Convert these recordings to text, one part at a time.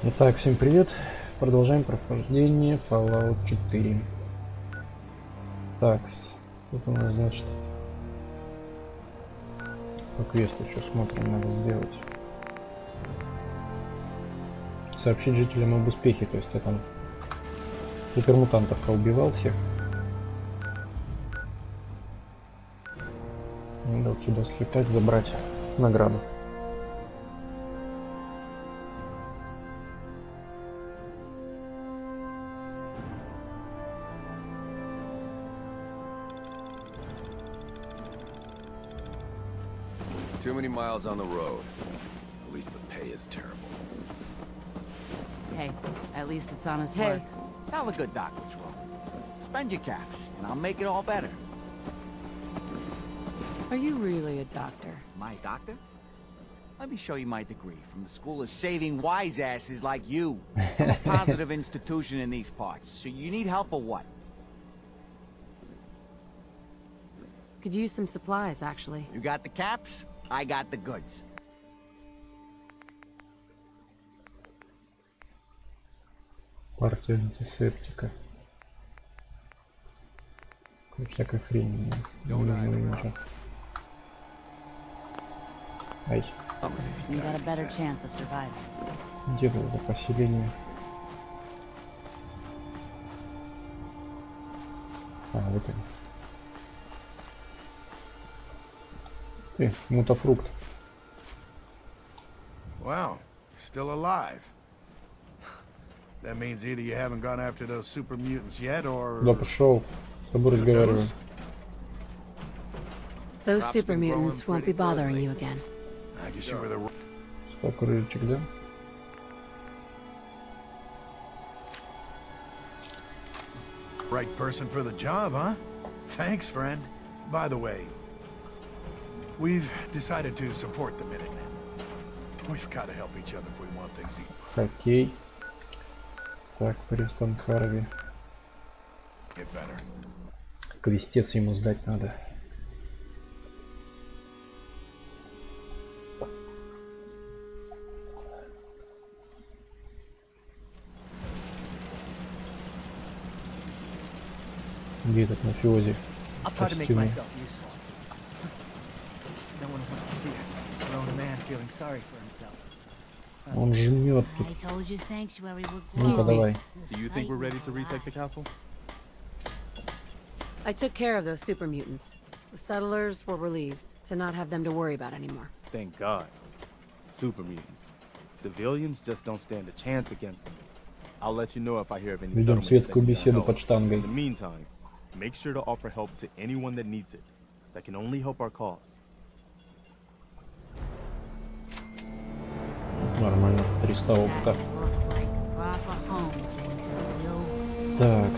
Итак, всем привет. Продолжаем прохождение Fallout 4. Так, тут у нас, значит, по квесту еще смотрим, надо сделать. Сообщить жителям об успехе, то есть я там супермутантов поубивал всех. Надо вот сюда слетать, забрать награду. Too many miles on the road. At least the pay is terrible. Hey, at least it's honest work. Hey, tell a good doctor's role. Spend your caps, and I'll make it all better. Are you really a doctor? My doctor? Let me show you my degree from the School of Saving Wise Asses like you. I'm a positive institution in these parts, so you need help or what? Could use some supplies, actually. You got the caps, I got the goods. Партия антисептика. Ну, всякой хрени. Не нужно ничего. Ай. You got a better chance of surviving. Где было поселение? А, вот он. Мутафрукт. Wow, still alive. That means either you haven't gone after those super mutants yet, or... Да, пошел. С тобой разговариваю. Those super mutants won't be bothering you again. I guess you were the Стоп, крылечек, да? right person for the job, huh? Thanks, friend. By the way, we've decided to support the Minute. We've got to help each other if we want things to Хоккей. Так, Престон Харви. get better. Квестец ему сдать надо. Где этот мафиози? I'll try to make Костюме. myself useful. No one wants to see a grown man feeling sorry for himself. Он жмет тут. I told you sanctuary would Ну-ка, давай. Do you think we're ready to retake the castle? I took care of those super mutants. The settlers were relieved to not have them to worry about anymore. Thank God. Super mutants. Civilians just don't stand a chance against them. I'll let you know if I hear of any Ведем settlements that светскую need our беседу help. под штангой. In the meantime, make sure to offer help to anyone that needs it. That can only help our cause. Нормально. 300 опыта. Так.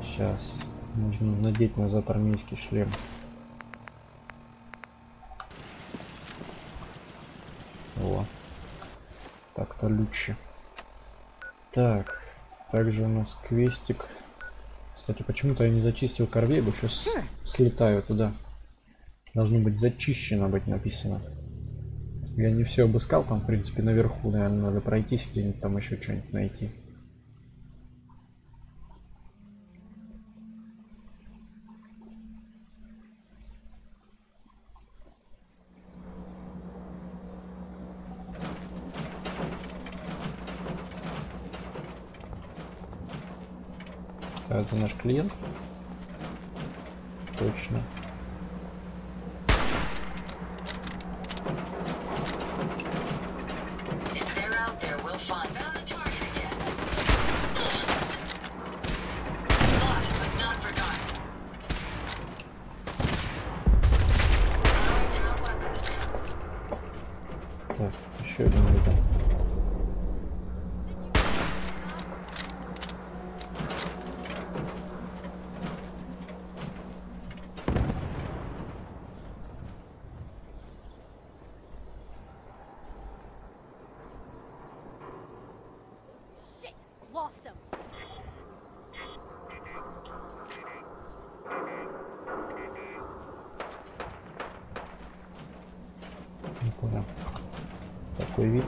Сейчас. Нужно надеть назад армейский шлем. О. Так-то лучше. Так. Также у нас квестик. Кстати, почему-то я не зачистил Корвегу. Сейчас слетаю туда. Должно быть зачищено быть написано. Я не все обыскал, там, в принципе, наверху, наверное, надо пройтись где-нибудь, там еще что-нибудь найти. А это наш клиент? Точно. Так, еще один видел. Lost him. Не понял. Такой вид.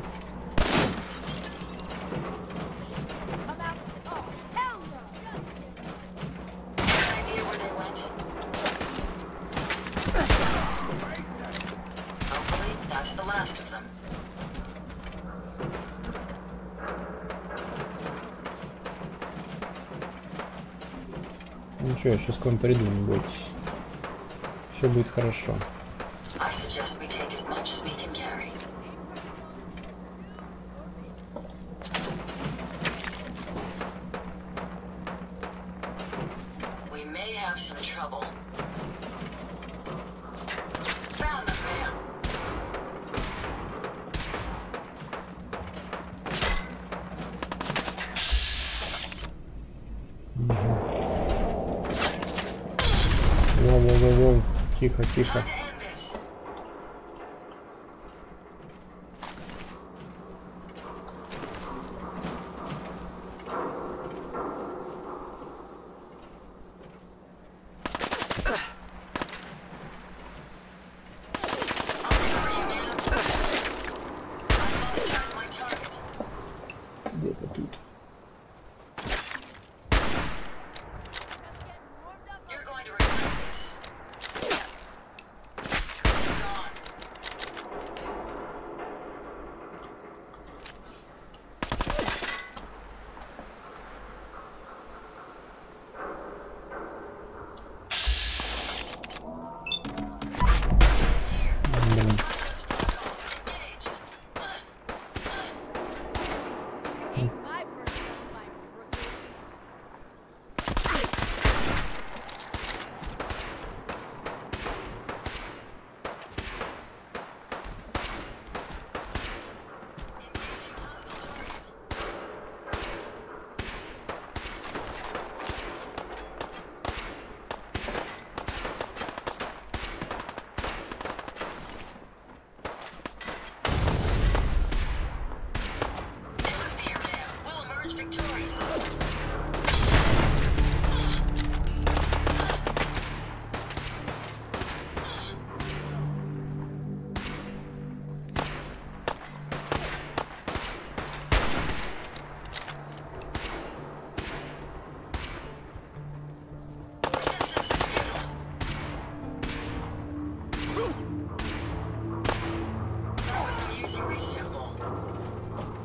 Ничего, я сейчас к вам приду, не бойтесь. Все будет хорошо. Воу-воу-воу, тихо, тихо. Где-то тут.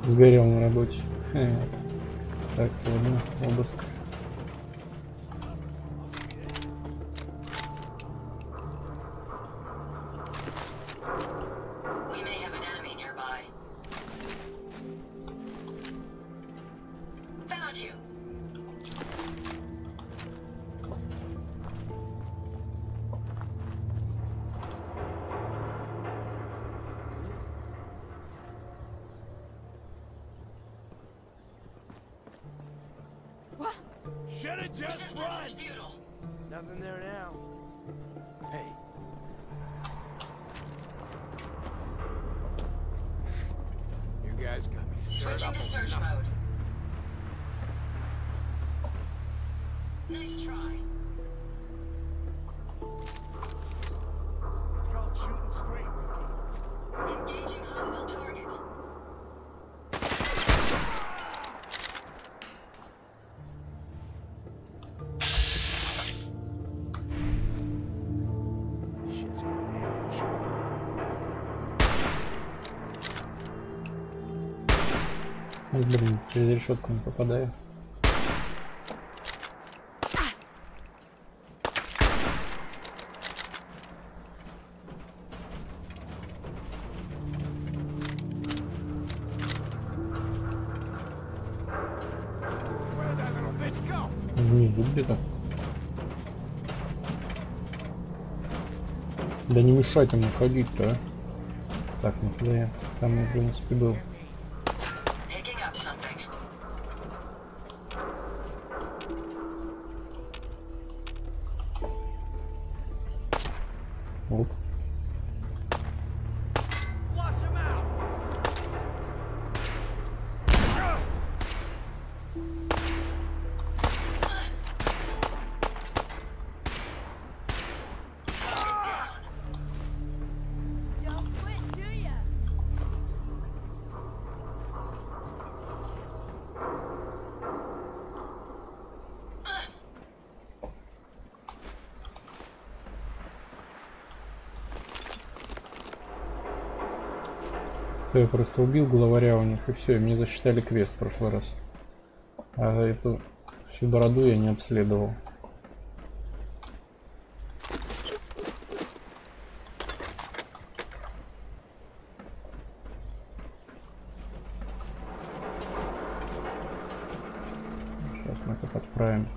Сгорел на работе. Так, ладно, обыск. Should've just run! Nothing there now. Hey. You guys got me stirred up. Switching to search mode. Nice try. It's called shooting straight, rookie. Engaging hostile target. Shit's gonna ambush him. Ой, блин, через решетку не попадаю. Where'd that little bitch go? Внизу где-то. Да не мешайте мне ходить-то, а. Так, ну куда я? Там я, в принципе, был. Picking up something. Оп. Flush him out! Don't quit, do ya? Я просто убил главаря у них, и все, мне засчитали квест в прошлый раз. А эту всю бороду я не обследовал. собираем.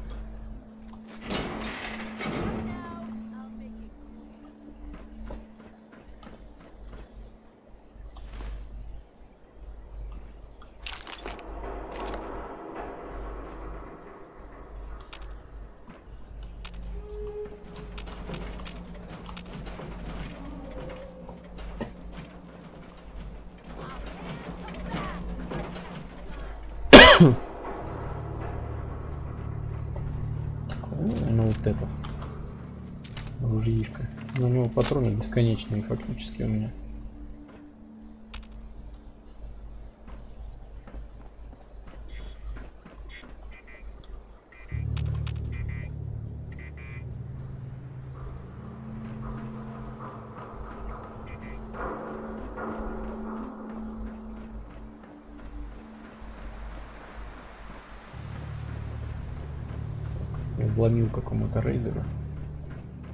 Ну вот это ружьишко. Но у него патроны бесконечные фактически у меня. Вломил какому-то рейдеру.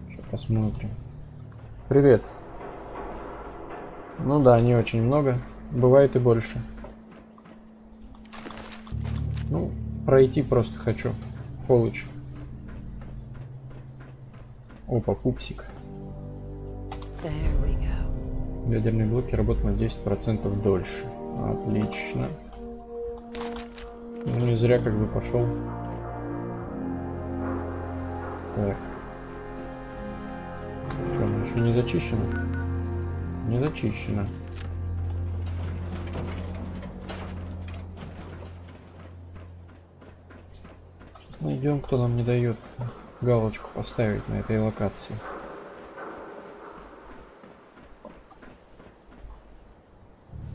Сейчас посмотрим. Привет. Ну да, не очень много. Бывает и больше. Ну, пройти просто хочу. Фолыч. Опа, пупсик. Ядерные блоки работают на 10% дольше. Отлично. Ну, не зря как бы пошел. Так. Что, она еще не зачищена? Не зачищена. Сейчас найдем, кто нам не дает галочку поставить на этой локации.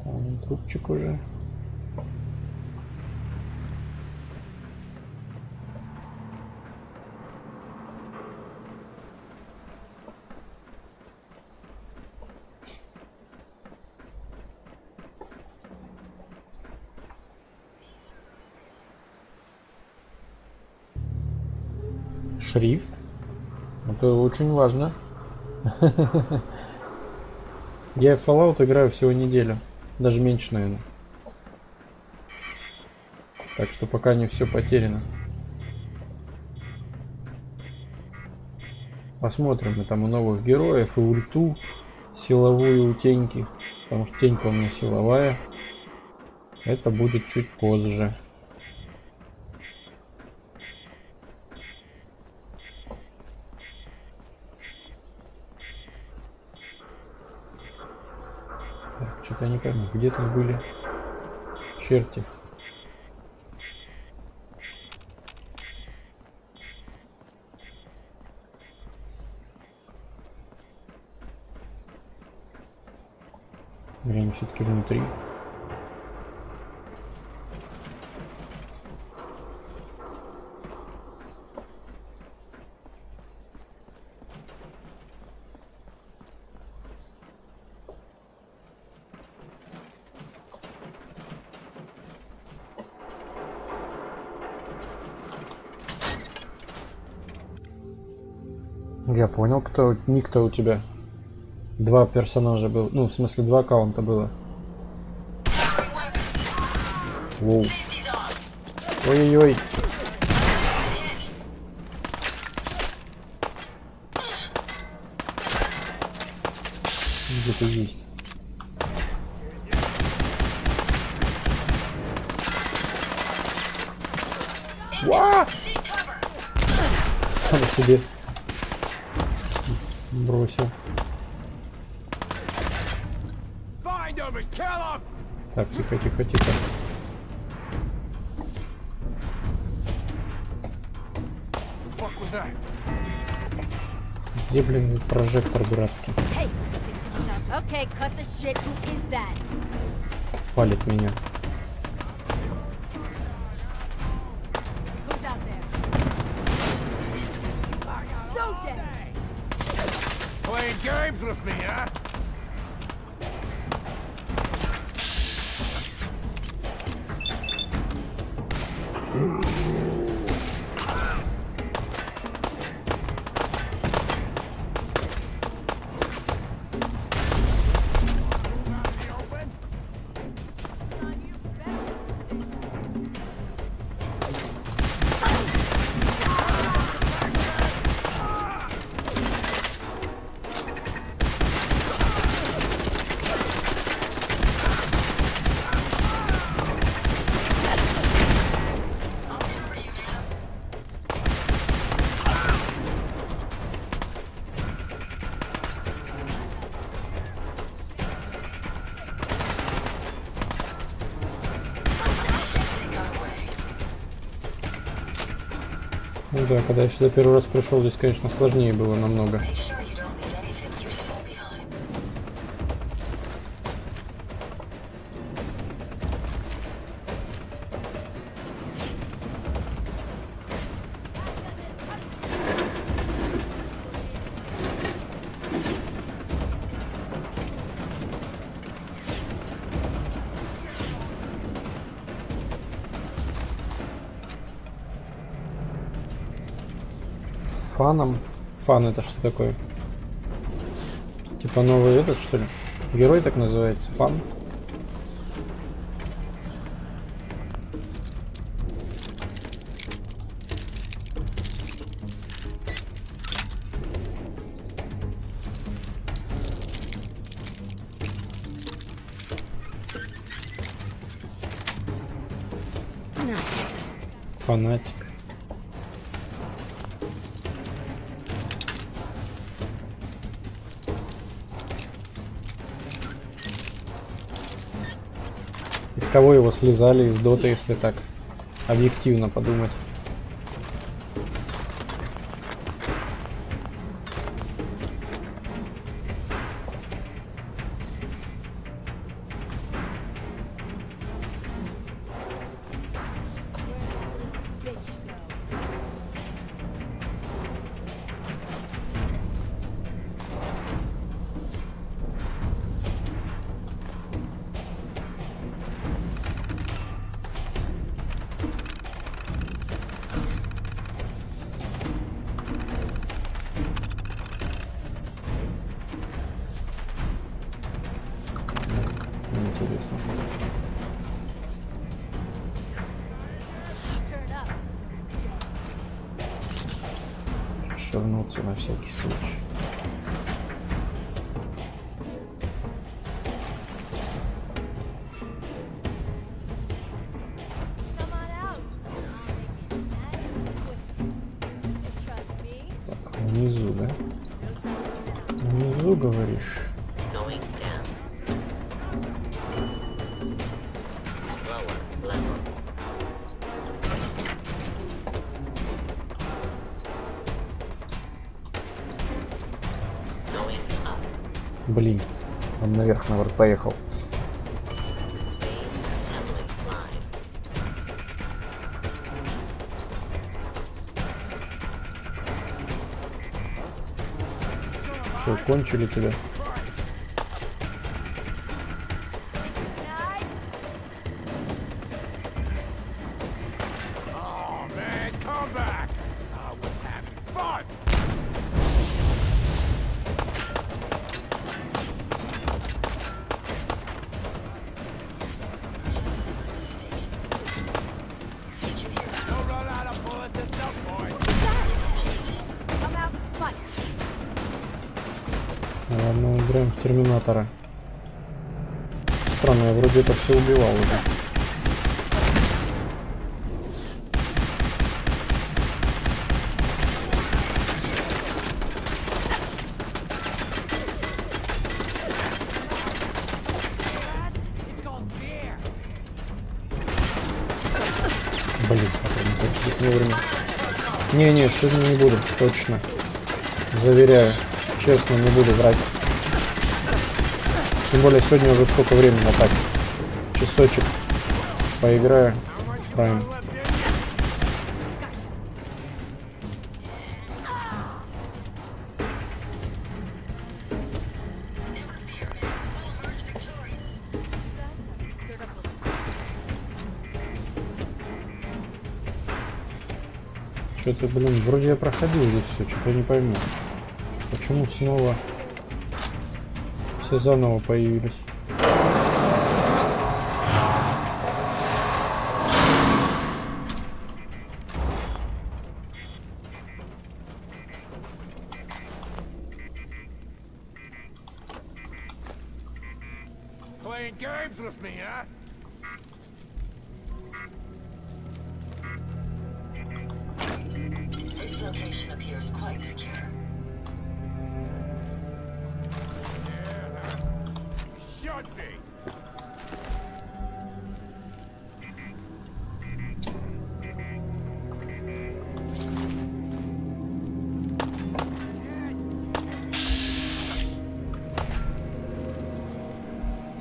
Там трубчик уже. Шрифт. Это очень важно. Я в Fallout играю всего неделю. Даже меньше, наверное. Так что пока не все потеряно. Посмотрим мы там у новых героев и ульту силовую у Теньки. Потому что Тенька у меня силовая. Это будет чуть позже. Что-то я не пойму, где тут были черти. Время все-таки внутри. Я понял, кто ник-то у тебя. Два персонажа был. Ну, в смысле, два аккаунта было. Воу. Ой-ой-ой. Где-то есть. Уа! Сам себе бросил. Так, тихо, тихо, тихо. Где, блин, прожектор дурацкий? Палит меня. Да, когда я сюда первый раз пришел, здесь, конечно, сложнее было намного. Make sure you don't leave anything useful behind. С фаном. Фан это что такое? Типа новый этот, что ли? Герой так называется? Фан? Nice. Фанатик. Из кого его слезали? Из доты, если так объективно подумать. Интересно. Шагнуться на всякий случай. Come on out. Trust me. Так, внизу, да? Внизу, говоришь? Going down. Lower level. Going up. Блин, он наверх, наоборот, поехал. Main assembly line. Что, кончили тебя? Oh, man, come back! I was having fun! Don't run out of bullets at some point! Come out, fight. Ладно, играем в Терминатора. Странно, я вроде это все убивал уже. Блин, потом кончились вовремя. Не, сегодня не буду, точно. Заверяю. Честно, не буду врать. Тем более сегодня уже сколько времени так. Часочек поиграю. Прайм. Что-то, блин, вроде я проходил здесь все, что-то не пойму. Почему снова все заново появились? Playing games with me, huh? This location appears quite secure. Yeah, huh? Should be.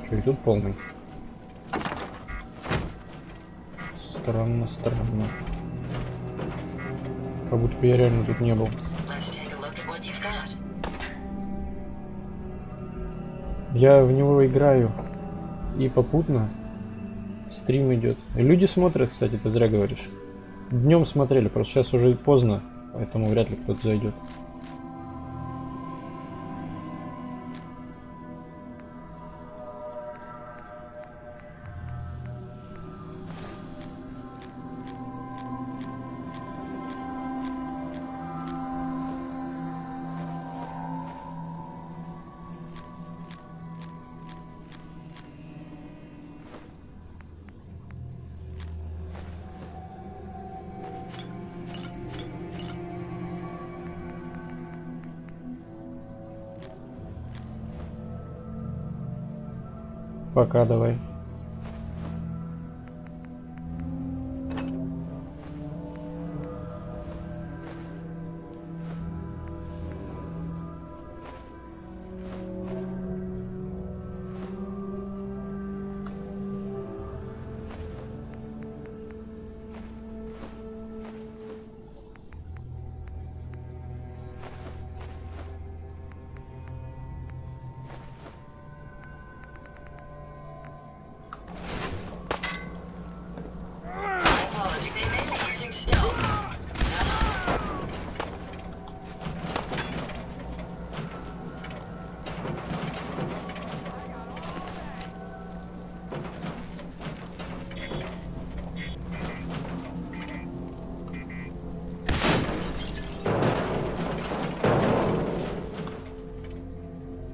Что, и тут полный? Странно, странно. Как будто бы я реально тут не был. Let's take a look at what you've got. Я в него играю. И попутно стрим идет. И люди смотрят, кстати, ты зря говоришь. Днем смотрели, просто сейчас уже поздно, поэтому вряд ли кто-то зайдет. Пока, давай.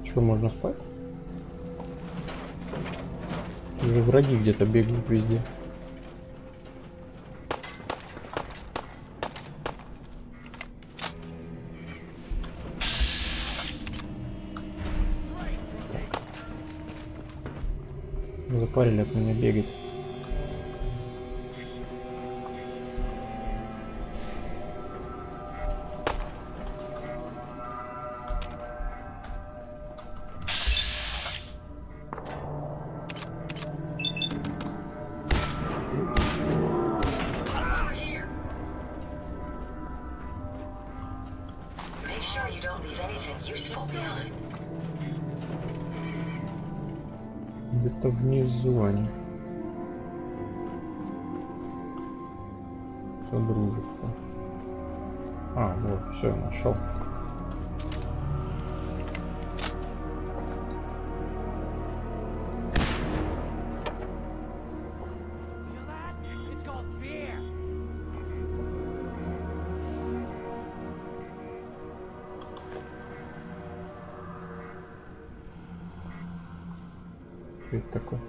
Что, можно спать? Уже враги где-то бегают везде. Запарили от меня бегать. Где-то внизу они. Содружество. А, вот, все, нашел. Что это такое?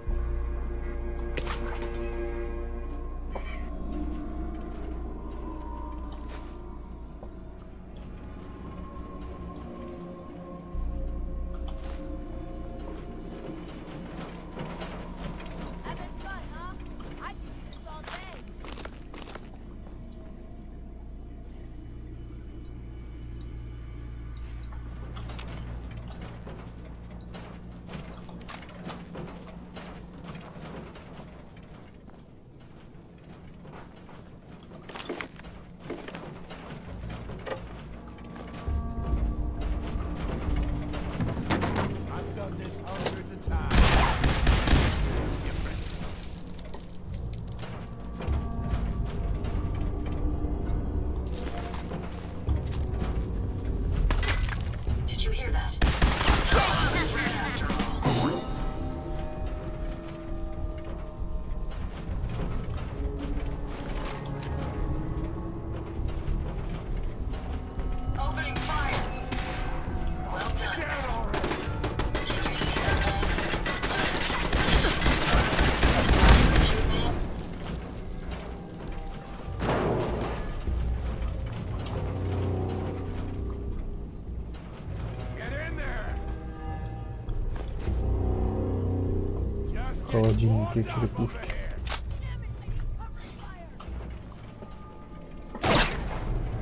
Холодильники и черепушки.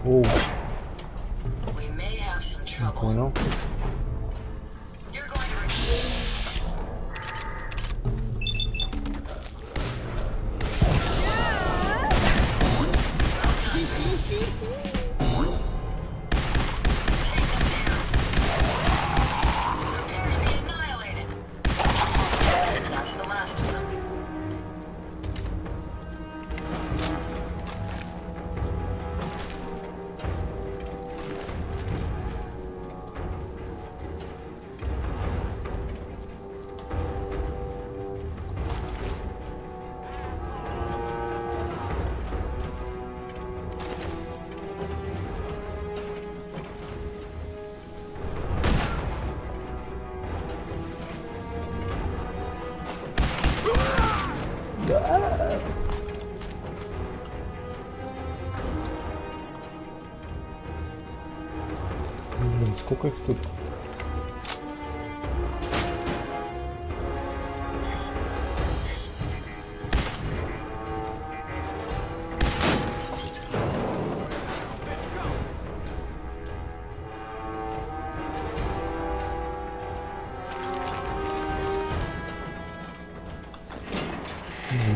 Оу. Не понял. Сколько их тут?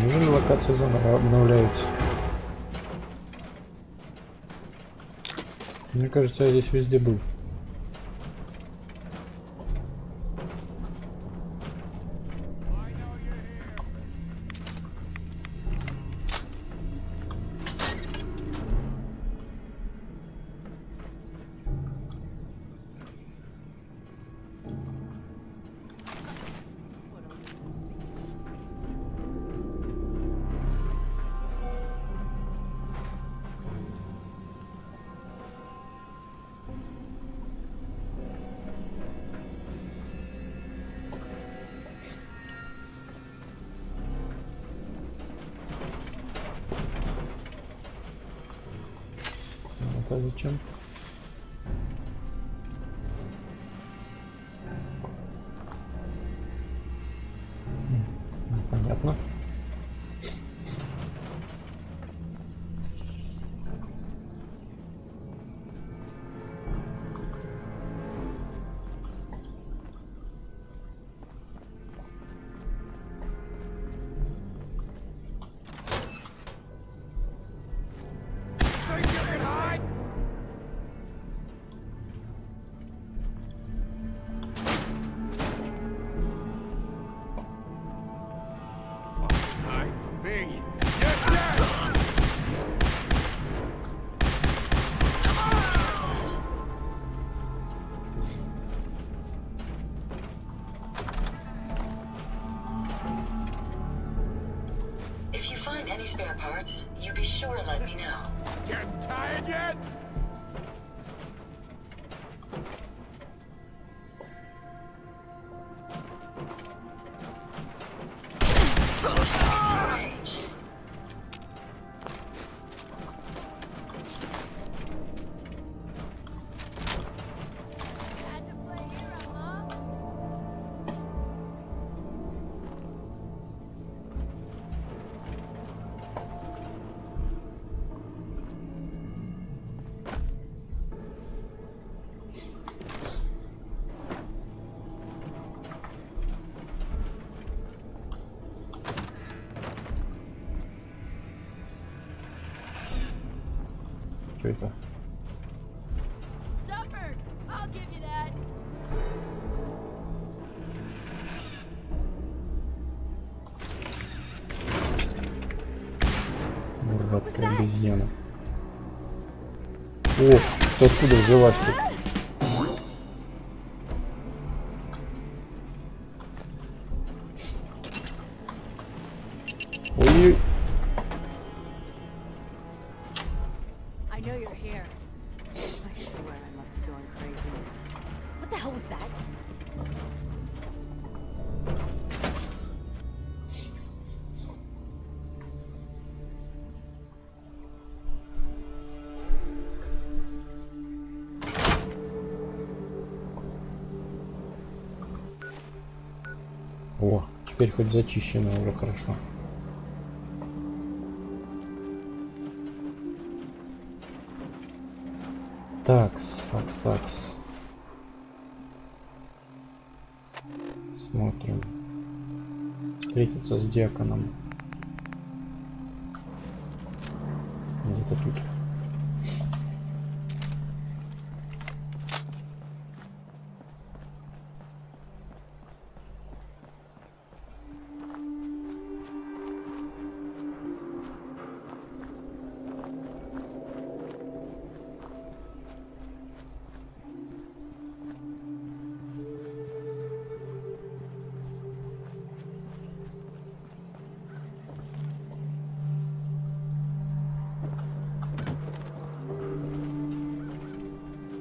Неужели локации заново обновляются? Мне кажется, я здесь везде был. А зачем? Непонятно. If you find any spare parts, you be sure to let me know. Getting tired yet? Had to play hero, huh? Что это? Stubborn! I'll give you that. Мурзатская обезьяна. О, ты откуда взялась тут? Ой, I know you're here. I swear I must be going crazy. What the hell was that? о, теперь хоть зачищено уже хорошо. Такс. Смотрим. Встретиться с диаконом. Где-то тут.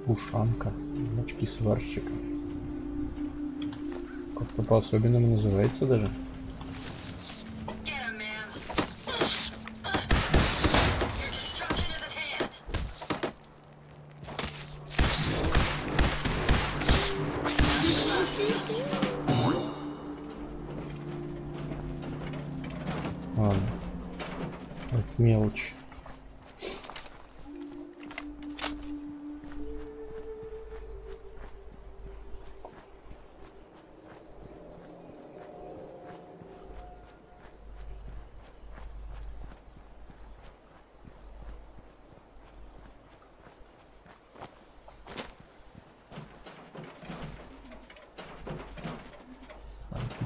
Ушанка, очки сварщика. Как-то по-особенному называется даже. Get him, man. Your destruction is at hand. Мелочь.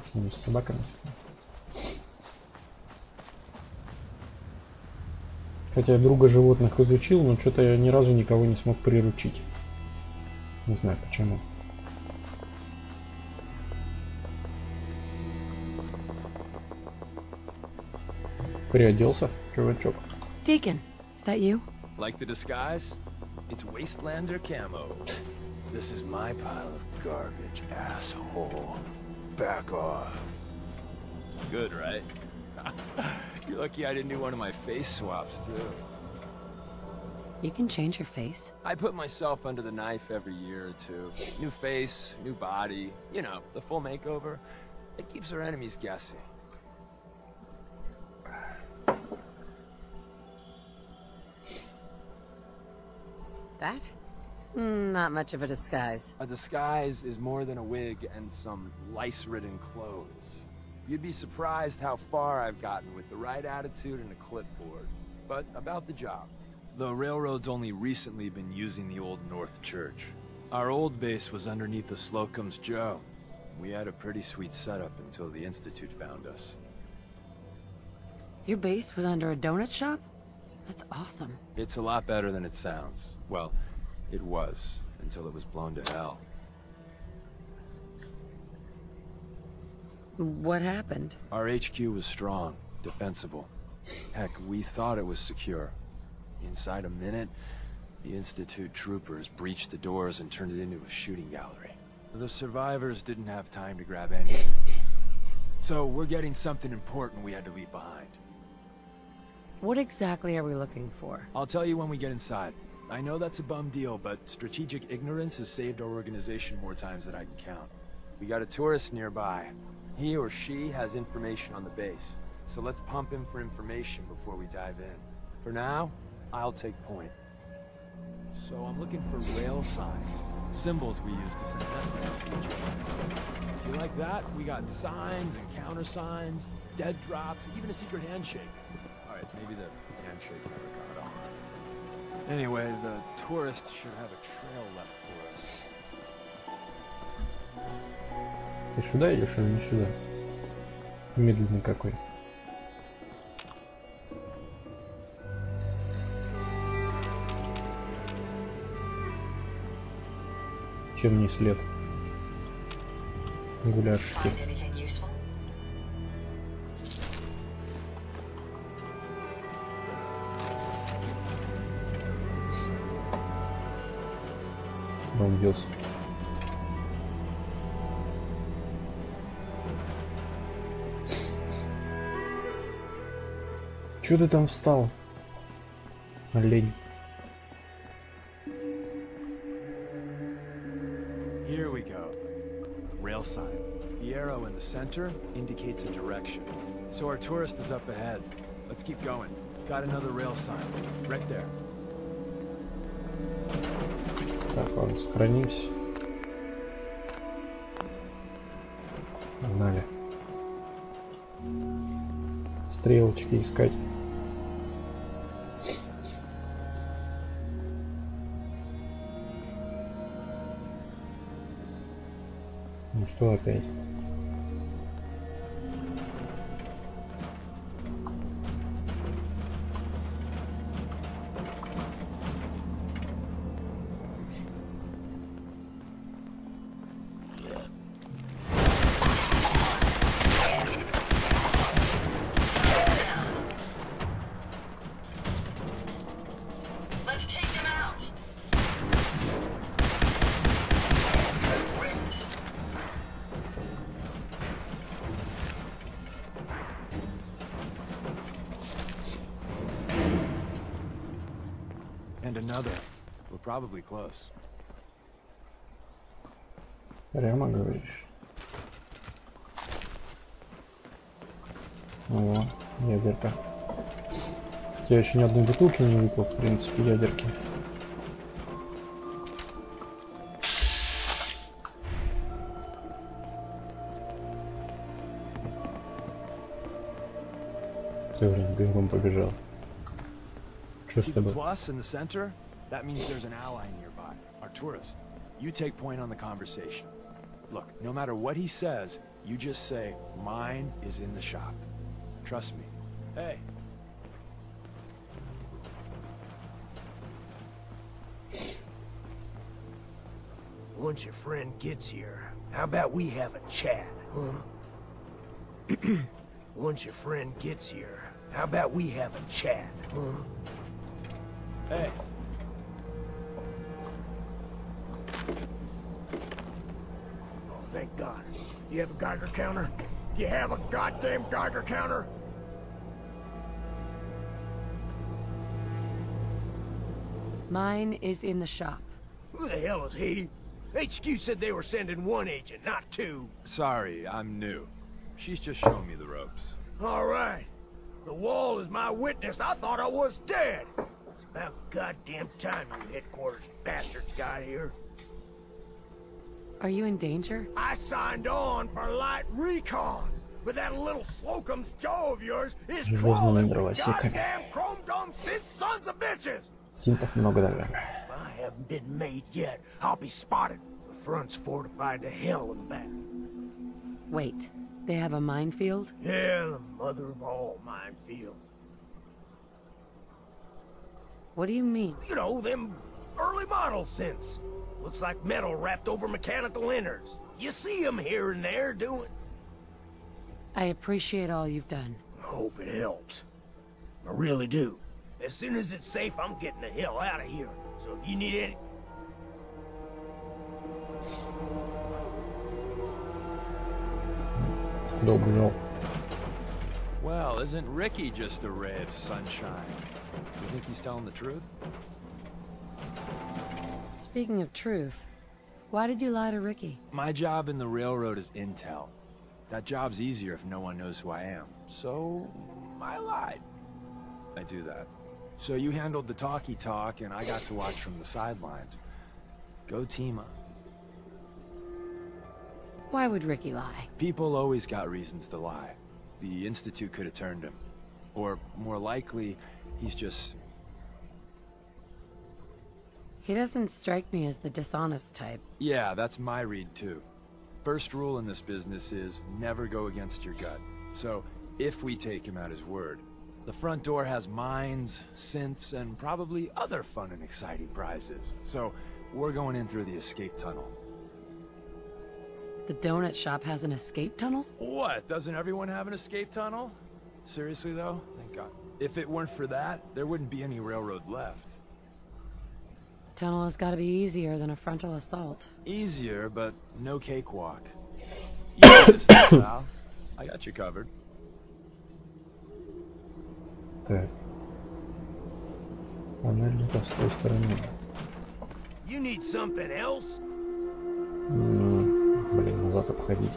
С ними, с собаками. Хотя я друга животных изучил, но что-то я ни разу никого не смог приручить. Не знаю почему. Приоделся, чувачок. Deacon, is that you? Like the disguise? It's Wastelander camo. This is my pile of garbage, asshole. Back off. Good, right? You're lucky I didn't do one of my face swaps, too. You can change your face. I put myself under the knife every year or two. New face, new body. You know, the full makeover. It keeps our enemies guessing. That? Not much of a disguise. A disguise is more than a wig and some lice-ridden clothes. You'd be surprised how far I've gotten with the right attitude and a clipboard. But about the job. The railroad's only recently been using the old North Church. Our old base was underneath the Slocum's Joe. We had a pretty sweet setup until the Institute found us. Your base was under a donut shop? That's awesome. It's a lot better than it sounds. Well, it was, until it was blown to hell. What happened? Our HQ was strong, defensible. Heck, we thought it was secure. Inside a minute, the Institute troopers breached the doors and turned it into a shooting gallery. The survivors didn't have time to grab anything. So we're getting something important we had to leave behind. What exactly are we looking for? I'll tell you when we get inside. I know that's a bum deal, but strategic ignorance has saved our organization more times than I can count. We got a tourist nearby. He or she has information on the base, so let's pump him for information before we dive in. For now, I'll take point. So I'm looking for rail signs, symbols we use to send messages to each other. If you like that, we got signs and countersigns, dead drops, even a secret handshake. All right, maybe the handshake never got on. Anyway, the tourist should have a trail left for us. Ты сюда идешь или не сюда? Медленный какой. Чем не след? Гуляшки. Find anything useful? Он делся. Чё ты там встал? Олень. Here we go. Rail sign. The arrow in the center indicates a direction. So our tourist is up ahead. Let's keep going. Got another rail sign. Right there. Так, ладно, сохранимся. Погнали. Стрелочки искать. Ну что опять? Let's take them out. Ripped. And another. We're probably close. Прямо говоришь. О, ядерка. я еще ни одной бутылки не выпил, в принципе, ядерки. Ты уже бегом побежал. Что с See the тобой? plus in the center? That means there's an ally nearby, our tourist. You take point on the conversation. Look, no matter what he says, you just say, mine is in the shop. Trust me. Hey. Once your friend gets here, how about we have a chat, huh? Once your friend gets here, how about we have a chat, huh? Hey. Oh, thank God. You have a Geiger counter? You have a goddamn Geiger counter? Mine is in the shop. Who the hell is he? HQ said they were sending one agent, not two. Sorry, I'm new. She's just showing me the ropes. All right. The wall is my witness. I thought I was dead. It's about goddamn time you headquarters bastards got here. Are you in danger? I signed on for light recon, but that little Slocum's Joe of yours is crawling with goddamn chrome dome synth sons of bitches. Синтов много, наверное. If I haven't been made yet, I'll be spotted. The front's fortified to hell and back. Wait, they have a minefield? Yeah, the mother of all minefields. What do you mean? You know, them early model synths. Looks like metal wrapped over mechanical innards. You see them here and there doing. I appreciate all you've done. I hope it helps. I really do. As soon as it's safe, I'm getting the hell out of here. So if you need any... Well, isn't Ricky just a ray of sunshine? You think he's telling the truth? Speaking of truth, why did you lie to Ricky? My job in the railroad is intel. That job's easier if no one knows who I am. So, I lied. I do that. So you handled the talky talk, and I got to watch from the sidelines. Go team up. Why would Ricky lie? People always got reasons to lie. The Institute could have turned him. Or, more likely, he's just... He doesn't strike me as the dishonest type. Yeah, that's my read too. First rule in this business is never go against your gut. So, if we take him at his word, the front door has mines, synths, and probably other fun and exciting prizes. So, we're going in through the escape tunnel. The donut shop has an escape tunnel? What? Doesn't everyone have an escape tunnel? Seriously though? Thank God. If it weren't for that, there wouldn't be any railroad left. Tunnel has got to be easier than a frontal assault. Easier, but no cakewalk. You got this stuff, pal. I got you covered. Так. Панель-то с той стороны. You need something else? Блин, назад обходить.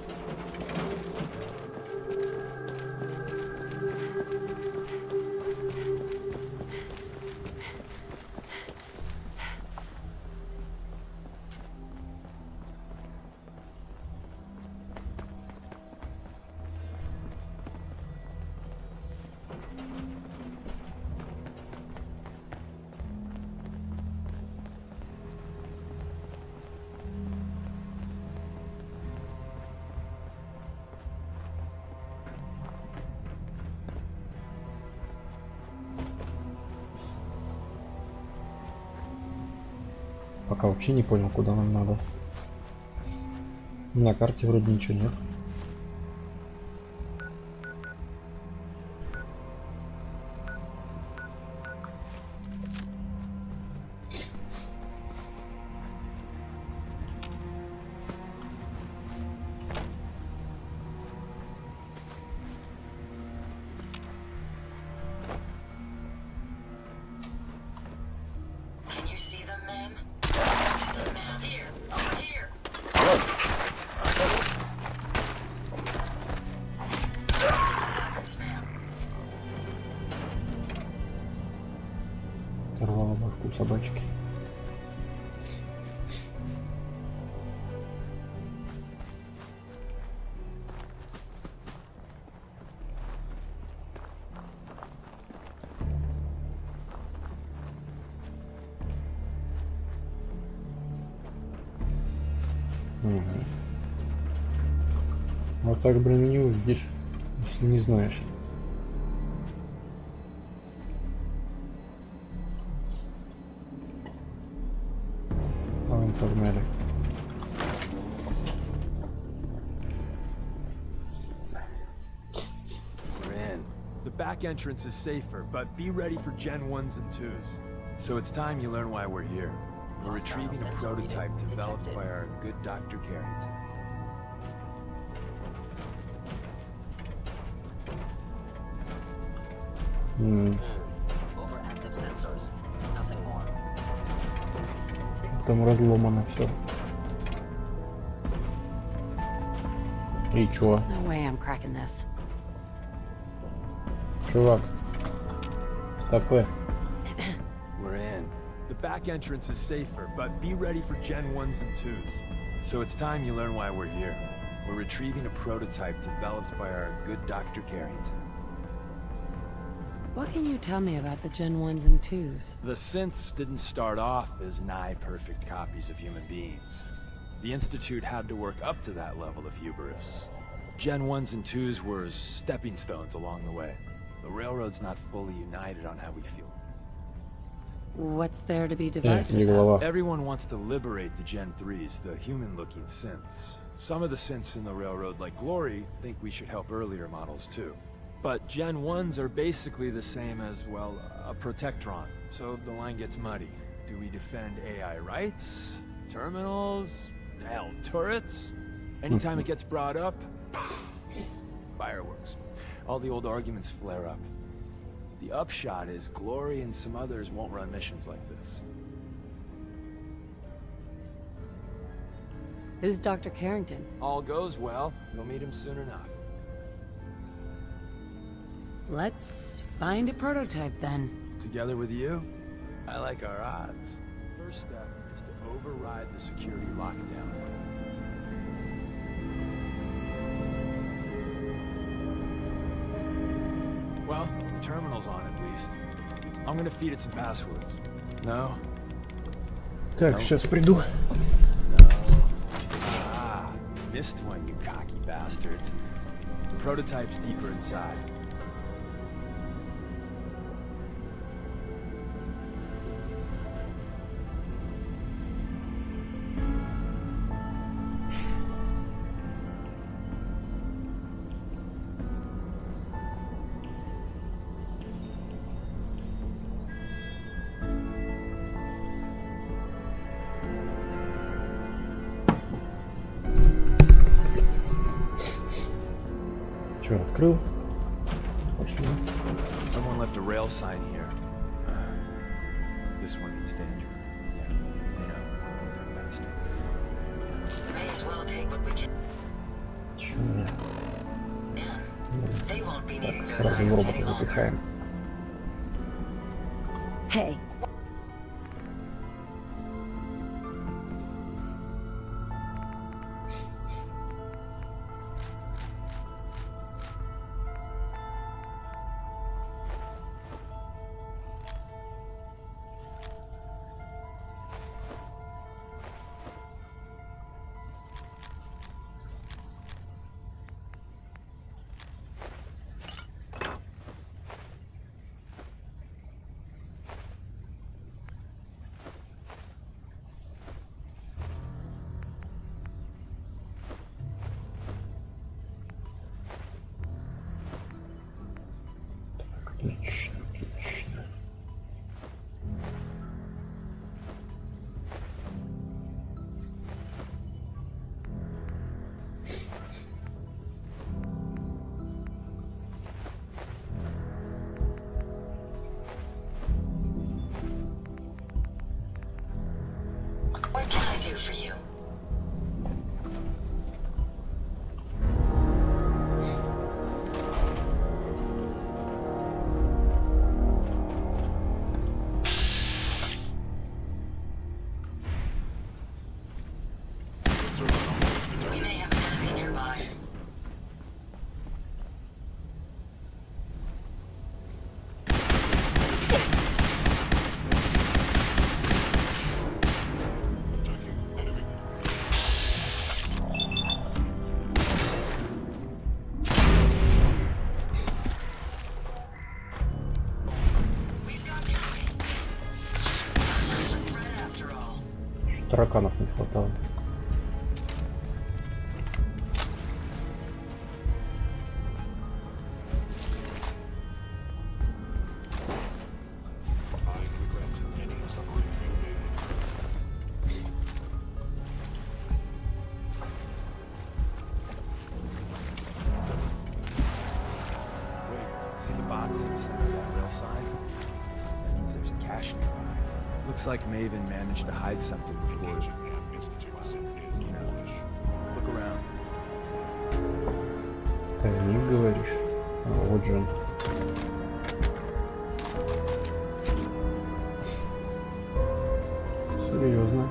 Пока вообще не понял, куда нам надо. На карте вроде ничего нет. собачки. Угу. Вот так, блин, не увидишь, если не знаешь. Погнали. We're in. The back entrance is safer, but be ready for Gen 1s and 2s. So it's time you learn why we're here. We're retrieving a prototype developed by our good Dr. Carrington. Overactive sensors. Nothing more. Там разломано все. И чё? No way I'm cracking this. Чувак. Стопэ. We're in. The back entrance is safer, but be ready for Gen 1s and 2s. So it's time you learn why we're here. We're retrieving a prototype developed by our good Dr. Carrington. What can you tell me about the Gen 1s and 2s? The synths didn't start off as nigh-perfect copies of human beings. The Institute had to work up to that level of hubris. Gen 1s and 2s were stepping stones along the way. The Railroad's not fully united on how we feel. What's there to be divided about? Everyone wants to liberate the Gen 3s, the human-looking synths. Some of the synths in the Railroad, like Glory, think we should help earlier models too. But Gen 1s are basically the same as, well, a protectron. So the line gets muddy. Do we defend AI rights? Terminals? Hell, turrets? Anytime it gets brought up, fireworks. All the old arguments flare up. The upshot is Glory and some others won't run missions like this. Who's Dr. Carrington? All goes well, you'll meet him soon enough. Let's find a prototype then. Together with you? I like our odds. First step is to override the security lockdown. Well, the terminal's on at least. I'm gonna feed it some passwords. No? Так, сейчас приду. No. Ah, missed one, you cocky bastards. The prototype's deeper inside. Что, открыл? Пошли. Someone left a rail sign here. This one means danger. Yeah, we know. May as well take what we can. Чё мне? They won't be needing those Сразу в items робота any longer. запихаем. Hey. Отлично, отлично. What can I do for you? тараканов не хватало. Looks like Maven managed to hide something before. You know, look around. Тайник, говоришь? А, вот же он. Серьезно.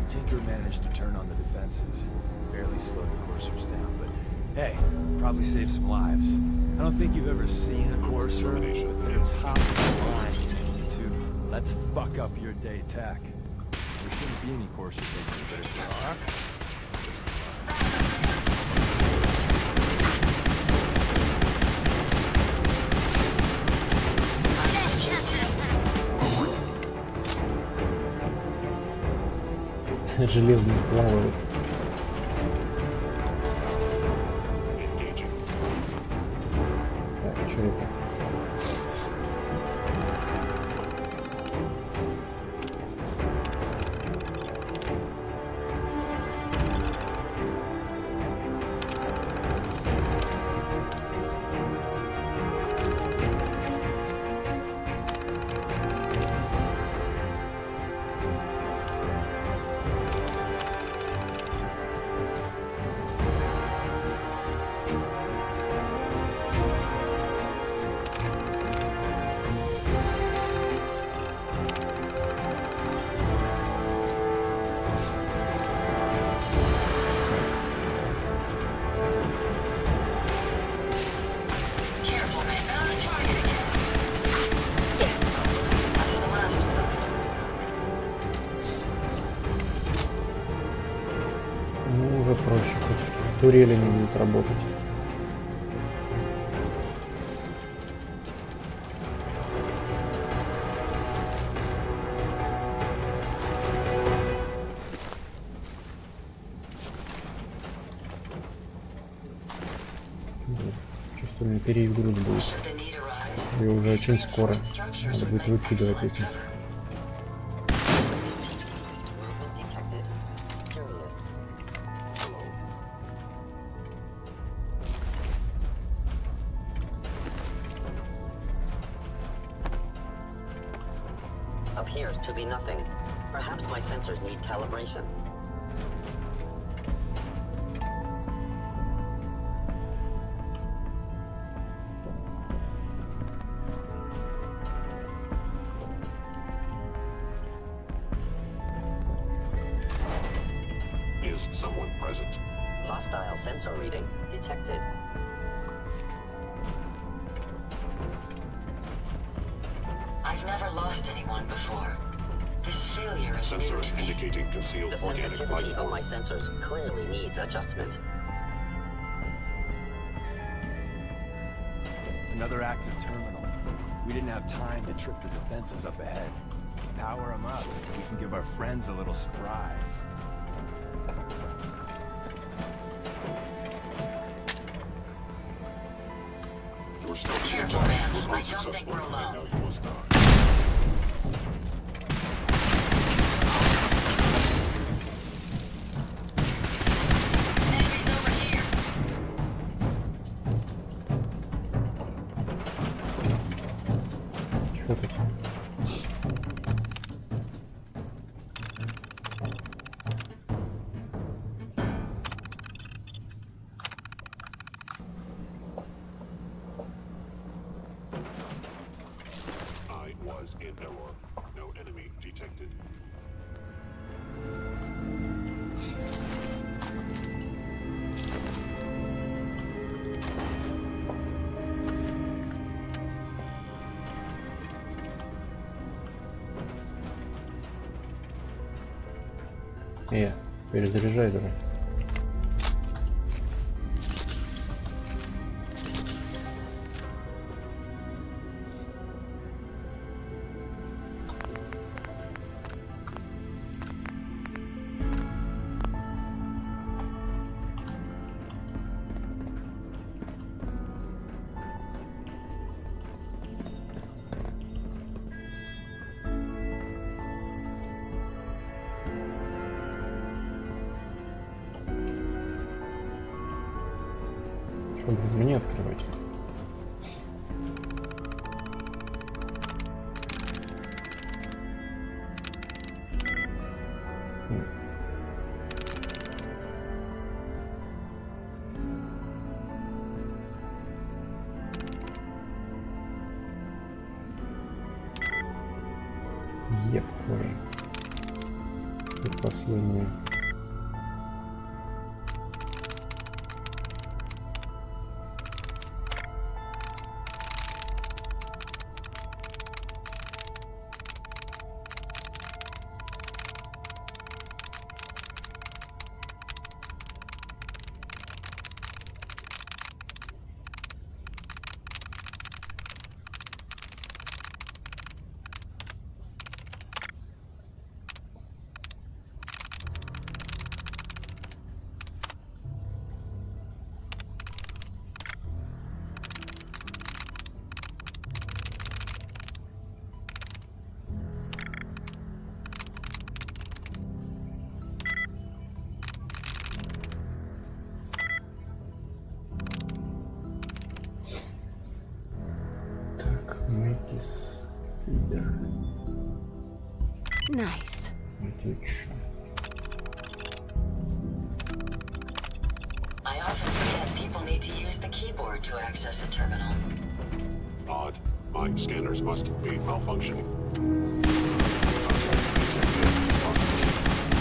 Tinker managed to turn on the defenses. Barely slowed the coursers down, but hey, probably saved some lives. I don't think you've ever seen a courser, but they're top of the line in Institute. Let's fuck up your day tech. There shouldn't be any coursers making it, but if there are... Железный плавает. Так, что это? Проще, хоть турели не будут работать. Чувствую, у меня перегруз будет. И уже очень скоро надо будет выкидывать эти. Appears to be nothing. Perhaps my sensors need calibration. Is someone present? Hostile sensor reading detected. I've never lost anyone before. This failure is Sensors indicating concealed The organic sensitivity life of my form. sensors clearly needs adjustment. Another active terminal. We didn't have time to trip the defenses up ahead. Power them up. We can give our friends a little surprise. Your stealth Careful, attack was man. I don't think unsuccessful. we're And alone. now you must die. Enemies over here. Что тут? I was in error. No enemy detected. Перезаряжай давай. Что, блин, мне открывать? Еп, тоже. И последнее. Nice. Отлично. I often forget people need to use the keyboard to access a terminal. Odd. My scanners must be malfunctioning.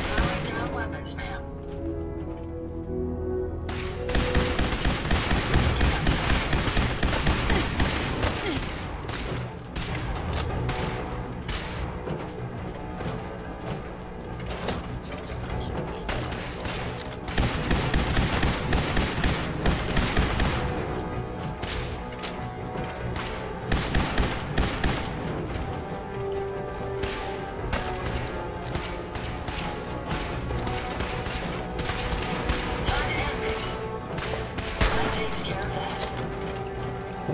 Powering down weapons, ma'am.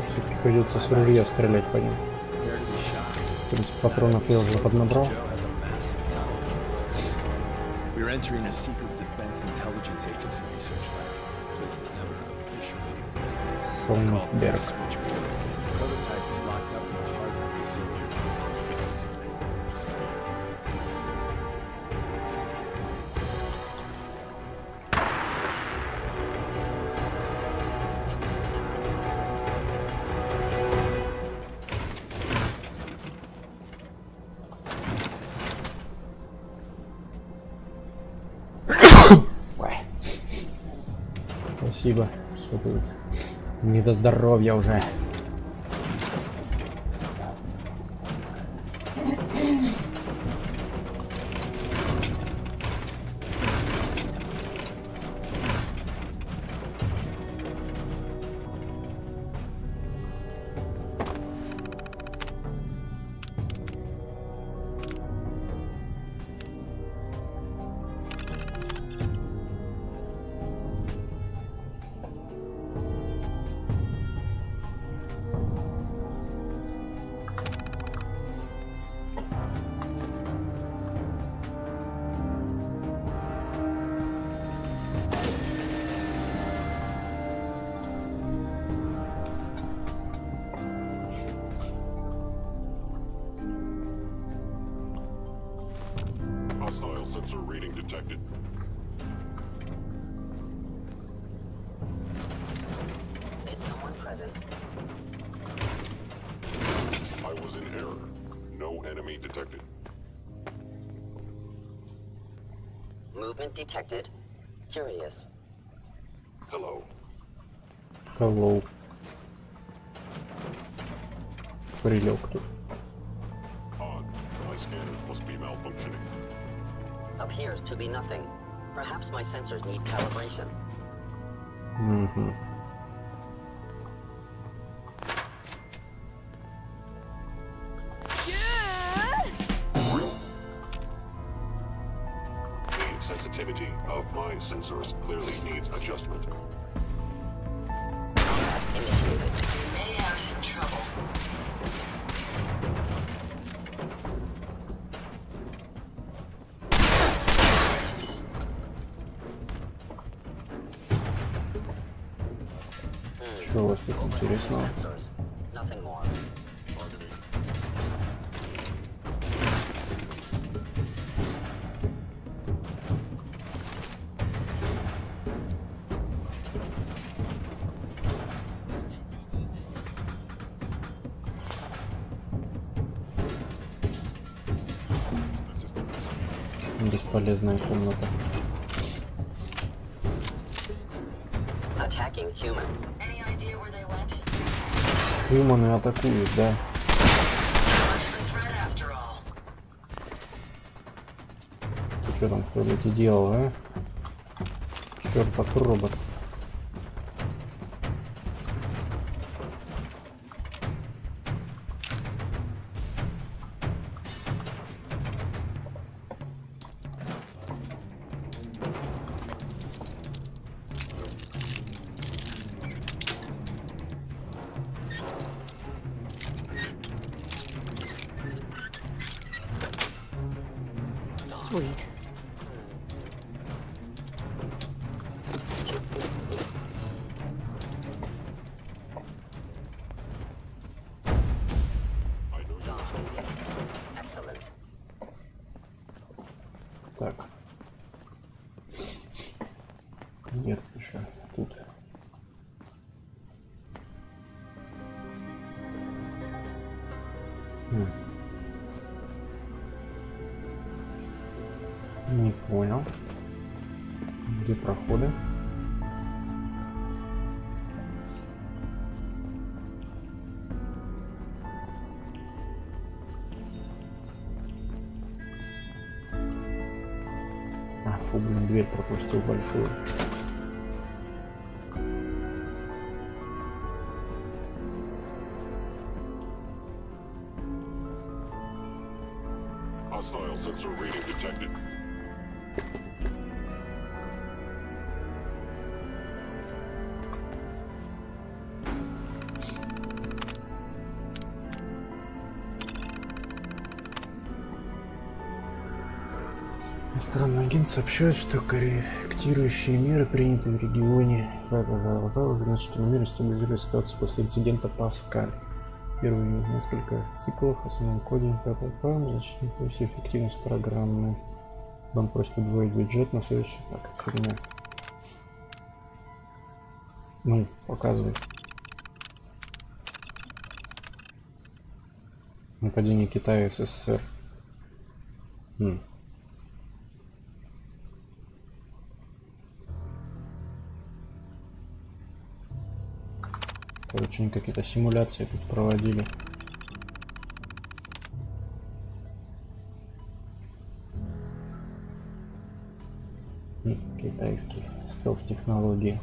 Все-таки придется с ружья стрелять по ним. В принципе, патронов я уже поднабрал. We're entering a secret defense intelligence agency research lab. Place that never officially existed. It's called the Switchboard. The prototype is locked up in the hardware facility. Спасибо, что тут не до здоровья уже. Hostile sensor reading detected. Is someone present? I was in error. No enemy detected. Movement detected. Curious. Hello. Hello. Прилег тут. Odd. My scanners must be malfunctioning. Appears to be nothing. Perhaps my sensors need calibration. Угу. The sensitivity of my sensors clearly needs adjustment. Initiated. May have some trouble. Что у вас тут интересного? Бесполезная комната. Хьюманы атакуют, да. Ты что там, кто эти делал, а? Чёртов робот. Sweet. Так. Нет, еще тут. Не понял. Где проходы? А, фу, блин, дверь пропустил большую. Hostile sensor reading detected. Иностранный агент сообщает, что корректирующие меры приняты в регионе. Уже значительно мере стабилизирует ситуацию после инцидента Паскаль. Первые несколько циклов в основном коде значительно повысит эффективность программы. Банк просит удвоить бюджет на следующий. Так, хрена. Ну, показывай. Нападение Китая и СССР. Короче, они какие-то симуляции тут проводили. Китайские стелс-технологии.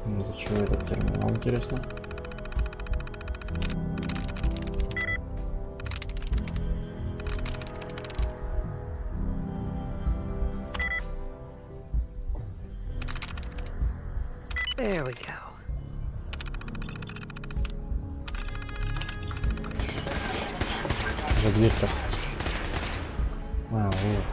Для чего этот терминал, интересно? There we go. За дверь-то. А, вот.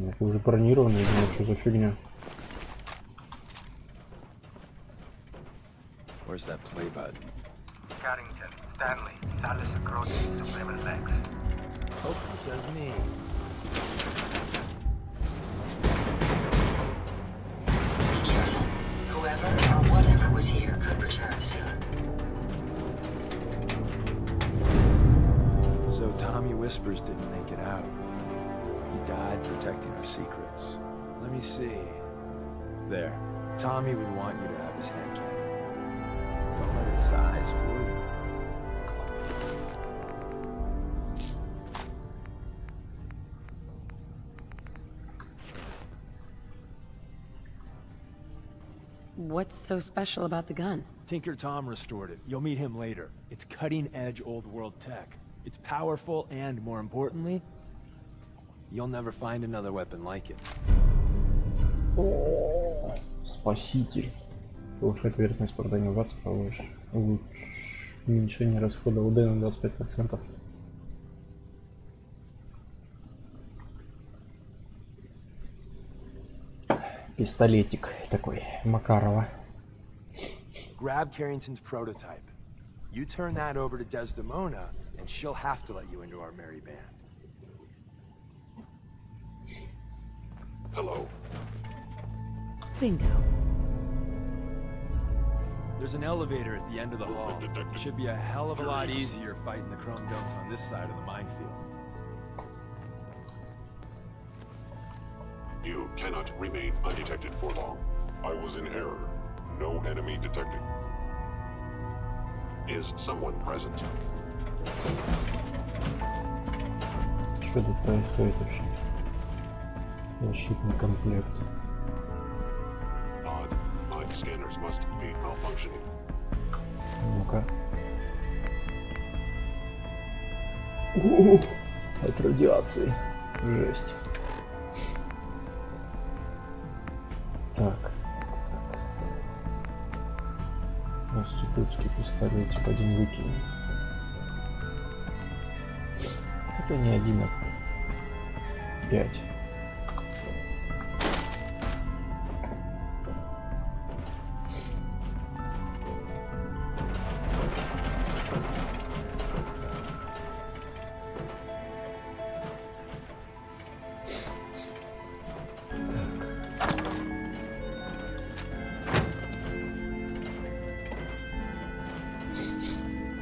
Это уже бронированный, думаю, что за фигня. Where's that play button? Cottington, Stanley, sales across Supreme Lex. Hope he says me. Be careful. Whoever or whatever was here could return soon. So Tommy Whispers didn't make it out. He died protecting our secrets. Let me see. There. Tommy would want you to have his hand cannon. Don't let it size for you. What's so special about the gun? Tinker Tom restored it. You'll meet him later. It's cutting-edge old-world tech. It's powerful and, more importantly, you'll never find another weapon like it. О, спаситель. Повышает вероятность попадания в ад, уменьшение расхода УД на 25%. Пистолетик такой, Макарова. Grab Carrington's prototype. You turn that over to Desdemona, and she'll have to let you into our merry band. Hello. Bingo. There's an elevator at the end of the hall. It should be a hell of a lot easier fighting the chrome domes on this side of the minefield. You cannot remain undetected for long. I was in error. No enemy detected. Is someone present? Что тут происходит вообще? Защитный комплект. Odd. My scanners must be malfunctioning. Ну-ка. От радиации. Жесть. Так. Институтский пистолетик один выкинем. Это не один, а 5.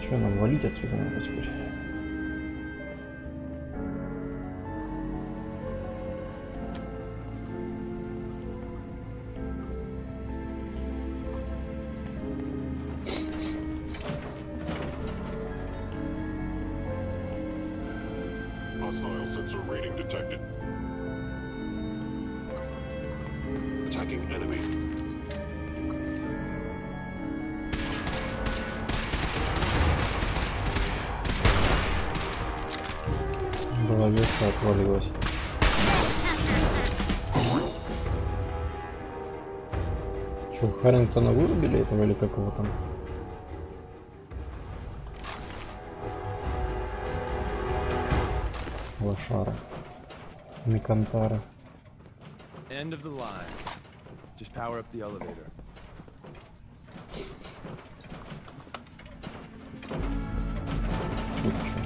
Что нам валить отсюда надо теперь? Hostile sensor rating detected. Attacking enemy. Головешка отвалилась. Что, Харрингтона вырубили этого или как его там? Лошара. Микантара. End of the line. Just power up the elevator. Тут что?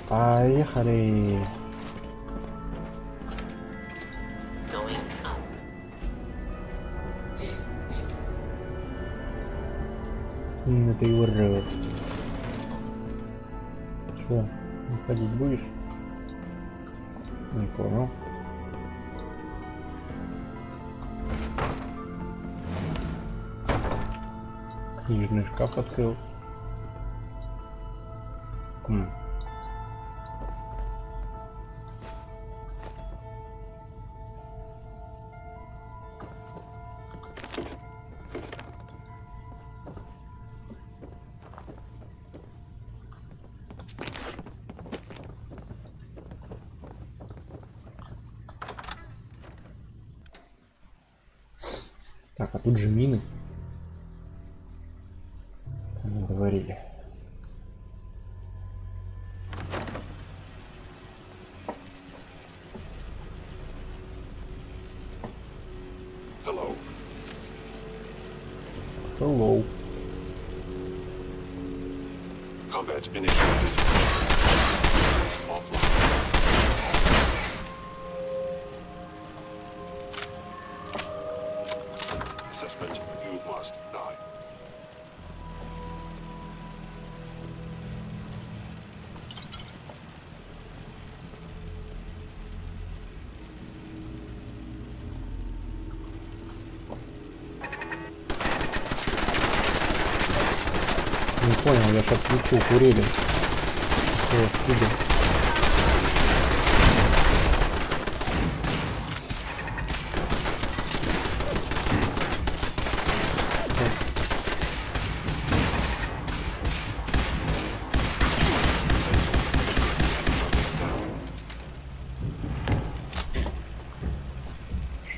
Поехали. Ну ты урод. Что, уходить будешь? Не понял. Книжный шкаф открыл. Так, а тут же мины. Hello. Combat initiated. Offline. Assessment, you must die. Не понял, я ж отключил курили. Все, студия.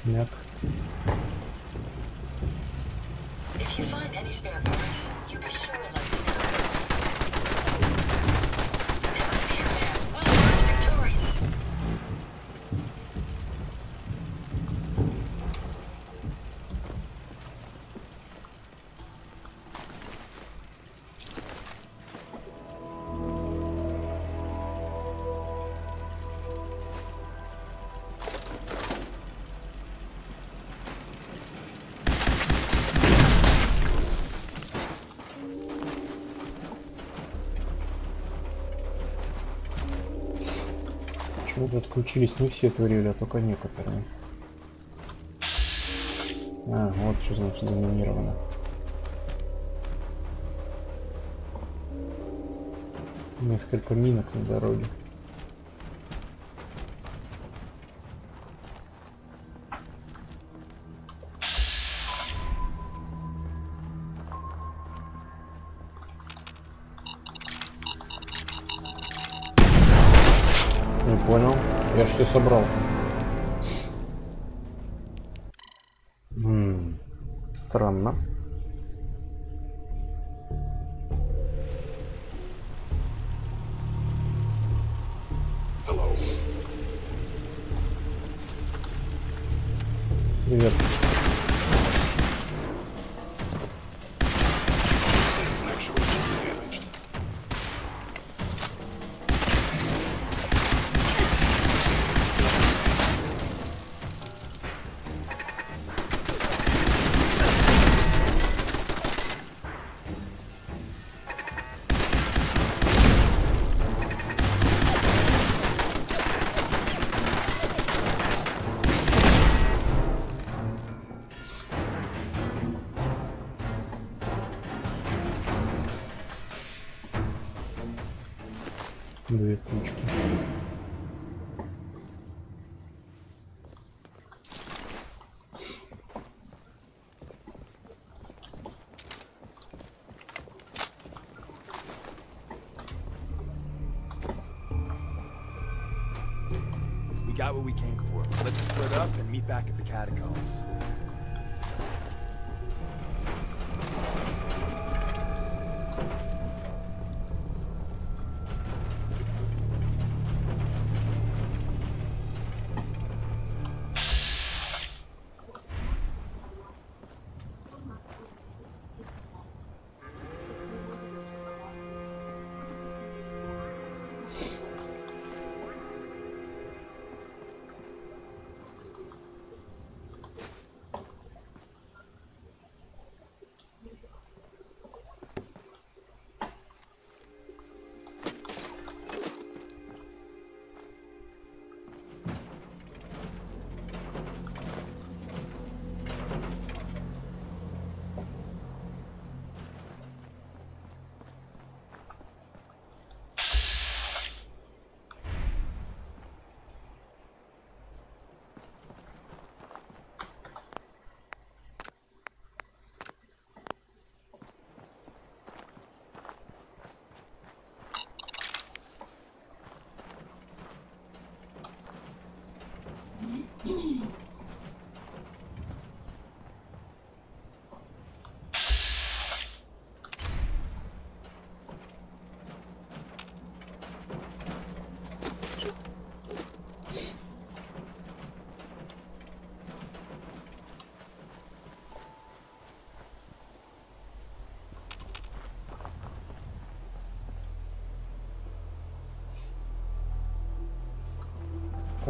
Шмяк. If you find any spare parts, you be sure to let me know. Never fear, man. We're victorious. Почему-то отключились не все турели, а только некоторые. А, вот что значит заминировано. Несколько минок на дороге. Не понял. Я ж все собрал. Странно. Hello. Привет. Две пучки. We got what we came for. Let's split up and meet back at the catacombs.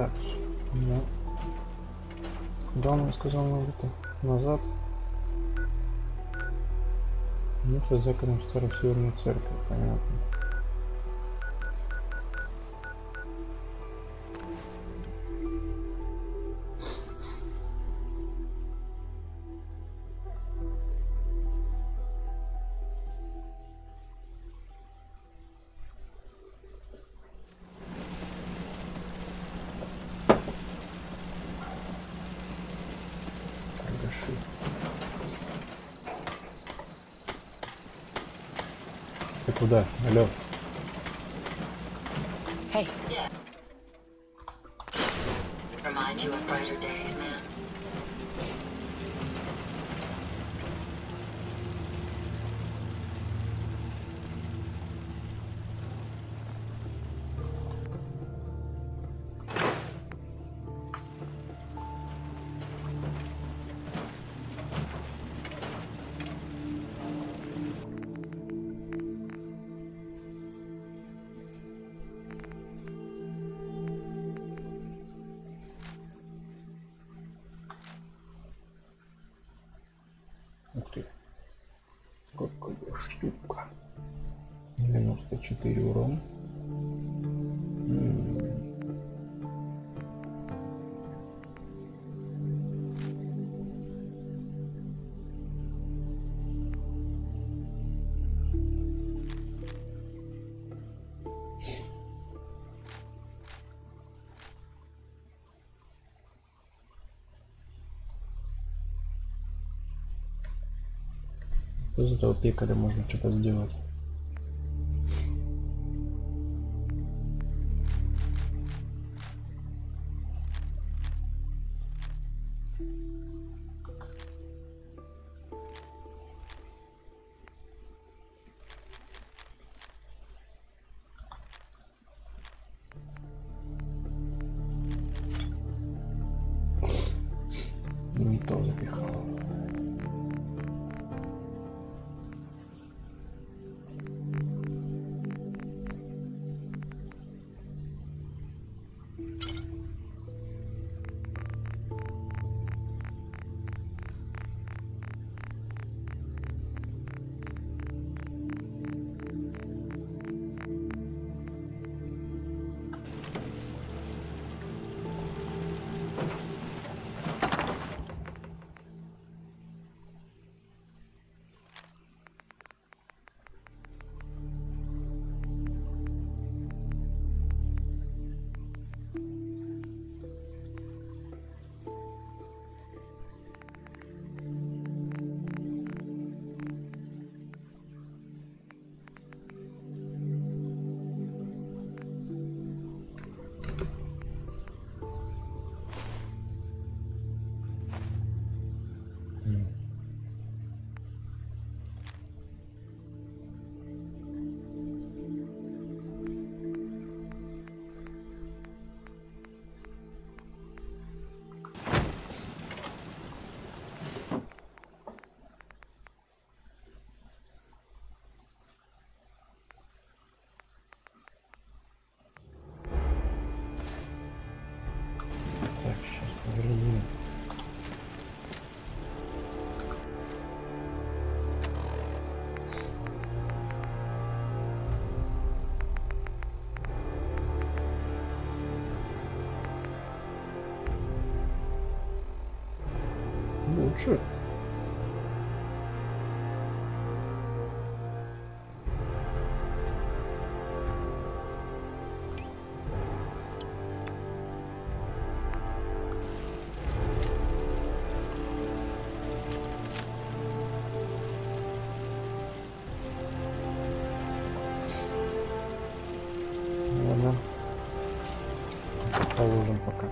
Так, ну, куда он сказал надо-то? Назад. Ну, это законом старой северной церкви, понятно. Ты куда? Алло. Hey. Yeah. Remind you of brighter days, man. Ух ты. Какая штука. 94 урона. Из этого пекаря можно что-то сделать. Не то запихал. Лучше. Ладно. Положим пока.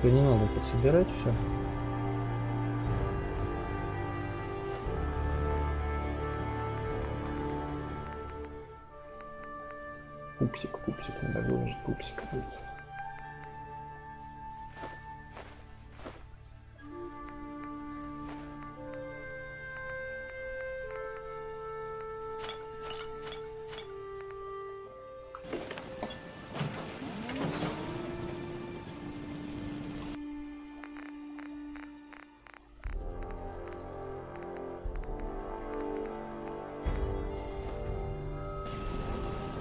принципе, не надо это собирать все. Пупсик, надо выложить пупсик.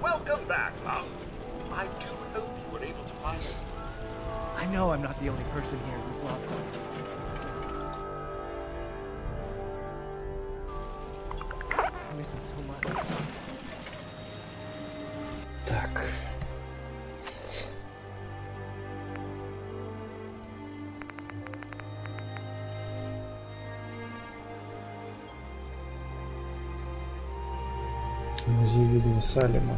Welcome back, Mom. I do hope you were able to find it. I know I'm not the only person here who's lost something. I miss him so much. Так. Музей видео Салема.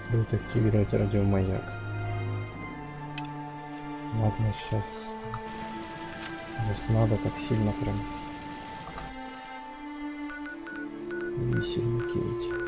Стоит активировать радиомаяк. Ладно, сейчас надо так сильно прям не сильно кинуть.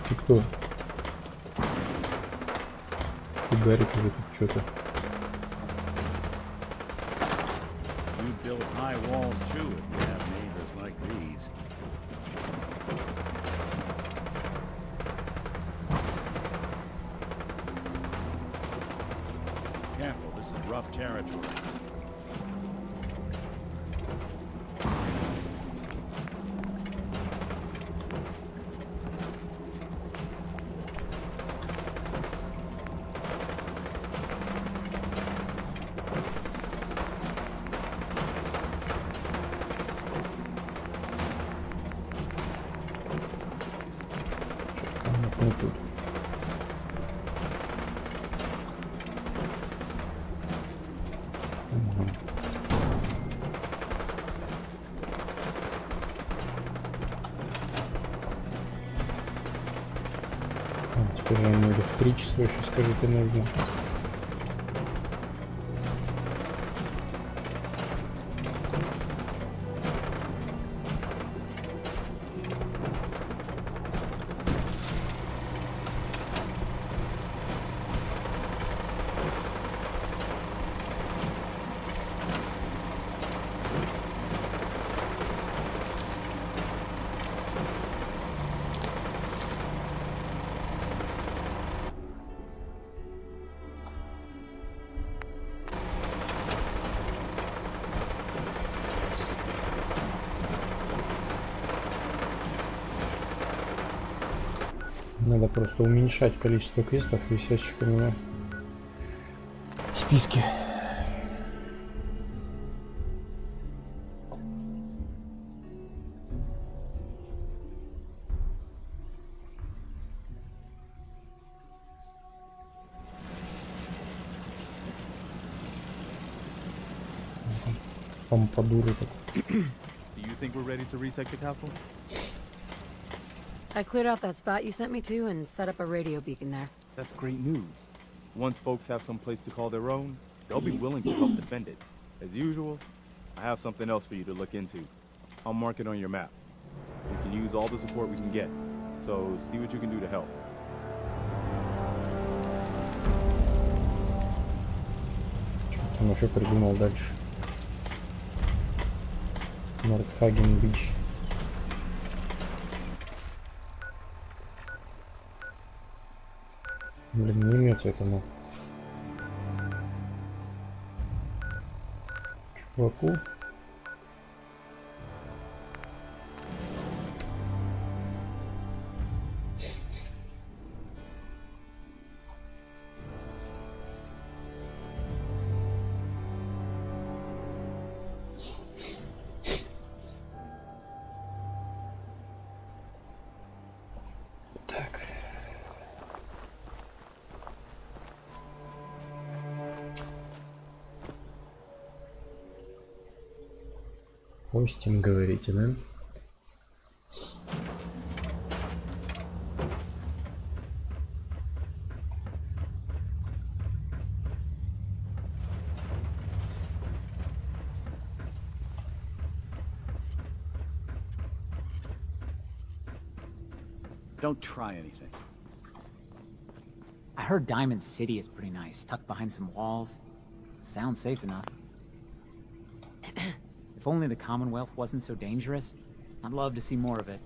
Ты кто? Фигарит уже тут что-то. You build high walls too if you have neighbors like these. Careful, this is rough territory. Не тут. Угу. Теперь же ему электричество еще, скажите, нужно. Надо просто уменьшать количество квестов, висящих у меня в списке. Помпадуры так. Do you think we're ready to retake the castle? I cleared out that spot you sent me to and set up a radio beacon there. That's great news. Once folks have some place to call their own, they'll be willing to help defend it. As usual, I have something else for you to look into. I'll mark it on your map. We can use all the support we can get, so see what you can do to help. Что там еще придумал дальше? Нордхаген-Бич. Блин, не имется этому чуваку. Остин, говорите, да? Don't try anything. I heard Diamond City is pretty nice, tucked behind some walls. Sounds safe enough. If only the Commonwealth wasn't so dangerous, I'd love to see more of it.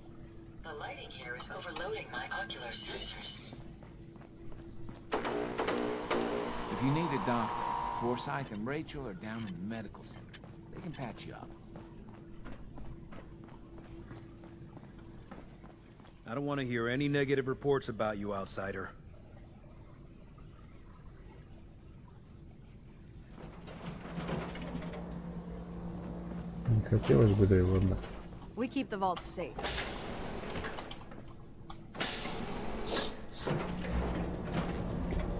The lighting here is overloading my ocular sensors. If you need a doctor, Forsyth and Rachel are down in the medical center. They can patch you up. I don't want to hear any negative reports about you, outsider. Не хотелось бы, да и ладно. We keep the vault safe.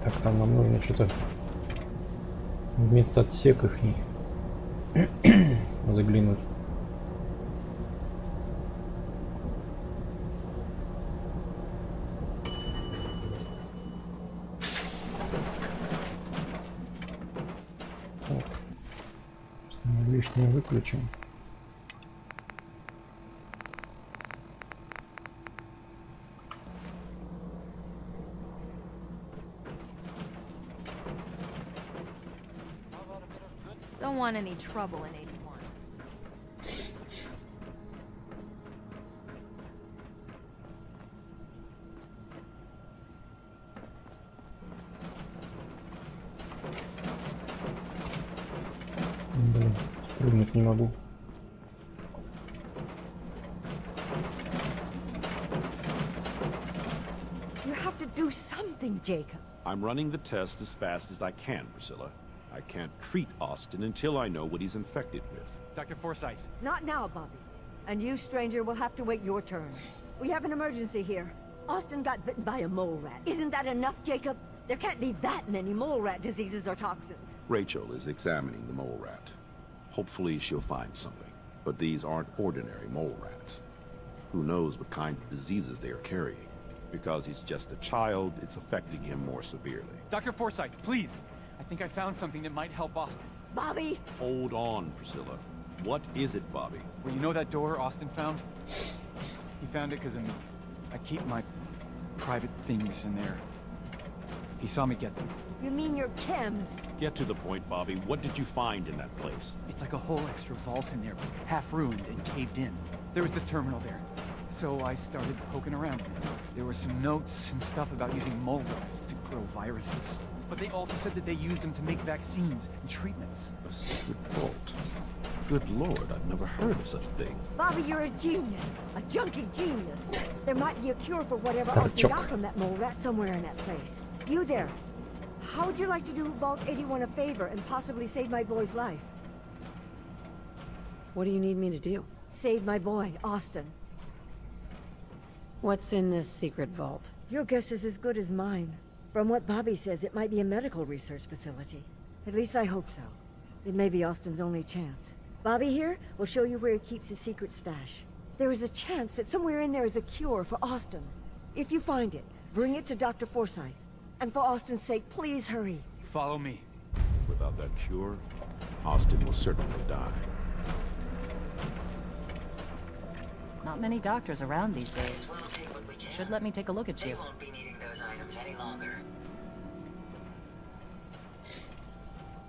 Так, там нам нужно что-то в медотсек их заглянуть. Так. Лишнее выключим. Don't want any trouble in 81. Блин, спрыгнуть не могу. You have to do something, Jacob. I'm running the test as fast as I can, Priscilla. I can't treat Austin until I know what he's infected with. Dr. Forsyth. Not now, Bobby. And you, stranger, will have to wait your turn. We have an emergency here. Austin got bitten by a mole rat. Isn't that enough, Jacob? There can't be that many mole rat diseases or toxins. Rachel is examining the mole rat. Hopefully she'll find something. But these aren't ordinary mole rats. Who knows what kind of diseases they are carrying. Because he's just a child, it's affecting him more severely. Dr. Forsyth, please. I think I found something that might help Austin. Bobby! Hold on, Priscilla. What is it, Bobby? Well, you know that door Austin found? He found it because I keep my private things in there. He saw me get them. You mean your chems? Get to the point, Bobby. What did you find in that place? It's like a whole extra vault in there, half ruined and caved in. There was this terminal there. So I started poking around. There were some notes and stuff about using mole rats to grow viruses. But they also said that they used them to make vaccines and treatments. A secret vault. Good Lord, I've never heard of such a thing. Bobby, you're a genius. A junkie genius. There might be a cure for whatever Austin got from that mole rat somewhere in that place. You there. How would you like to do Vault 81 a favor and possibly save my boy's life? What do you need me to do? Save my boy, Austin. What's in this secret vault? Your guess is as good as mine. From what Bobby says, it might be a medical research facility. At least I hope so. It may be Austin's only chance. Bobby here will show you where he keeps his secret stash. There is a chance that somewhere in there is a cure for Austin. If you find it, bring it to Dr. Forsyth. And for Austin's sake, please hurry. Follow me. Without that cure, Austin will certainly die. Not many doctors around these days. We'll take what we can. Should let me take a look at you. They won't be needing those items any longer.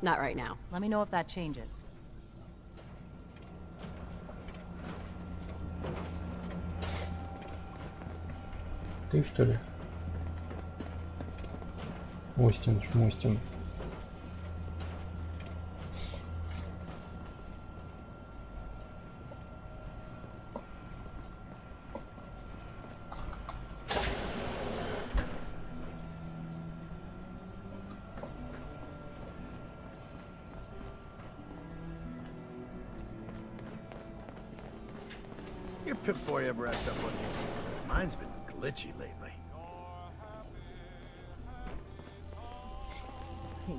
Not right now. Let me know if that changes. ты, что ли? Остин, Шмостин. Your Pip-Boy ever act up on you? Mine's been glitchy lately.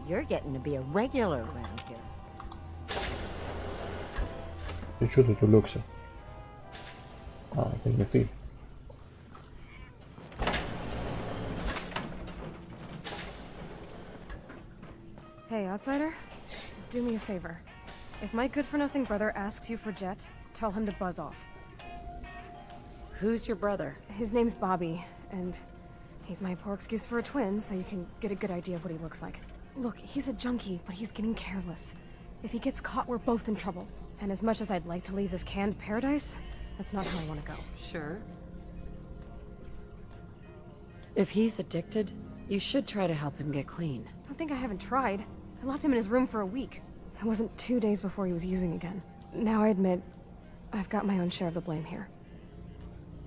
You're getting to be a regular around here. Ты чё тут улегся? А, это не ты. Hey, outsider. Do me a favor. If my good-for-nothing brother asks you for Jet, tell him to buzz off. Who's your brother? His name's Bobby, and he's my poor excuse for a twin, so you can get a good idea of what he looks like. Look, he's a junkie, but he's getting careless. If he gets caught, we're both in trouble. And as much as I'd like to leave this canned paradise, that's not how I want to go. Sure. If he's addicted, you should try to help him get clean. Don't think I haven't tried. I locked him in his room for a week. It wasn't 2 days before he was using again. Now I admit, I've got my own share of the blame here.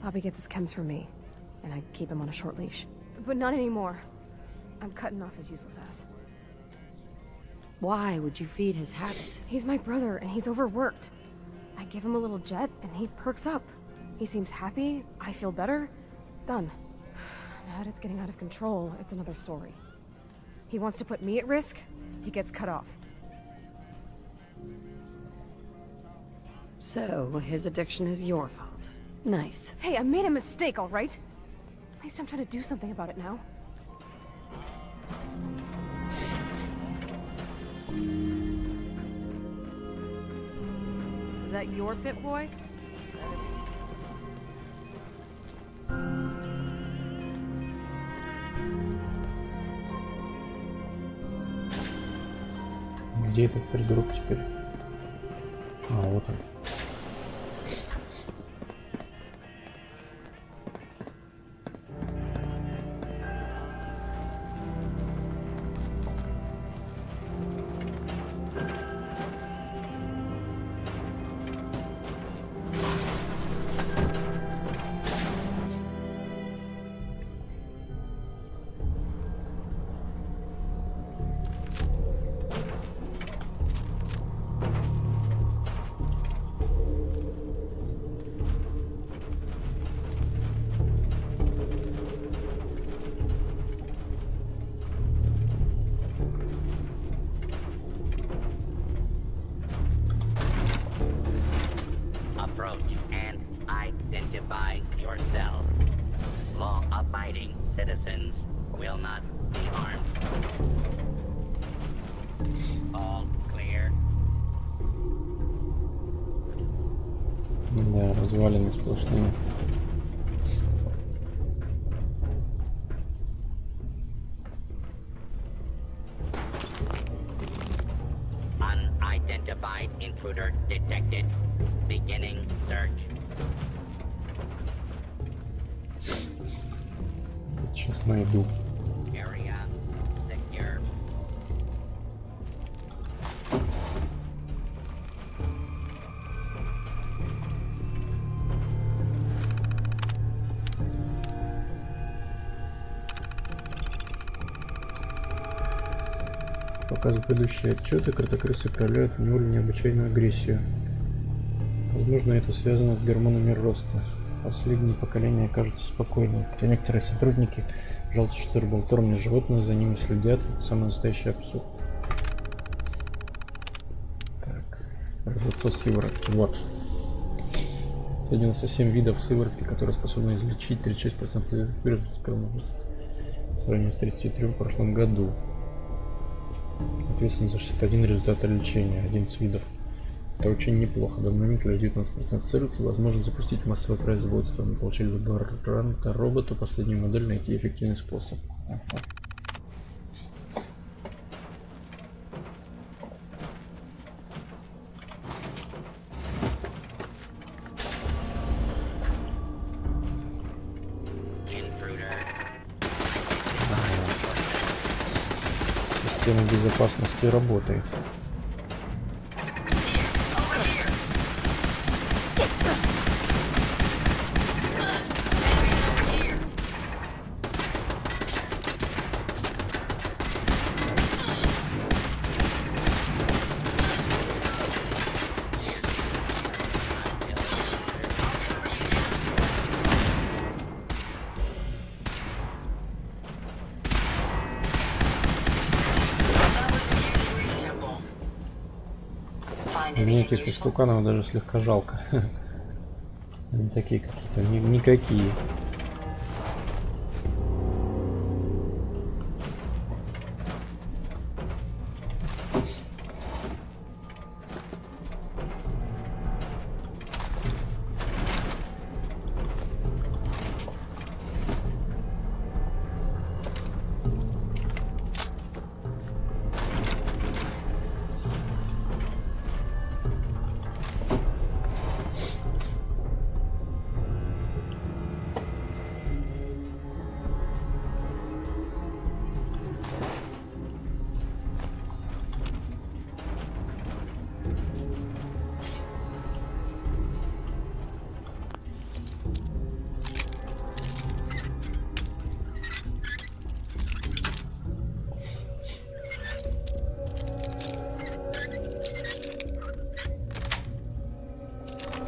Bobby gets his chems from me, and I keep him on a short leash. But not anymore. I'm cutting off his useless ass. Why would you feed his habit? He's my brother, and he's overworked. I give him a little Jet, and he perks up. He seems happy, I feel better. Done. Now that it's getting out of control, it's another story. He wants to put me at risk, he gets cut off. So, his addiction is your fault. Nice. Hey, I made a mistake, all right? At least I'm trying to do something about it now. Is that your Pip-Boy? Где этот придурок теперь? А, вот он. Approach and identify yourself. Law-abiding citizens will not be harmed. All clear. Да, развалины сплошные. Unidentified intruder detected. Beginning search. Сейчас найду. Area secure. Показывают предыдущие отчеты, кротокрысы проявляют в неволе необычайную агрессию. Возможно, это связано с гормонами роста. Последние поколения кажутся спокойными, хотя некоторые сотрудники жалуются, что рыболторные животные за ними следят. Это самый настоящий абсурд. Так, производство сыворотки. Вот. 197 видов сыворотки, которые способны излечить 36% вирусов в сравнении с 33 в прошлом году. Ответственно за 61 результата лечения, 11 видов. Это очень неплохо. До момента лишь 19% сыворотки возможно запустить массовое производство. Мы получили лаборанта робота, последнюю модель, найти эффективный способ. Ага. Intruder Система безопасности работает. Мне этих истуканов даже слегка жалко. Они такие какие-то никакие.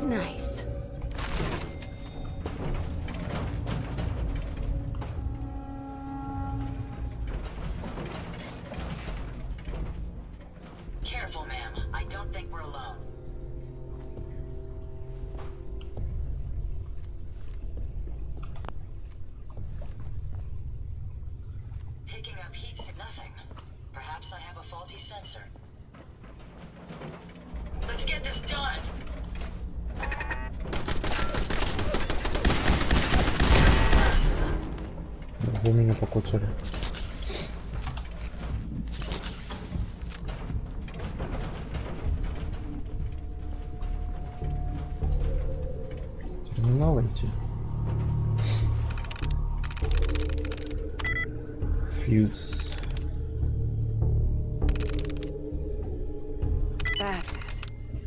Nice. Careful, ma'am. I don't think we're alone. Picking up heat is nothing. Perhaps I have a faulty sensor. Let's get this done! Вы меня покоцали. Терминал идти. Фьюз.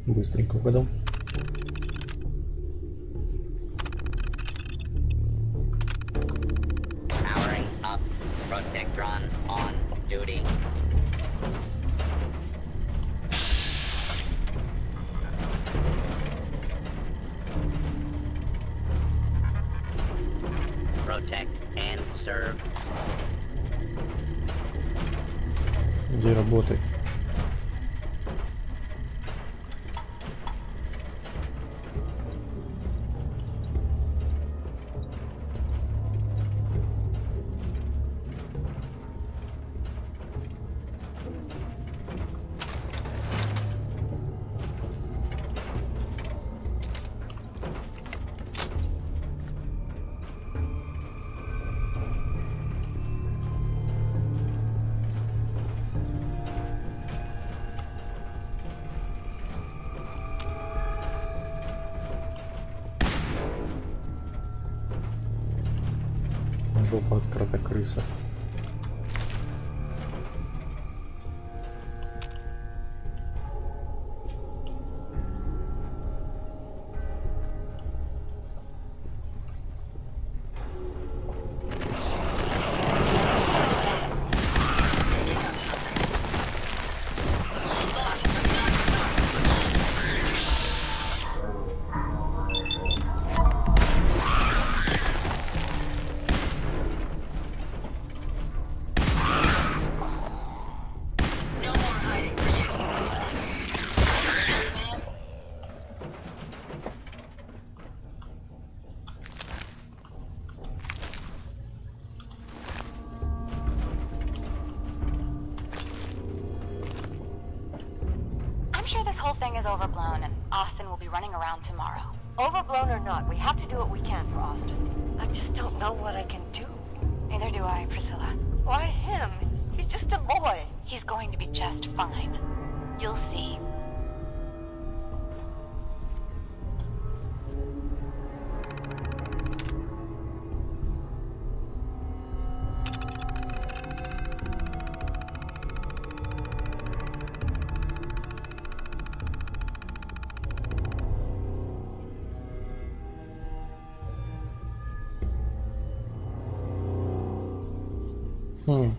Быстренько угадал. Protectron on duty. Protect and serve. Где работает? Жопа открыта, крыса. I'm sure this whole thing is overblown, and Austin will be running around tomorrow. Overblown or not, we have to do what we can for Austin. I just don't know what I can do. Neither do I, Priscilla. Why him? He's just a boy. He's going to be just fine. You'll see. Так,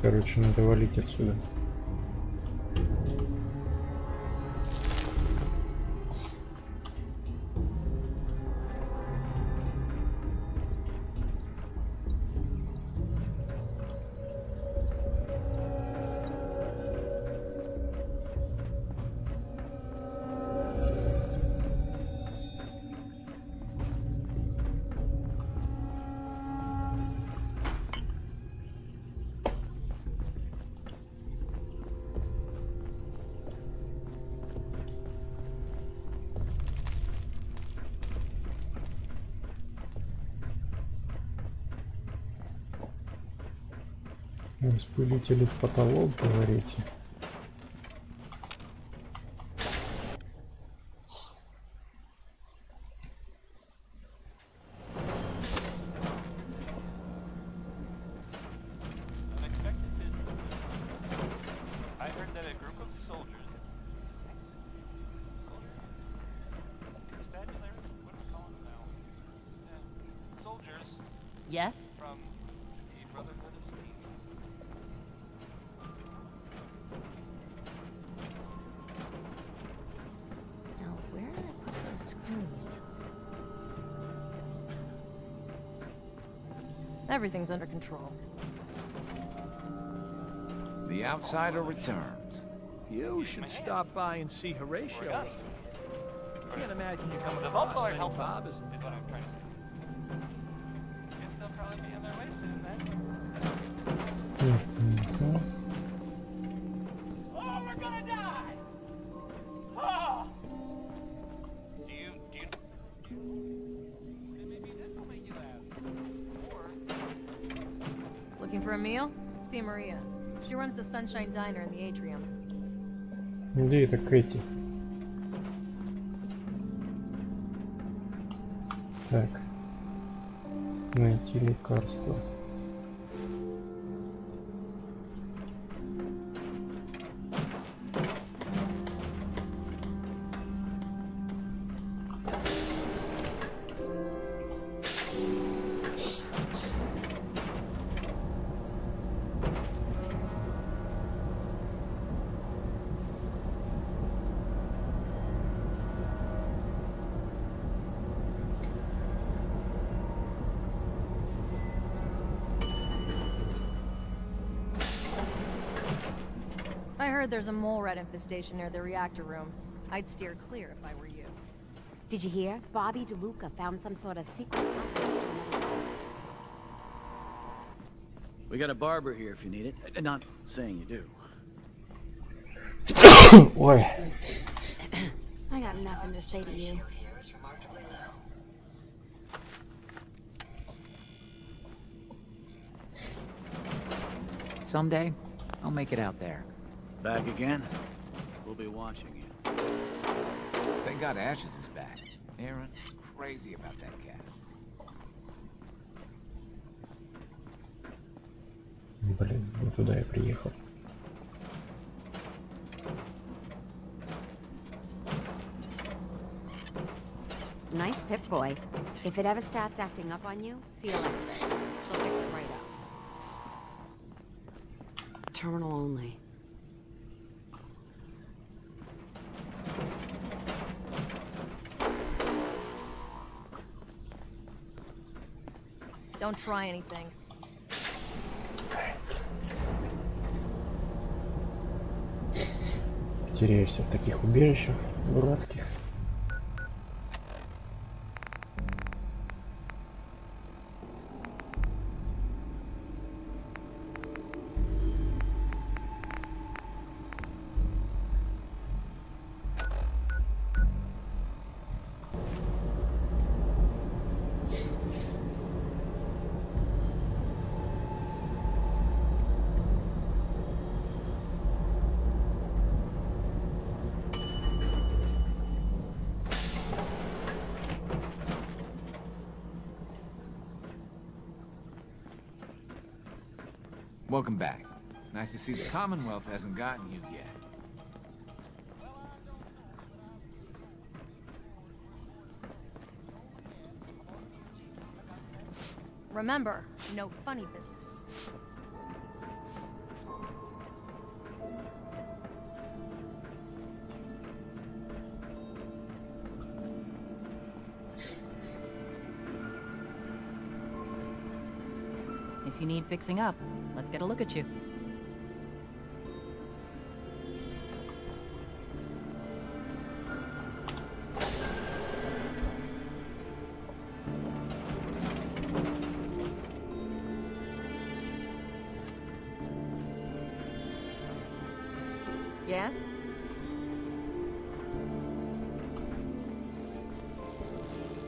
короче, надо валить отсюда. Распылители в потолок, говорите? Yes? From the Brotherhood of Steel. Now, where did I put those screws? Everything's under control. The outsider returns. You should stop by and see Horatio. Can't imagine you coming to Bob Boston, help Bob, is what I'm trying to say. Guess they'll probably be on their way soon then. Oh, we're gonna die! Oh! Do you maybe this will make you laugh. Or Looking for a meal? See Maria. She runs the Sunshine Diner in the atrium. Где это Кэти? Так. Найти лекарство. I heard there's a mole rat infestation near the reactor room. I'd steer clear if I were you. Did you hear? Bobby DeLuca found some sort of secret passage to another world. We got a barber here if you need it. Not saying you do. Ой. I got nothing to say to you. Someday, I'll make it out there. Back again? We'll be watching you. Thank God Ashes is back. Aaron is crazy about that cat. Блин, не туда я приехал. Nice pip boy. If it ever starts acting up on you, Sila exists. She'll fix it right up. Terminal only. Don't try anything. Теряешься в таких убежищах дурацких. Welcome back. Nice to see the Commonwealth hasn't gotten you yet. Remember, no funny business. If you need fixing up, let's get a look at you. Yes?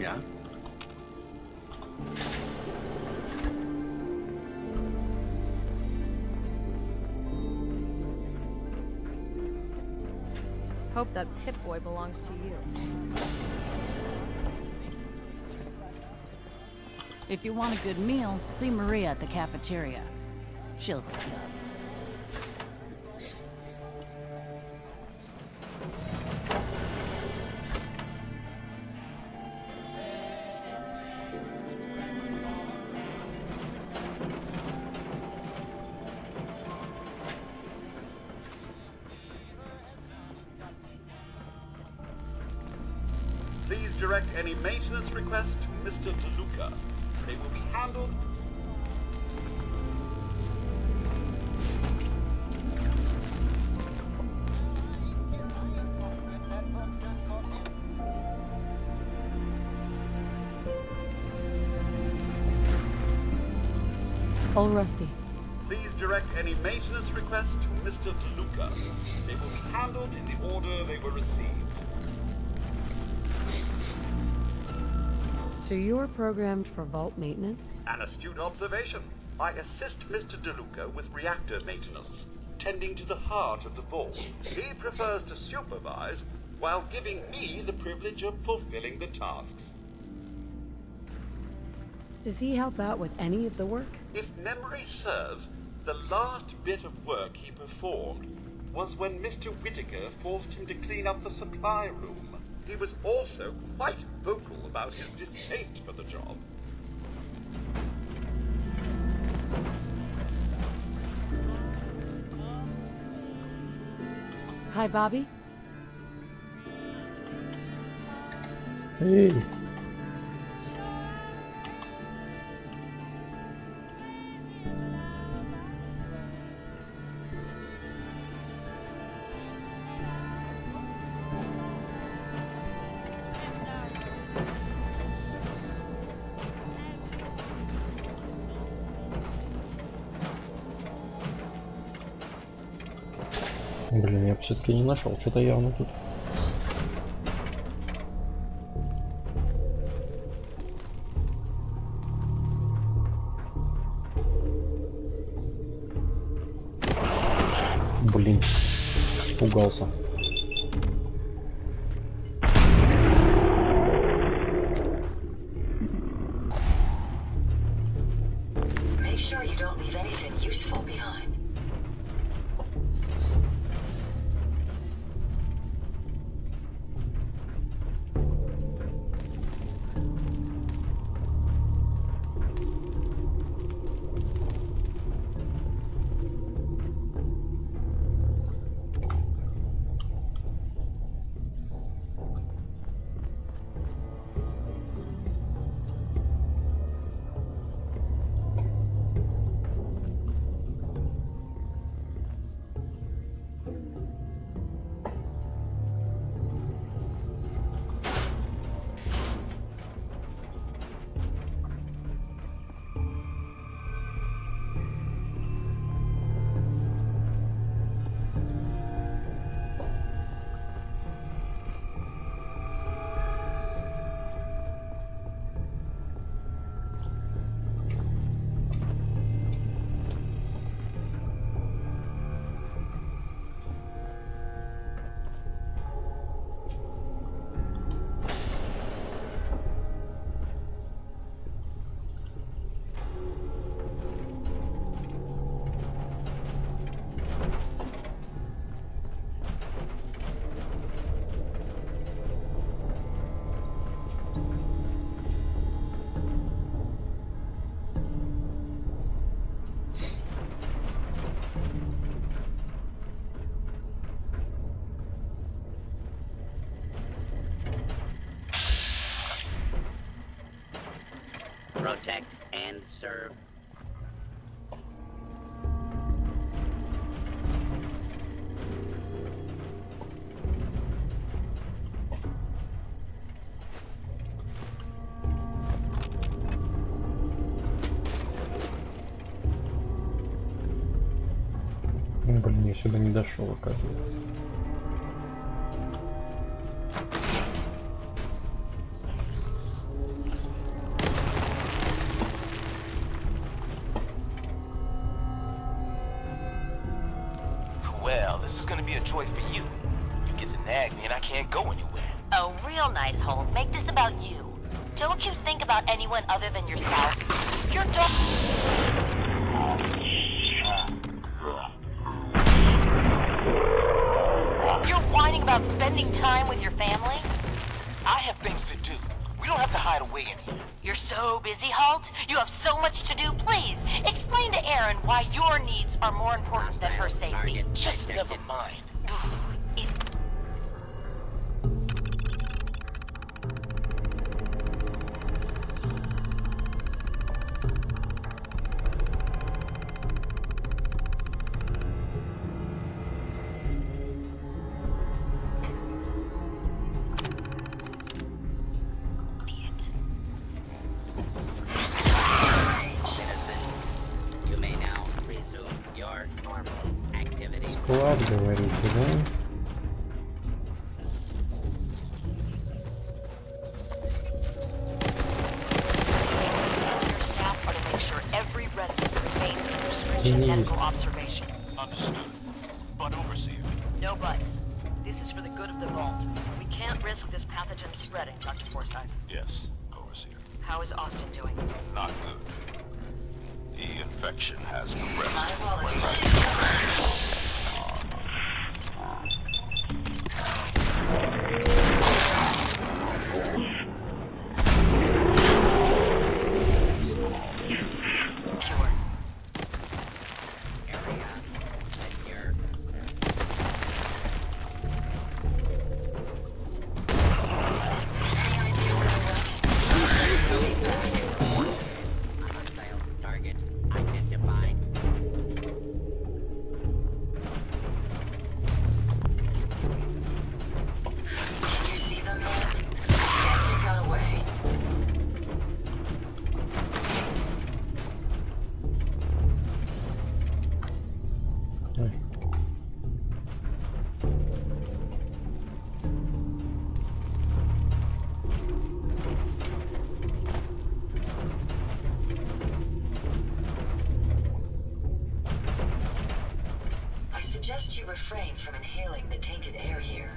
Yeah? Hope that Pip-Boy belongs to you. If you want a good meal, see Maria at the cafeteria. She'll hook you up. Please direct any maintenance requests to Mr. DeLuca. They will be handled. All rusty. Please direct any maintenance requests to Mr. DeLuca. They will be handled in the order they were received. So you're programmed for vault maintenance? An astute observation. I assist Mr. DeLuca with reactor maintenance, tending to the heart of the vault. He prefers to supervise while giving me the privilege of fulfilling the tasks. Does he help out with any of the work? If memory serves, the last bit of work he performed was when Mr. Whittaker forced him to clean up the supply room. He was also quite vocal about his distaste for the job. Hi, Bobby. Hey. Блин, я все-таки не нашел, что-то явно тут. Блин, испугался. Make sure you don't leave anything useful behind. protect, and serve. Ну, блин, я сюда не дошел, оказывается. Well, this is gonna be a joy for you. You get to nag me and I can't go anywhere. Oh, real nice, Holt. Make this about you. Don't you think about anyone other than yourself? Your dog... You're whining about spending time with your family? I have things to do. We don't have to hide away in here. You're so busy, Holt. You have so much to do. Please, explain to Erin why your needs are more important than her safety. Just never mind. You may now resume your normal activity. Склад, говорите, да? Your staff are to make sure every resident remains under stringent medical observation. Understood. But Overseer. No buts. This is for the good of the vault. We can't risk this pathogen spreading, Dr. Forsyth. Yes, Overseer. How is Austin doing? Not good. The infection has Target identified. Did you see them, man? They got away. I suggest you refrain from inhaling the tainted air here.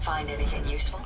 Find anything useful?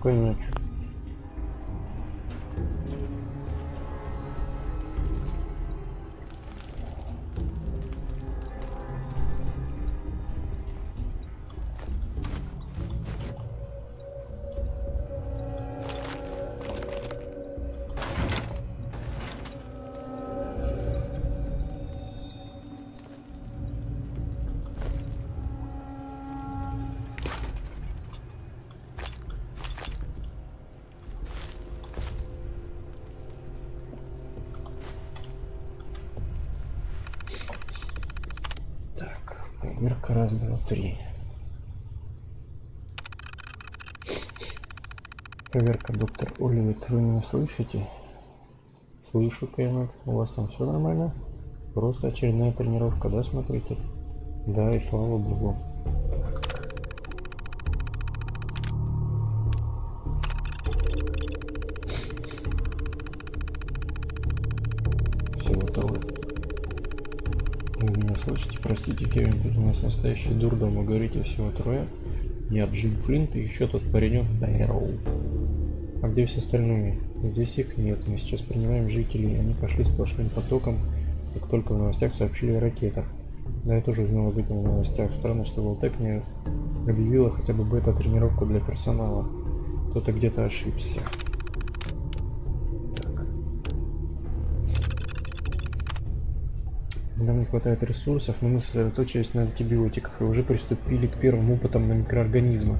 Спокойной ночи. Проверка, раз, два, три. Проверка, доктор Оливет, вы меня слышите? Слышу, Кэмер. У вас там все нормально? Просто очередная тренировка, да, смотрите? Да, и слава богу. Все готово. Вы меня слышите? Простите, Кевин, тут у нас настоящий дурдом, вы говорите всего трое. Я Джим Флинт и еще тот паренек Бэрроу. А где все остальные? Здесь их нет. Мы сейчас принимаем жителей. Они пошли сплошным потоком, как только в новостях сообщили о ракетах. Да, я тоже узнал об этом в новостях. Странно, что Волтек не объявила хотя бы бета-тренировку для персонала. Кто-то где-то ошибся. Нам не хватает ресурсов, но мы сосредоточились на антибиотиках и уже приступили к первым опытам на микроорганизмах.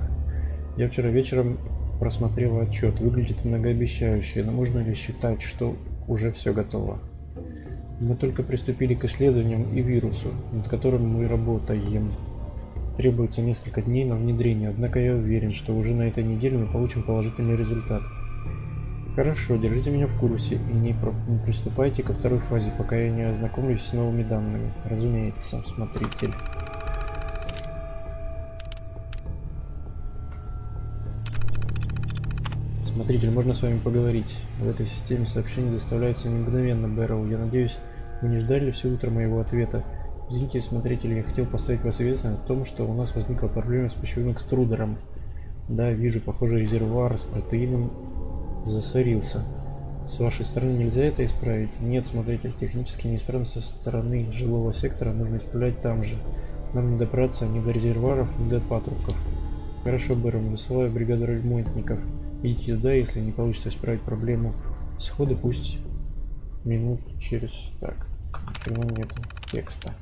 Я вчера вечером просмотрел отчет. Выглядит многообещающе, но можно ли считать, что уже все готово? Мы только приступили к исследованиям и вирусу, над которым мы работаем. Требуется несколько дней на внедрение, однако я уверен, что уже на этой неделе мы получим положительный результат. Хорошо, держите меня в курсе и не приступайте ко второй фазе, пока я не ознакомлюсь с новыми данными. Разумеется, смотритель. Смотритель, можно с вами поговорить? В этой системе сообщений доставляются мгновенно, Бэрроу. Я надеюсь, вы не ждали все утро моего ответа. Извините, смотритель, я хотел поставить вас известность о том, что у нас возникла проблема с пищевым экструдером. Да, вижу, похоже, резервуар с протеином засорился. С вашей стороны нельзя это исправить? Нет, смотритель, технически неисправность со стороны жилого сектора нужно исправлять там же. Нам не добраться ни до резервуаров, ни до патрубков. Хорошо, Бэрроу, высылаю бригаду ремонтников. Идите туда, если не получится исправить проблему схода, пусть минут через... Так, хрена нету текста.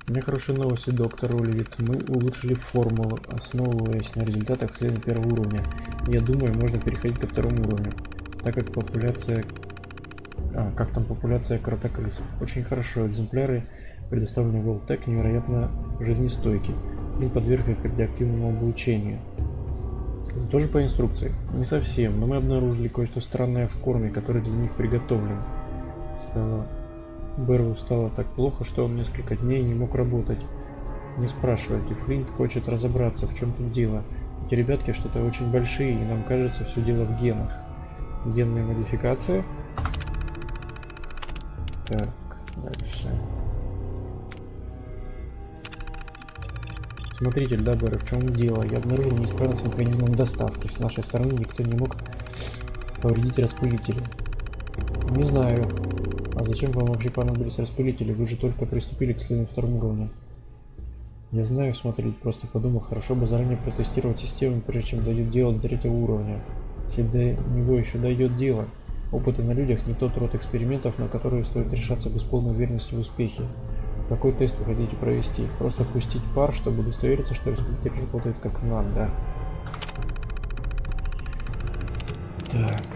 У меня хорошие новости, доктор Оливет. Мы улучшили формулу, основываясь на результатах исследования первого уровня. Я думаю, можно переходить ко второму уровню, так как популяция... как там популяция кротокрысов. Очень хорошо. Экземпляры, предоставленные в Волтек, невероятно жизнестойки. Им подвергли их радиоактивному облучению. Тоже по инструкции? Не совсем, но мы обнаружили кое-что странное в корме, который для них приготовлен. Бэрроу стало так плохо, что он несколько дней не мог работать. Не спрашивайте, Флинт хочет разобраться, в чем тут дело. Эти ребятки что-то очень большие, и нам кажется, все дело в генах. Генная модификация. Так, дальше. Смотритель, да, Бэрроу, в чем дело? Я обнаружил неисправность с механизмом доставки. С нашей стороны никто не мог повредить распылители. Не знаю. А зачем вам вообще понадобились распылители? Вы же только приступили к исследованию второму уровню. Не знаю, смотреть, просто подумал, хорошо бы заранее протестировать систему, прежде чем дойдет дело до 3-го уровня. Если до него еще дойдет дело. Опыты на людях не тот род экспериментов, на которые стоит решаться без полной уверенности в успехе. Какой тест вы хотите провести? Просто пустить пар, чтобы удостовериться, что республика работает как надо. Так.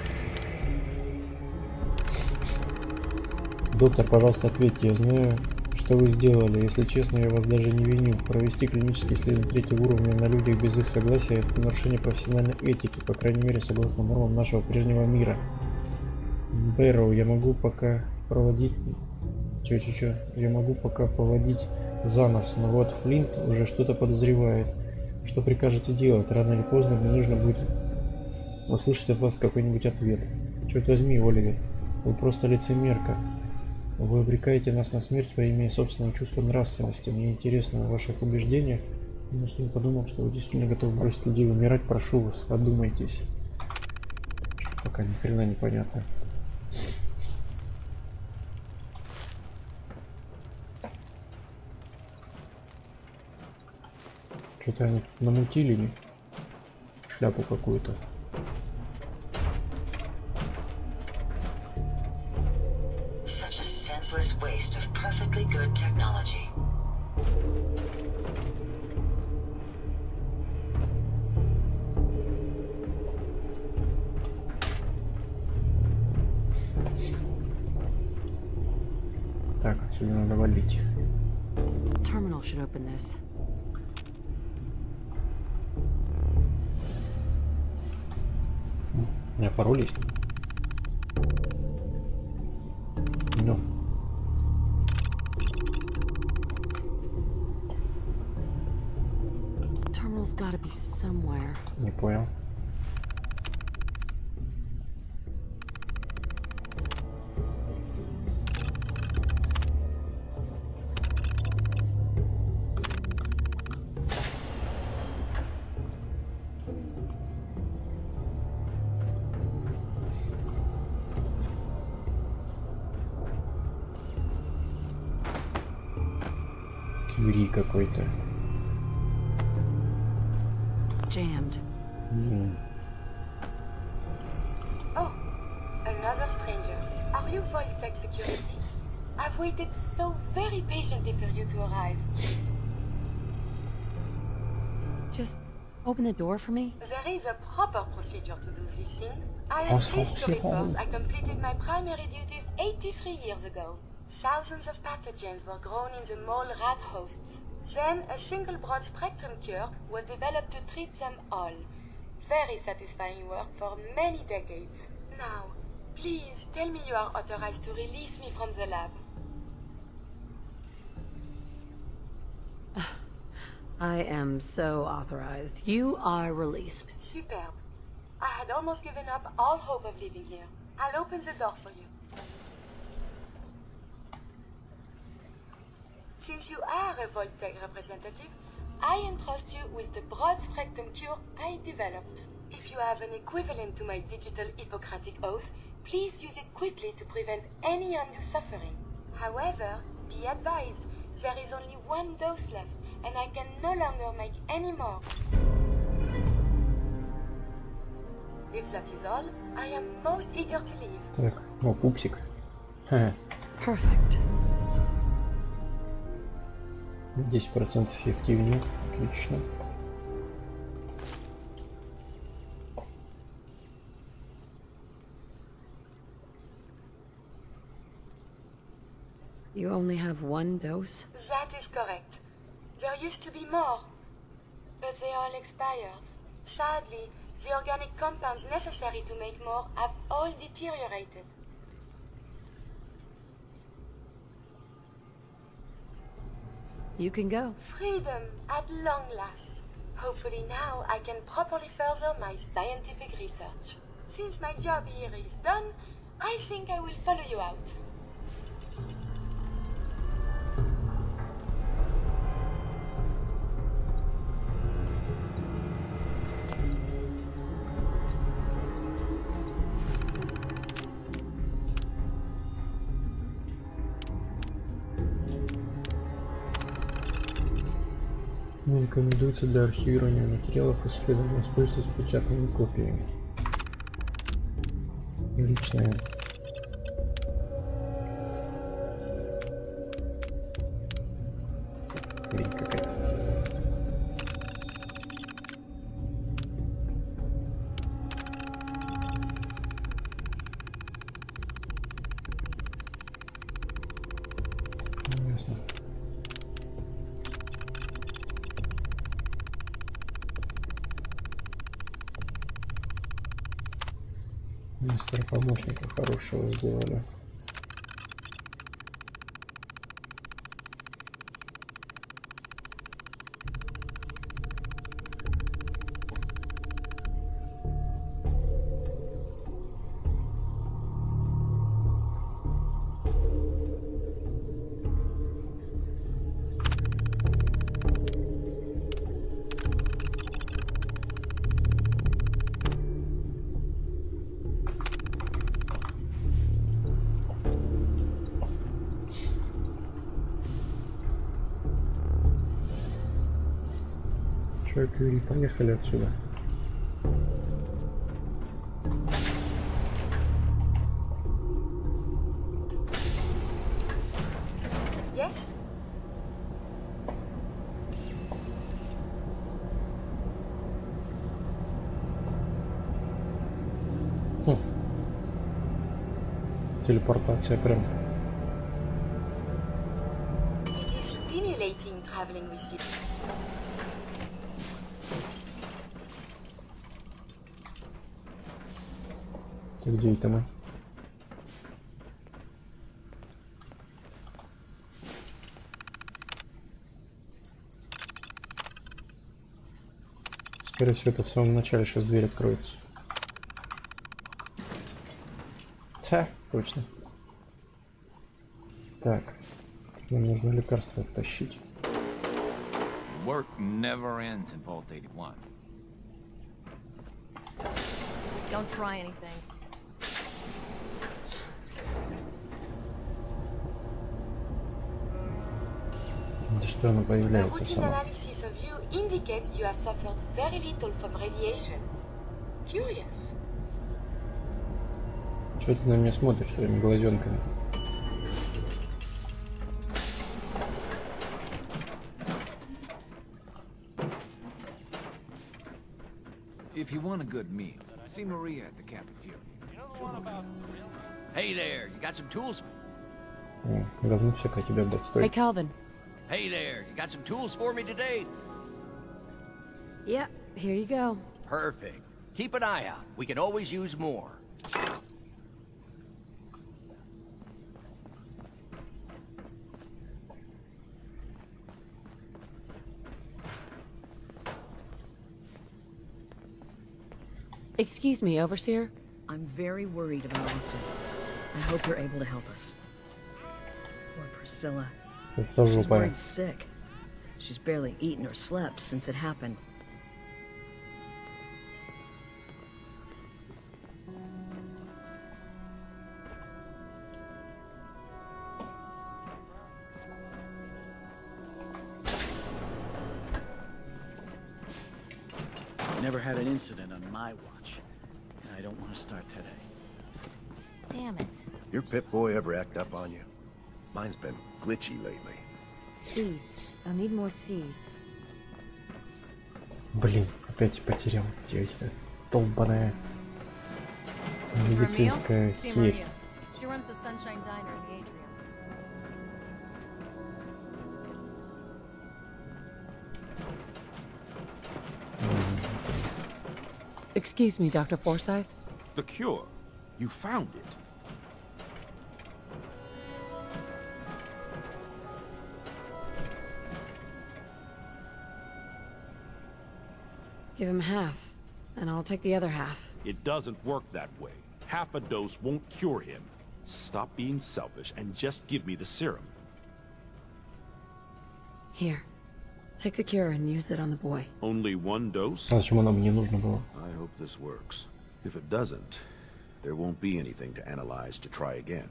Доктор, пожалуйста, ответьте. Я знаю, что вы сделали. Если честно, я вас даже не виню. Провести клинические исследования 3-го уровня на людях без их согласия – это нарушение профессиональной этики, по крайней мере, согласно нормам нашего прежнего мира. Бэрроу, я могу пока проводить... Я могу пока поводить за нос, но вот Флинт уже что-то подозревает. Что прикажете делать? Рано или поздно мне нужно будет услышать от вас какой-нибудь ответ. Черт возьми, Оливер, вы просто лицемерка. Вы обрекаете нас на смерть во имя собственного чувства нравственности. Мне интересно в ваших убеждениях. Но если не подумал, что вы действительно готовы бросить людей умирать, прошу вас, одумайтесь. Пока ни хрена не понятно. Что-то они тут намутили шляпу какую-то. Such a senseless waste of perfectly good technology. Так, отсюда надо валить. Terminal should open this. У меня пароль есть? Ну. Terminal's gotta be somewhere. Не понял. Кюри какой-то. Jammed. Oh, another stranger. Are you Voltec security? I've waited so very patiently for you to arrive. Just open the door for me. There is a proper procedure to do this thing. I am pleased to report I completed my primary duties 83 years ago. Thousands of pathogens were grown in the mole rat hosts. Then a single broad spectrum cure was developed to treat them all. Very satisfying work for many decades. Now, please tell me you are authorized to release me from the lab. I am so authorized. You are released. Superb. I had almost given up all hope of leaving here. I'll open the door for you. Since you are a Voltec representative, I entrust you with the broad-spectrum cure I developed. If you have an equivalent to my digital Hippocratic oath, please use it quickly to prevent any undue suffering. However, be advised, there is only one dose left, and I can no longer make any more. If that is all, I am most eager to leave. Так, о, пупсик. Perfect. 10% эффективнее. Отлично. You only have one dose? That is correct. There used to be more, but they all expired. Sadly, the organic compounds necessary to make more have all deteriorated. You can go. Freedom at long last. Hopefully now I can properly further my scientific research. Since my job here is done, I think I will follow you out. Не рекомендуется для архивирования материалов исследования. Используются печатными копиями. Личное. Хрень какая-то. Ясно. Мистера помощника хорошего сделали. Кюри, поехали отсюда. Yes? Телепортация прям. It is stimulating traveling with you. Где это мы? Скорее всего, это в самом начале сейчас дверь откроется. Точно. Так, нам нужно лекарство оттащить. Work never ends in Vault 81. Don't try anything. Что она A появляется routine сама. analysis of you indicates you have suffered very little from radiation. Curious. Что ты на меня смотришь своими глазенками? If you want a good meal, see Maria at the cafeteria. Hey there, you got some tools? Говно всякое тебе отдать стоит. Hey, Calvin. Hey there, you got some tools for me today? Yeah, here you go. Perfect. Keep an eye out. We can always use more. Excuse me, Overseer. I'm very worried about Austin. I hope you're able to help us. Poor Priscilla. She's worried sick. She's barely eaten or slept since it happened. Never had an incident on my watch, and I don't want to start today. Damn it. Your Pip-Boy ever act up on you? Mine's been glitchy lately. Seeds. I'll need more seeds. Блин, опять потерял. Где это долбаная медицинская херь. She runs the Sunshine Diner in the atrium. Excuse me, Dr. Forsyth. The cure. You found it. Give him half, and I'll take the other half. It doesn't work that way. Half a dose won't cure him. Stop being selfish and just give me the serum. Here. Take the cure and use it on the boy. Only one dose? Зачем оно мне нужно было? I hope this works. If it doesn't, there won't be anything to analyze to try again.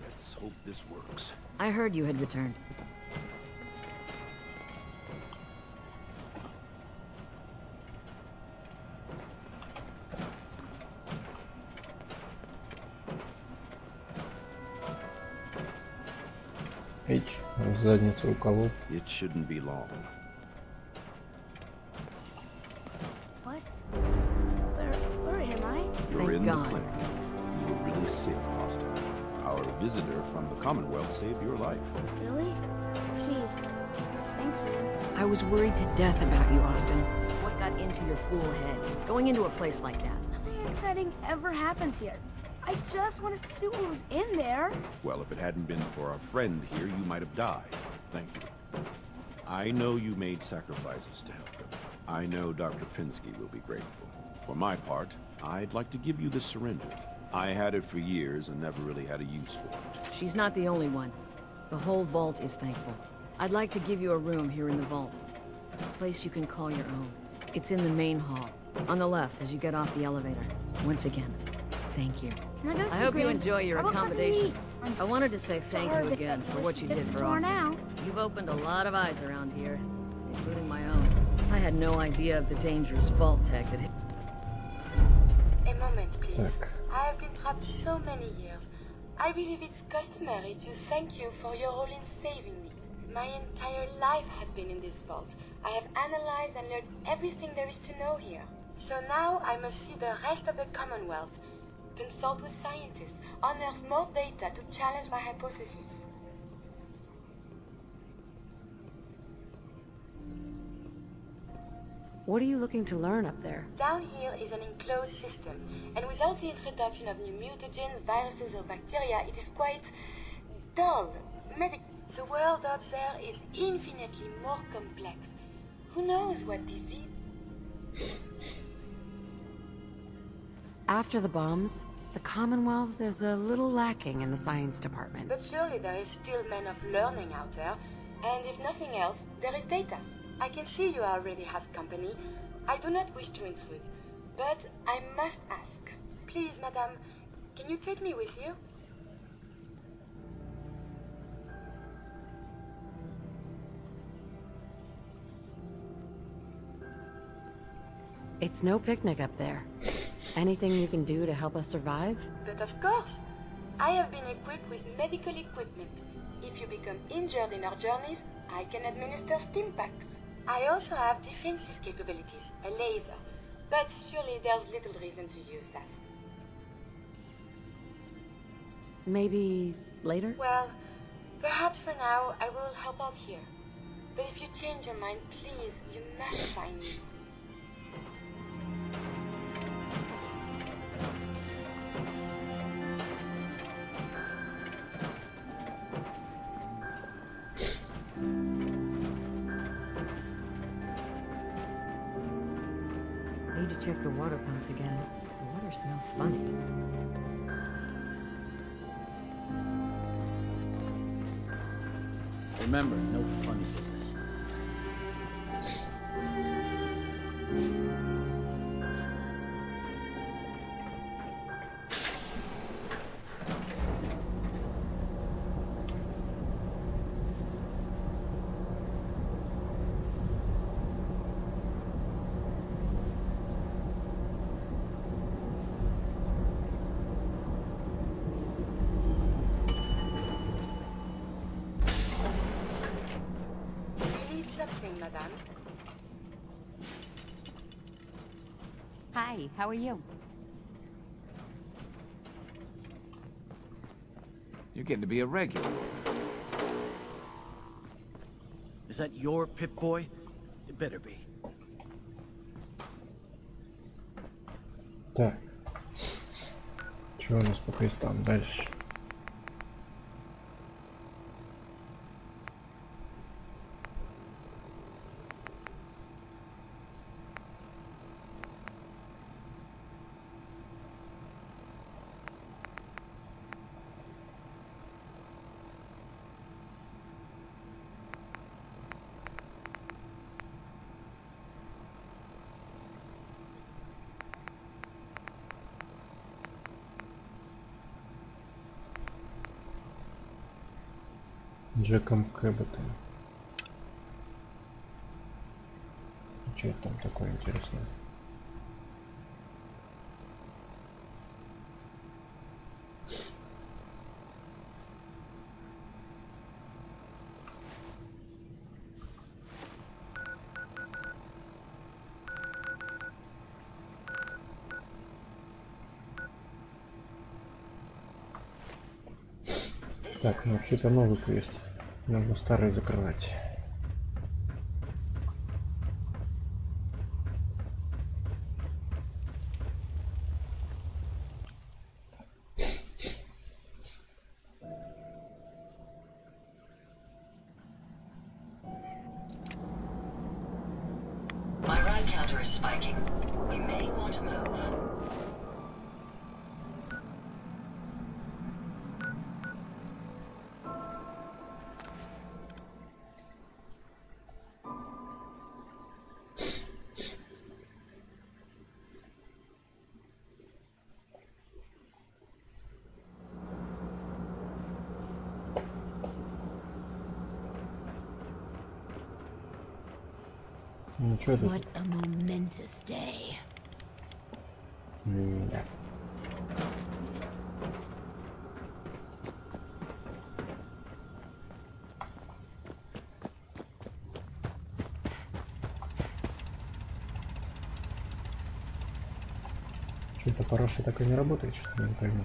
Let's hope this works. I heard you had returned. H в задницу уколол. It shouldn't be long. What? Where am I? You're in the clinic. You were really sick, Austin. Our visitor from the Commonwealth saved your life. Really? Gee, thanks, man. I was worried to death about you, Austin. What got into your fool head? Going into a place like that. Nothing exciting ever happens here. I just wanted to see what was in there. Well, if it hadn't been for our friend here, you might have died. Thank you. I know you made sacrifices to help him. I know Dr. Pinsky will be grateful. For my part, I'd like to give you this syringe. I had it for years and never really had a use for it. She's not the only one. The whole vault is thankful. I'd like to give you a room here in the vault. A place you can call your own. It's in the main hall. On the left as you get off the elevator. Once again, thank you. Can I go see I hope you Graham? enjoy your How about something to accommodations. eat? I wanted to say thank you starving. again for what you did for Torn Austin. out. You've opened a lot of eyes around here, including my own. I had no idea of the dangerous vault tech that hit. A moment, please. I have been trapped so many years. I believe it's customary to thank you for your role in saving me. My entire life has been in this vault. I have analyzed and learned everything there is to know here. So now I must see the rest of the Commonwealth, consult with scientists, unearth more data to challenge my hypothesis. What are you looking to learn up there? Down here is an enclosed system, and without the introduction of new mutagens, viruses or bacteria, it is quite dull. The world up there is infinitely more complex. Who knows what disease? After the bombs, the Commonwealth is a little lacking in the science department. But surely there is still men of learning out there, and if nothing else, there is data. I can see you already have company. I do not wish to intrude, but I must ask. Please, madame, can you take me with you? It's no picnic up there. Anything you can do to help us survive? But of course. I have been equipped with medical equipment. If you become injured in our journeys, I can administer stim packs. I also have defensive capabilities, a laser. But surely there's little reason to use that. Maybe later? Well, perhaps for now I will help out here. But if you change your mind, please, you must find me. Need to check the water pumps again. The water smells funny. Remember, no funny business. Something, madame. Hi, how are you? You're getting to be a regular. Is that your Pip-Boy? It better be. Так. Что у нас по квестам дальше? Джеком Кэбботом. Что это там такое интересное? Так, ну вообще это новый квест. Нужно старый закрывать. My ride counter is spiking. We may want to move. Ну что это? What a momentous day. Да. Что-то параша так и не работает, что я не пойму.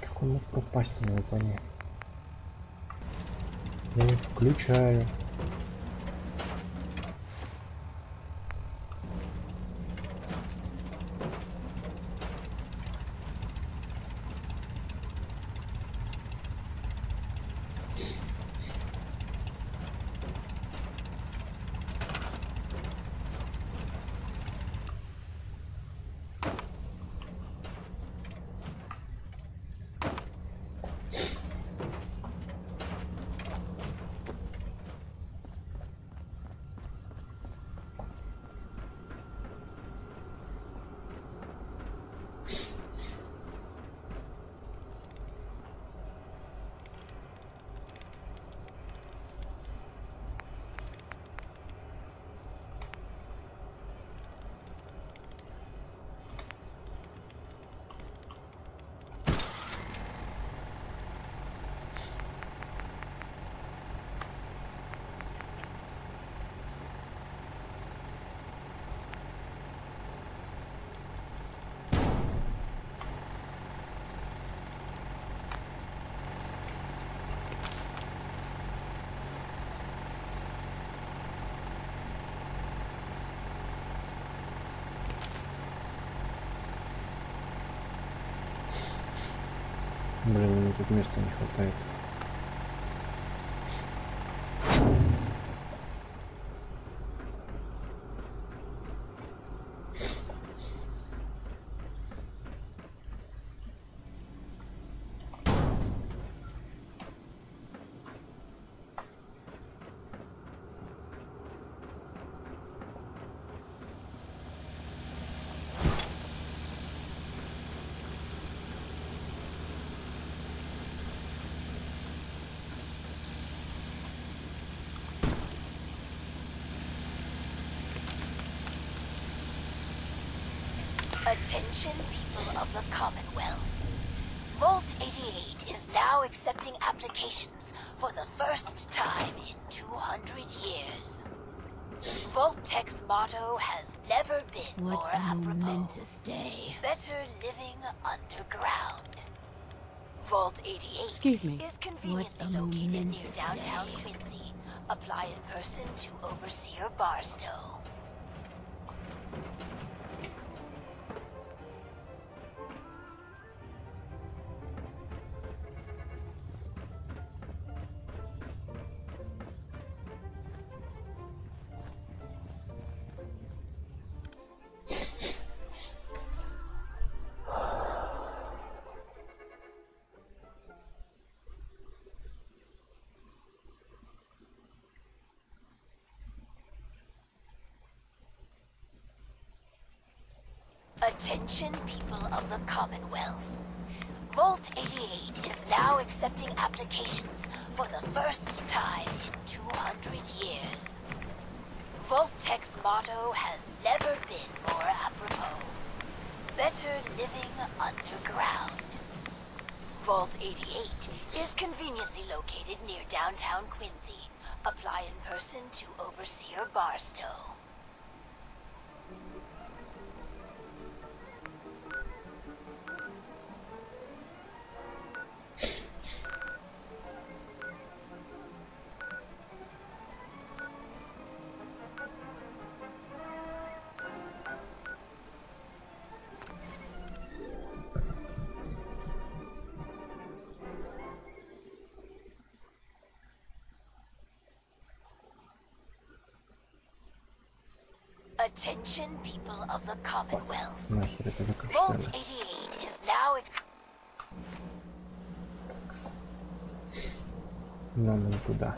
Как он мог пропасть, не могу понять. Я его включаю. Блин, мне тут места не хватает. Attention, people of the Commonwealth. Vault 88 is now accepting applications for the first time in 200 years. Vault Tech's motto has never been more apropos. Momentous day. Better living underground. Vault 88 Excuse me. is conveniently located near downtown Quincy. Apply in person to Overseer Barstow. Attention, people of the Commonwealth. Vault 88 is now accepting applications for the first time in 200 years. Vault-Tech's motto has never been more apropos. Better living underground. Vault 88 is conveniently located near downtown Quincy. Apply in person to Overseer Barstow. Attention, people of the Commonwealth. Vault 88 is now... Нам никуда.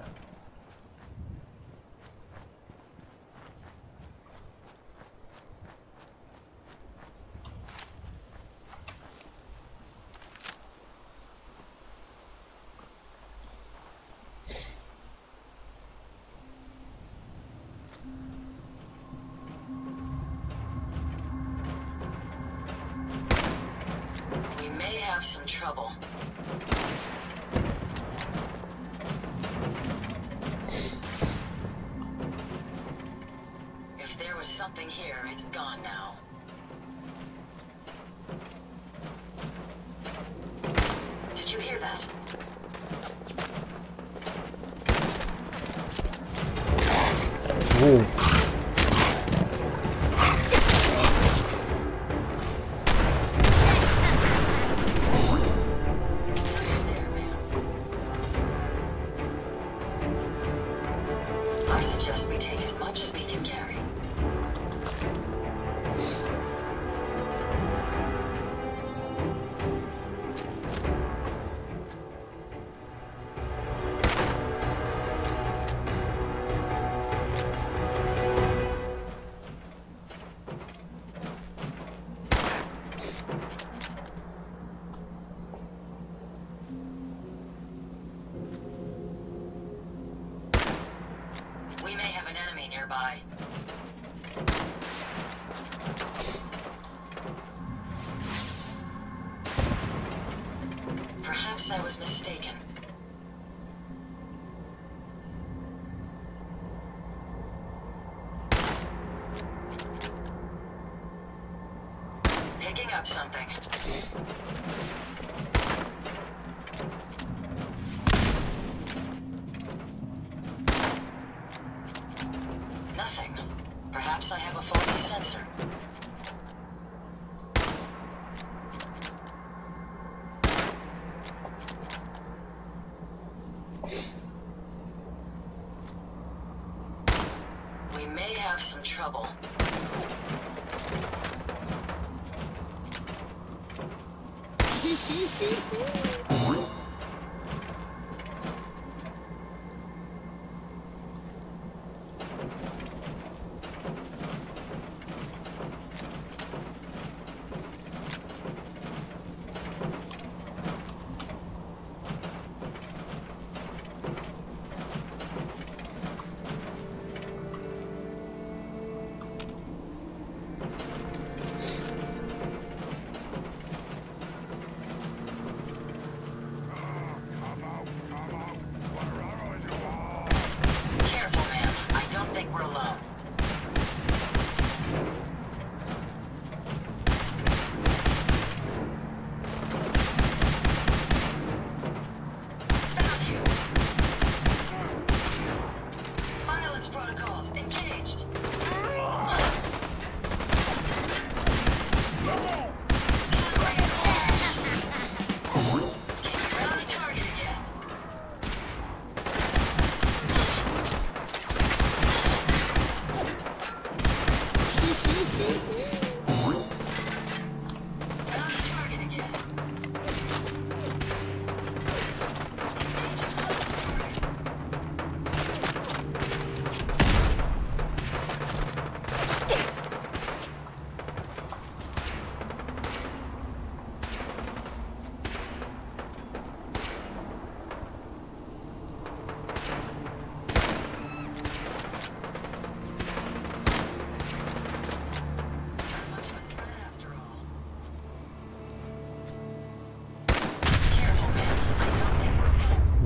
Some trouble. If there was something here, it's gone now. Did you hear that? Whoa. nearby. Perhaps I was mistaken. Picking up something. Nothing. Perhaps I have a faulty sensor. We may have some trouble.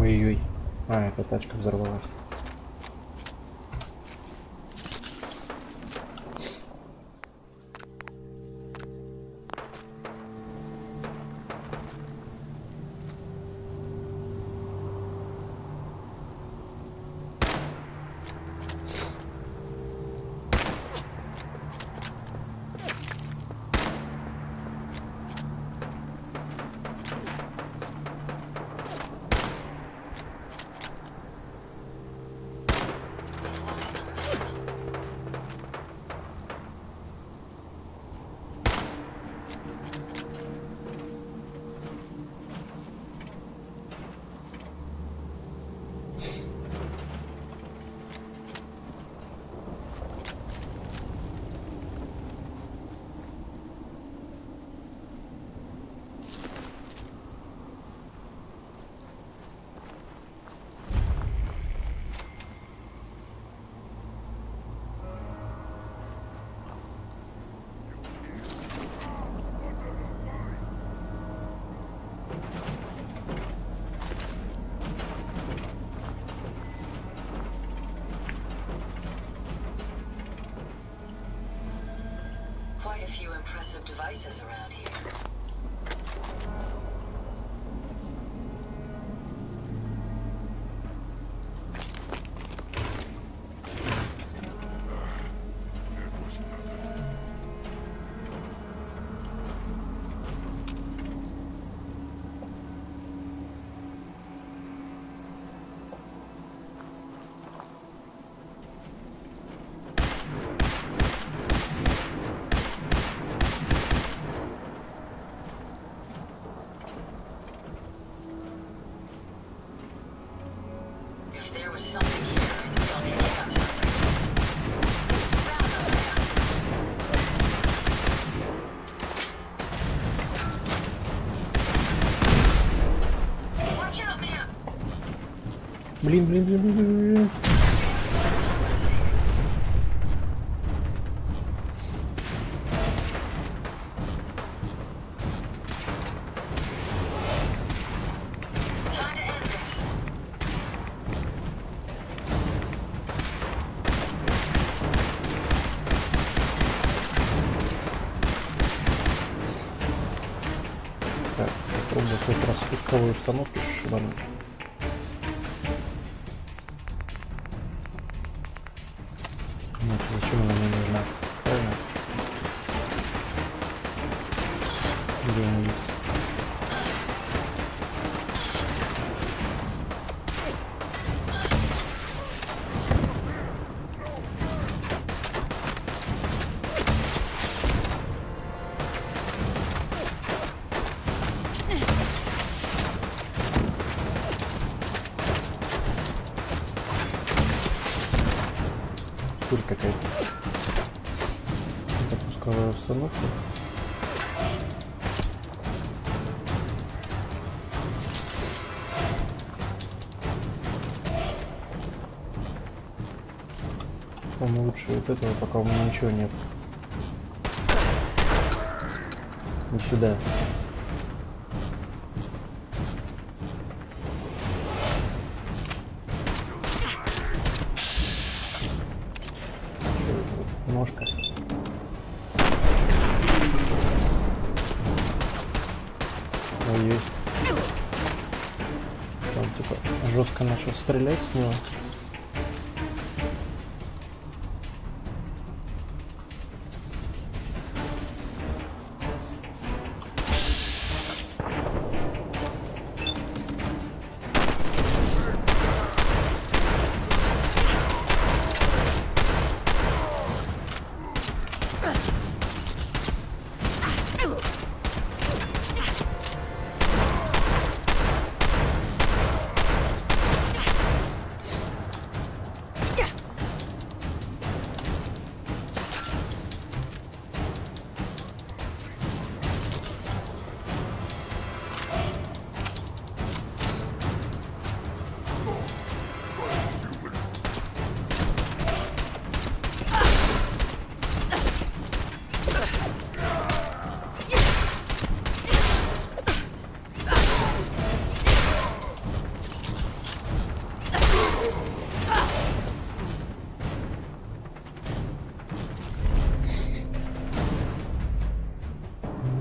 Ой-ой. А, эта тачка взорвалась. Quite a few impressive devices around here. Блин. Так, попробую хоть раз спусковую установку шибануть. Зачем она мне нужна? Правильно? Где она есть? Турь какая-то. Это пусковая установка. По-моему, лучше вот этого, пока у меня ничего нет. Вот сюда. Ножка. Ой-ой. Он типа жестко начал стрелять с него.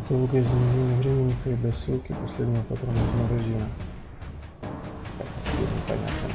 Долгое замедление времени до ссылки последнего патрона из магазина. Непонятно.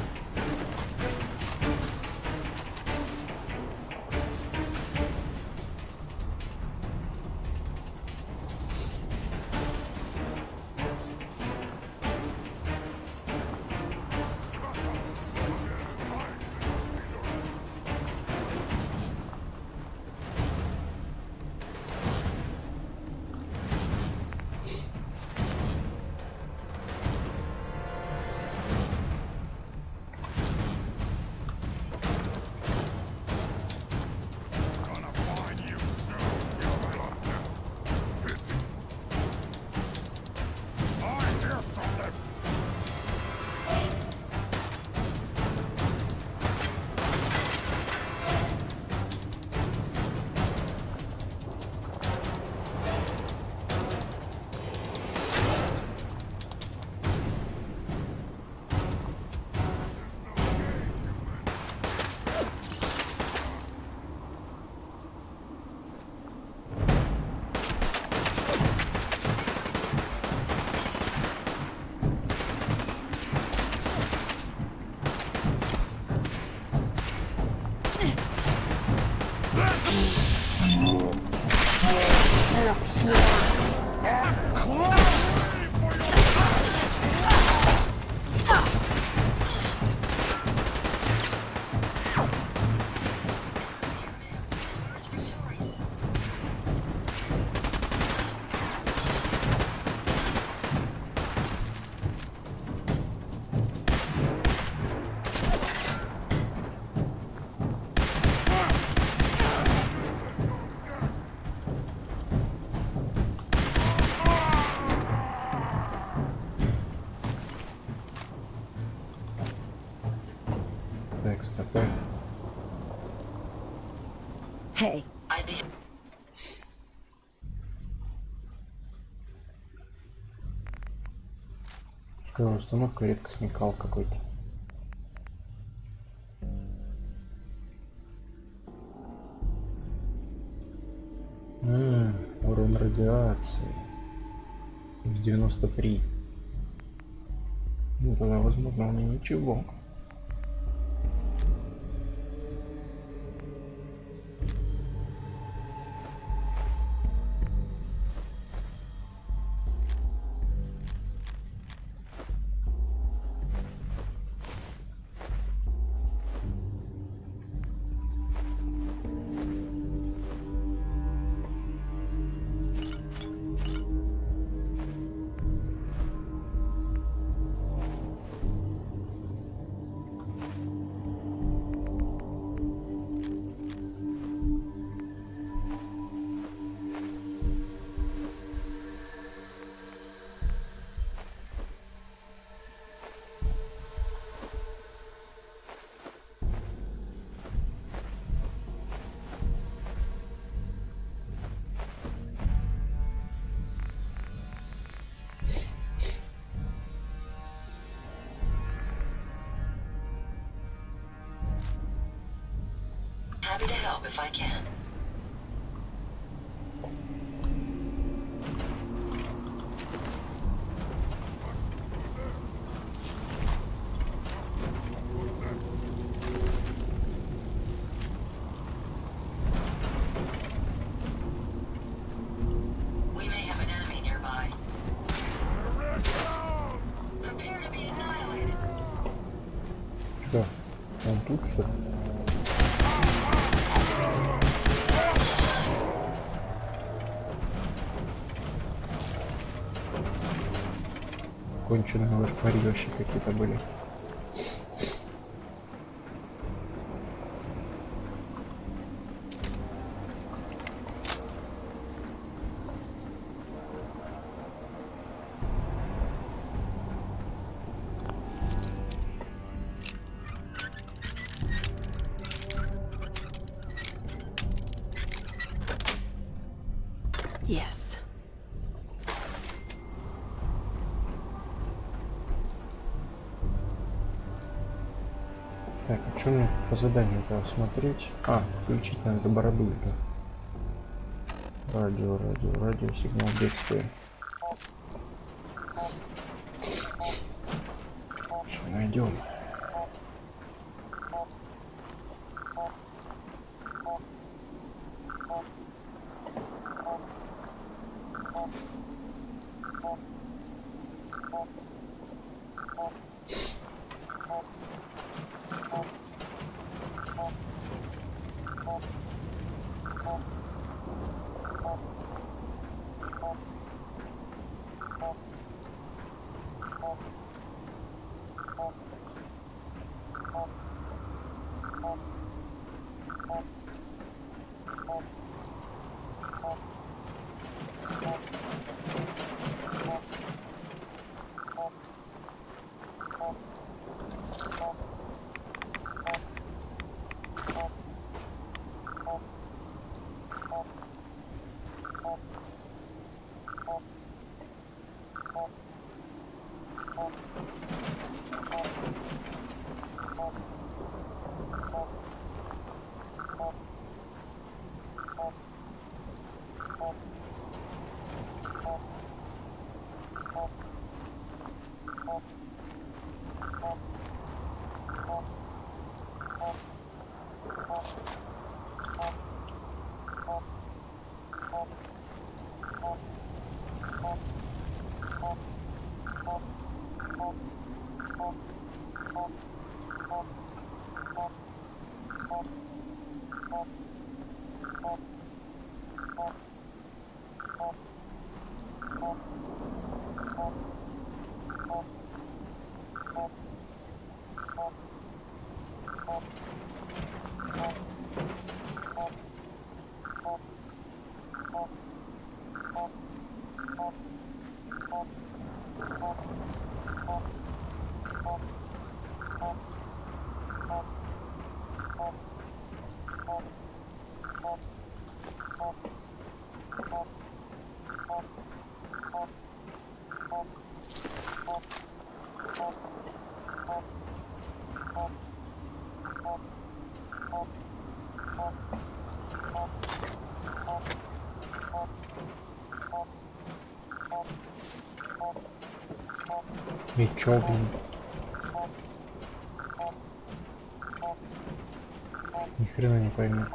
Hey. Пусковая установка, редкостный кал какой-то. Урон радиации. 93. Ну тогда, возможно, у меня ничего. Happy to help if I can. We may have an enemy nearby. Prepare to be annihilated. Что? Он тут, что ли? Конченые вышпарилища какие-то были. Yes. Так, а что мне по заданию-то смотреть? А, включить надо бородулька. Радио, сигнал бедствия. Что найдем? И чё, блин? Ни хрена не пойму.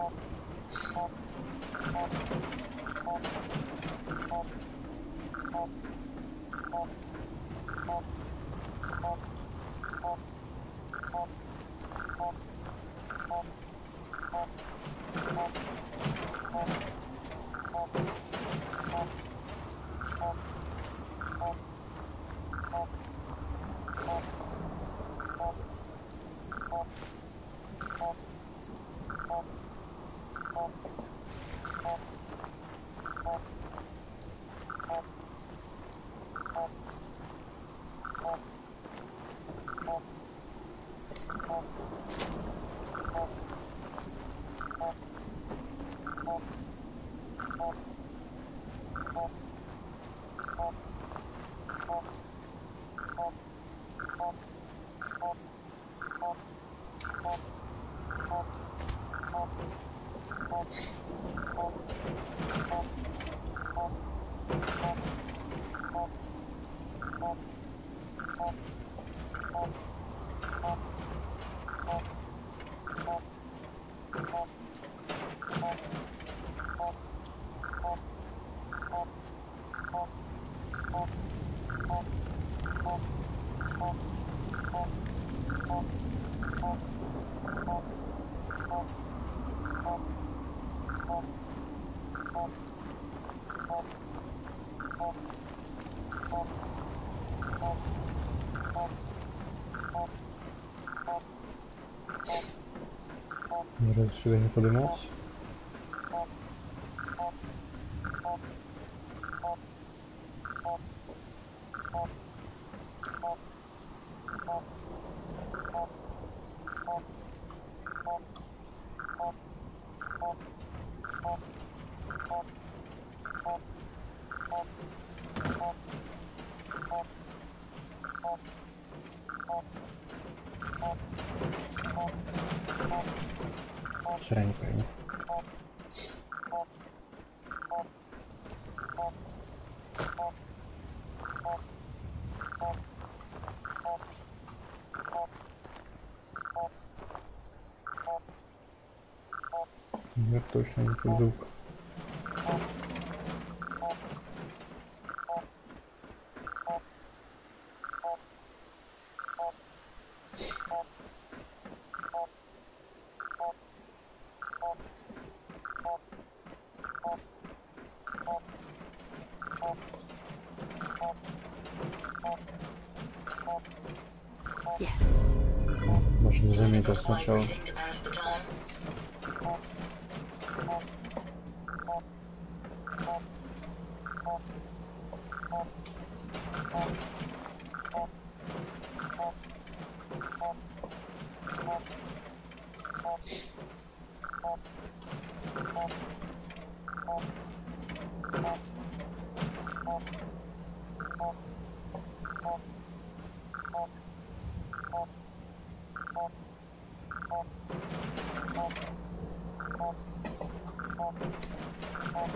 Разве сюда не поднимался? Хера не пойму. Нет, точно не звук. Yes. Даже не заметил сначала.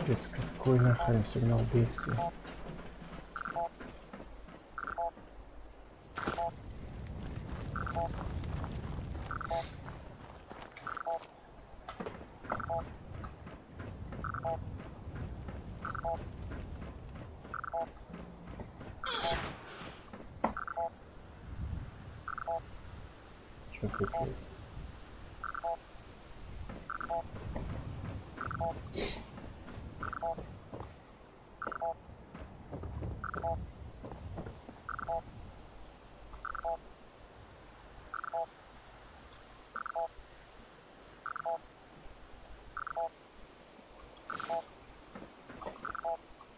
Капец, какой нахрен сигнал бедствия. Что случилось?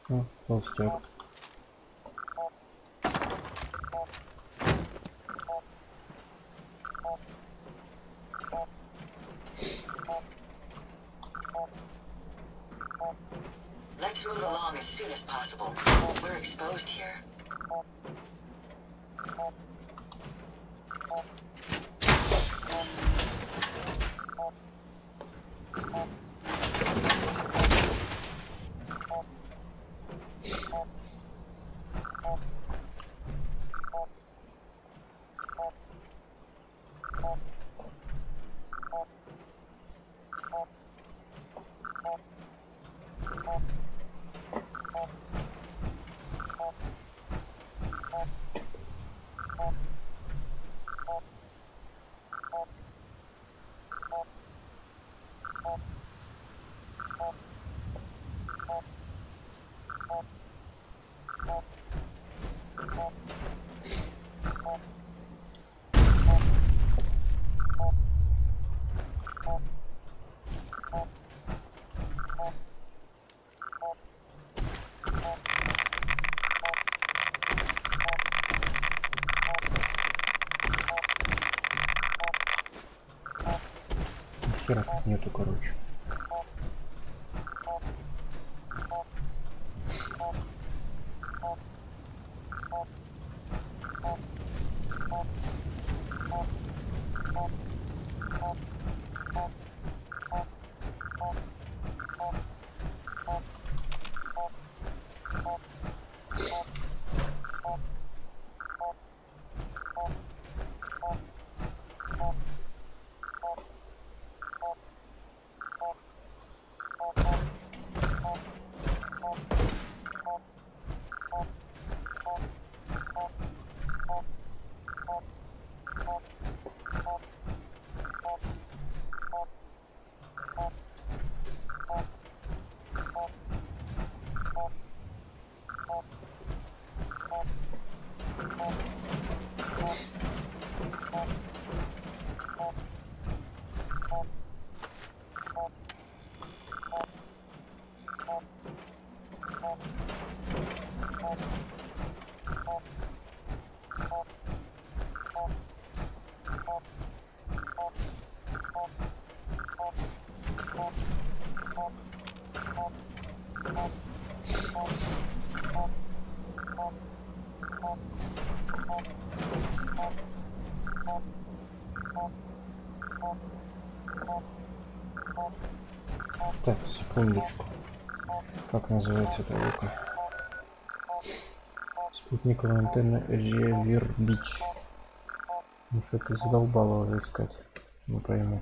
О, толстяк. Let's move along as soon as possible. We're exposed here. Хера тут нету, короче. Так, секундочку. Как называется эта лука? Спутниковая антенна ревербич. Ну что ты задолбала уже искать? Не пойму.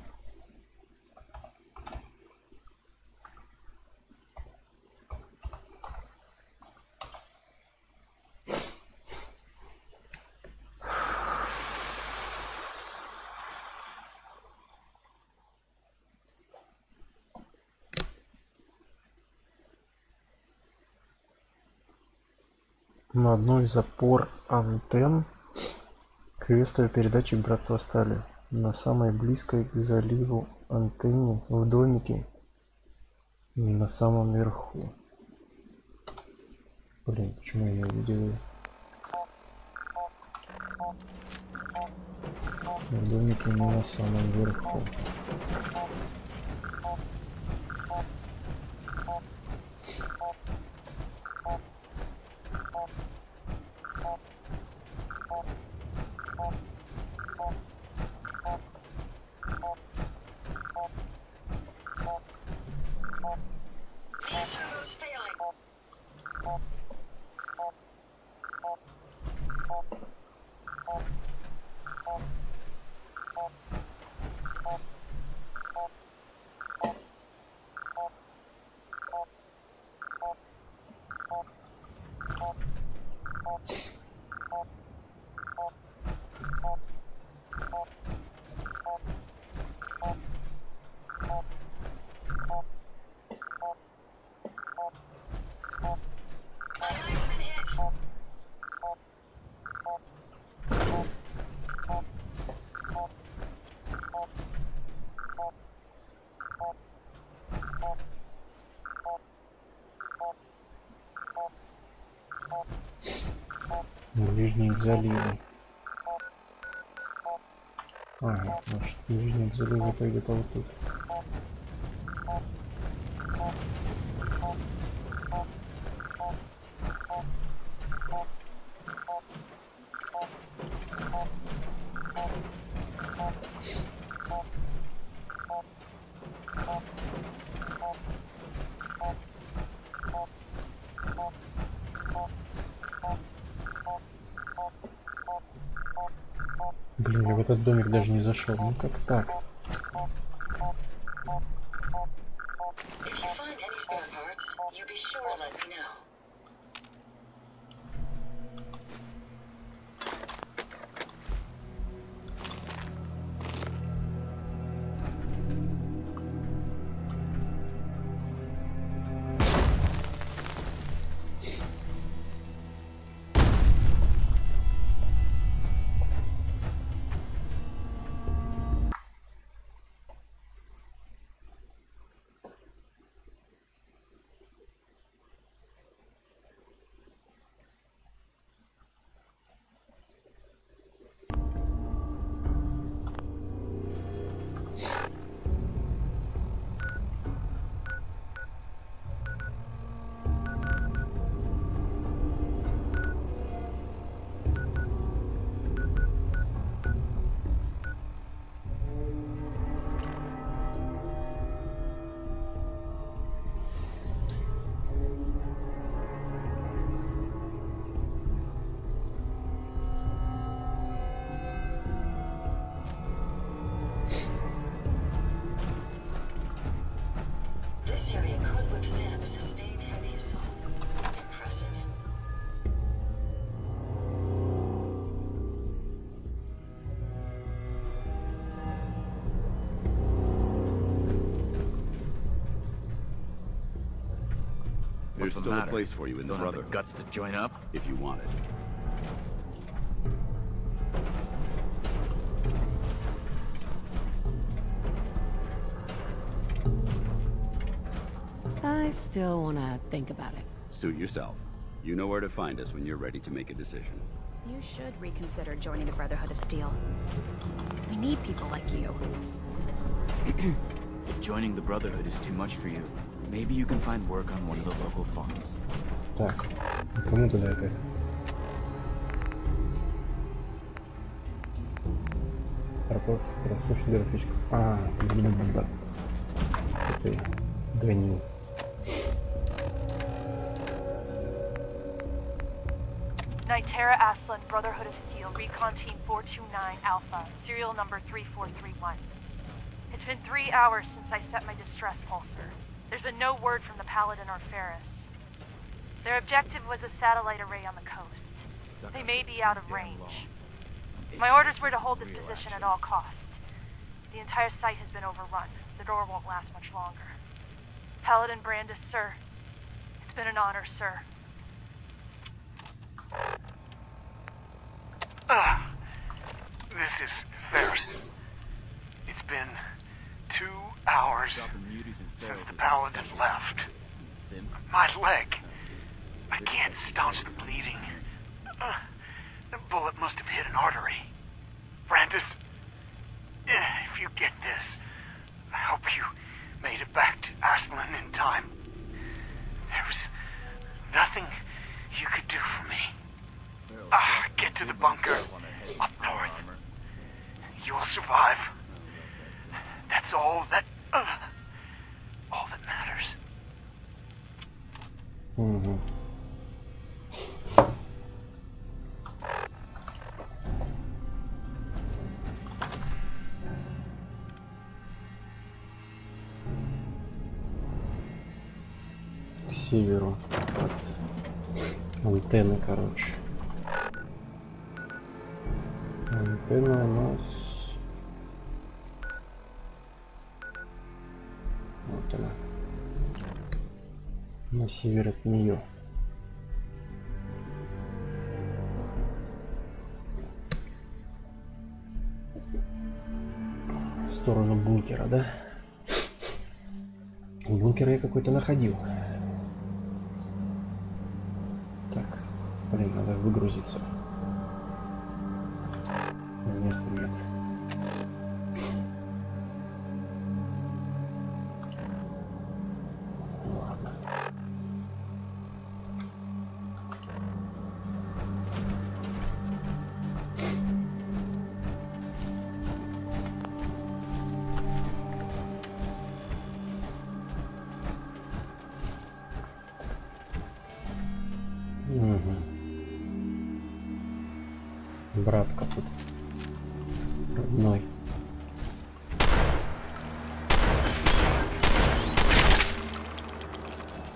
На одной из опор антенн квестовые передатчик братства стали. На самой близкой к заливу антенне в домике на самом верху. Блин, почему я не увидел? В домике не на самом верху. Ближний к заливу. Ага, значит, ближний к заливу это где-то вот тут. Блин, я в этот домик даже не зашел. Ну как так? There's still a place for you in the Brotherhood. Have the guts to join up? If you want it. I still want to think about it. Suit yourself. You know where to find us when you're ready to make a decision. You should reconsider joining the Brotherhood of Steel. We need people like you. If joining the Brotherhood is too much for you, maybe you can find work on one of the local farms. Так, кому туда это? Прослушать графичку. Блин. Это гонил. Nitera Aslan, Brotherhood of Steel, Recon Team 429 Alpha, serial number 3431. It's been 3 hours since I set my distress pulsar. There's been no word from the Paladin or Ferris. Their objective was a satellite array on the coast. They may be out of range. My orders were to hold this position at all costs. The entire site has been overrun. The door won't last much longer. Paladin Brandis, sir. It's been an honor, sir. This is Ferris. It's been 2 hours since the paladin left. My leg. I can't staunch the bleeding. The bullet must have hit an artery. Brandis, if you get this, I hope you made it back to Aslan in time. There was nothing you could do for me. Get to the bunker up north. You'll survive. That's all that matters. Угу. К северу от антенны, короче. Антенна у нас вот она на север от нее. В сторону бункера, да? Бункер я какой-то находил. Так, блин, надо выгрузиться. Места нет. Ладно. Угу. Братка тут. Родной.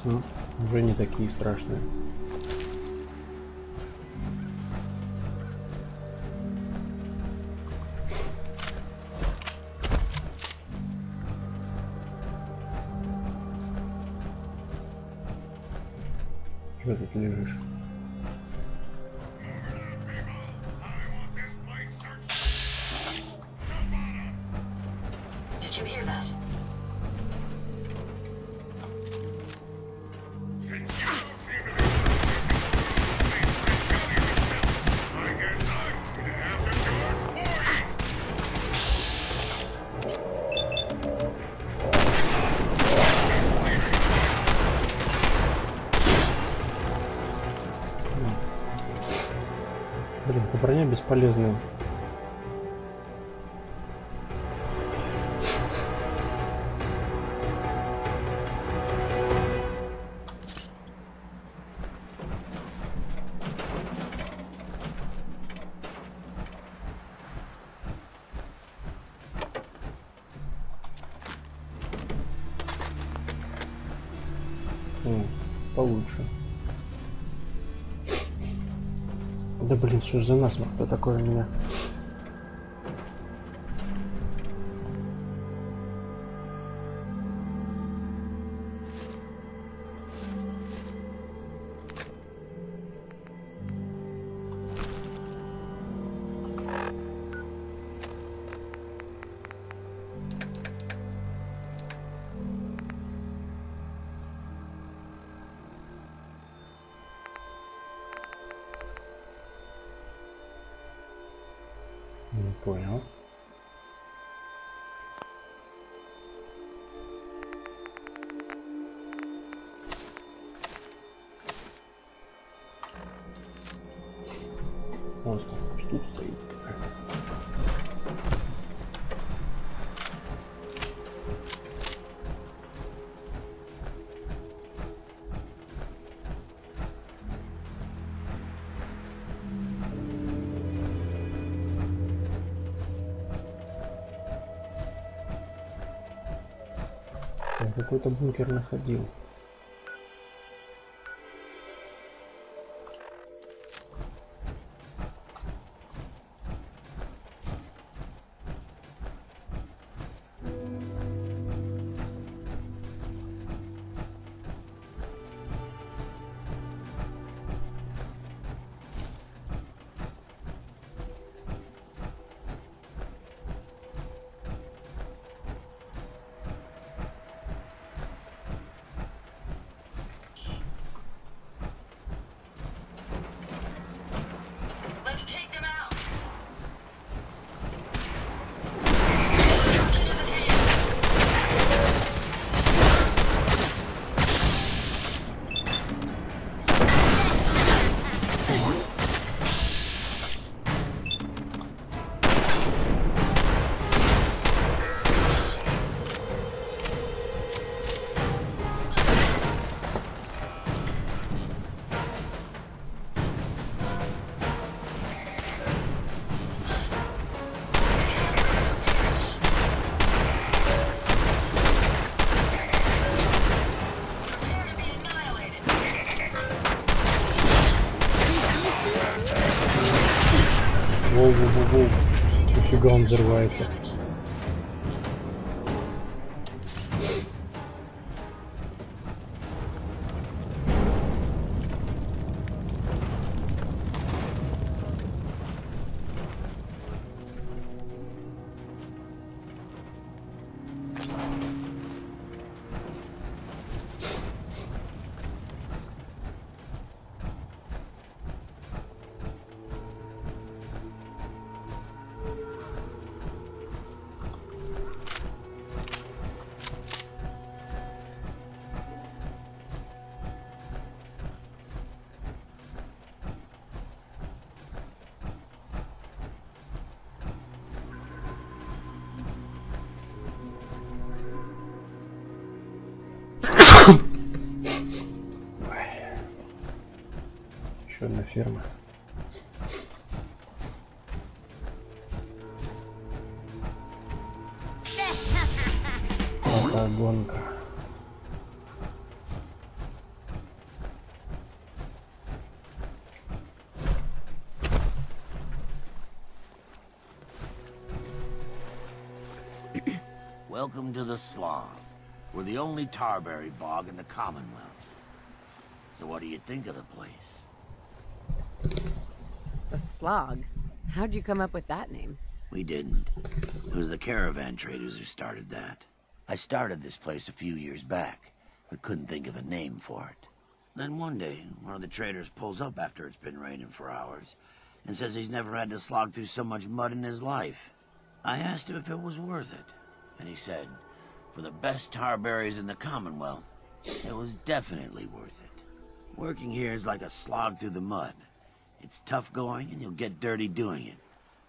Ну, уже не такие страшные. Что тут лежишь? Блин, эта броня бесполезная. Получше. Да блин, что ж за насморк-то такое у меня? Не понял. Просто тут стоит. Я какой-то бункер находил. Воу, нифига он взрывается. Еще одна ферма. Это гонка. Welcome to the Slog. We're the only tarberry bog in the Commonwealth. So what do you think of the place? The Slog? How'd you come up with that name? We didn't. It was the caravan traders who started that. I started this place a few years back, but couldn't think of a name for it. Then one day, one of the traders pulls up after it's been raining for hours, and says he's never had to slog through so much mud in his life. I asked him if it was worth it, and he said, for the best tarberries in the Commonwealth, it was definitely worth it. Working here is like a slog through the mud. It's tough going, and you'll get dirty doing it.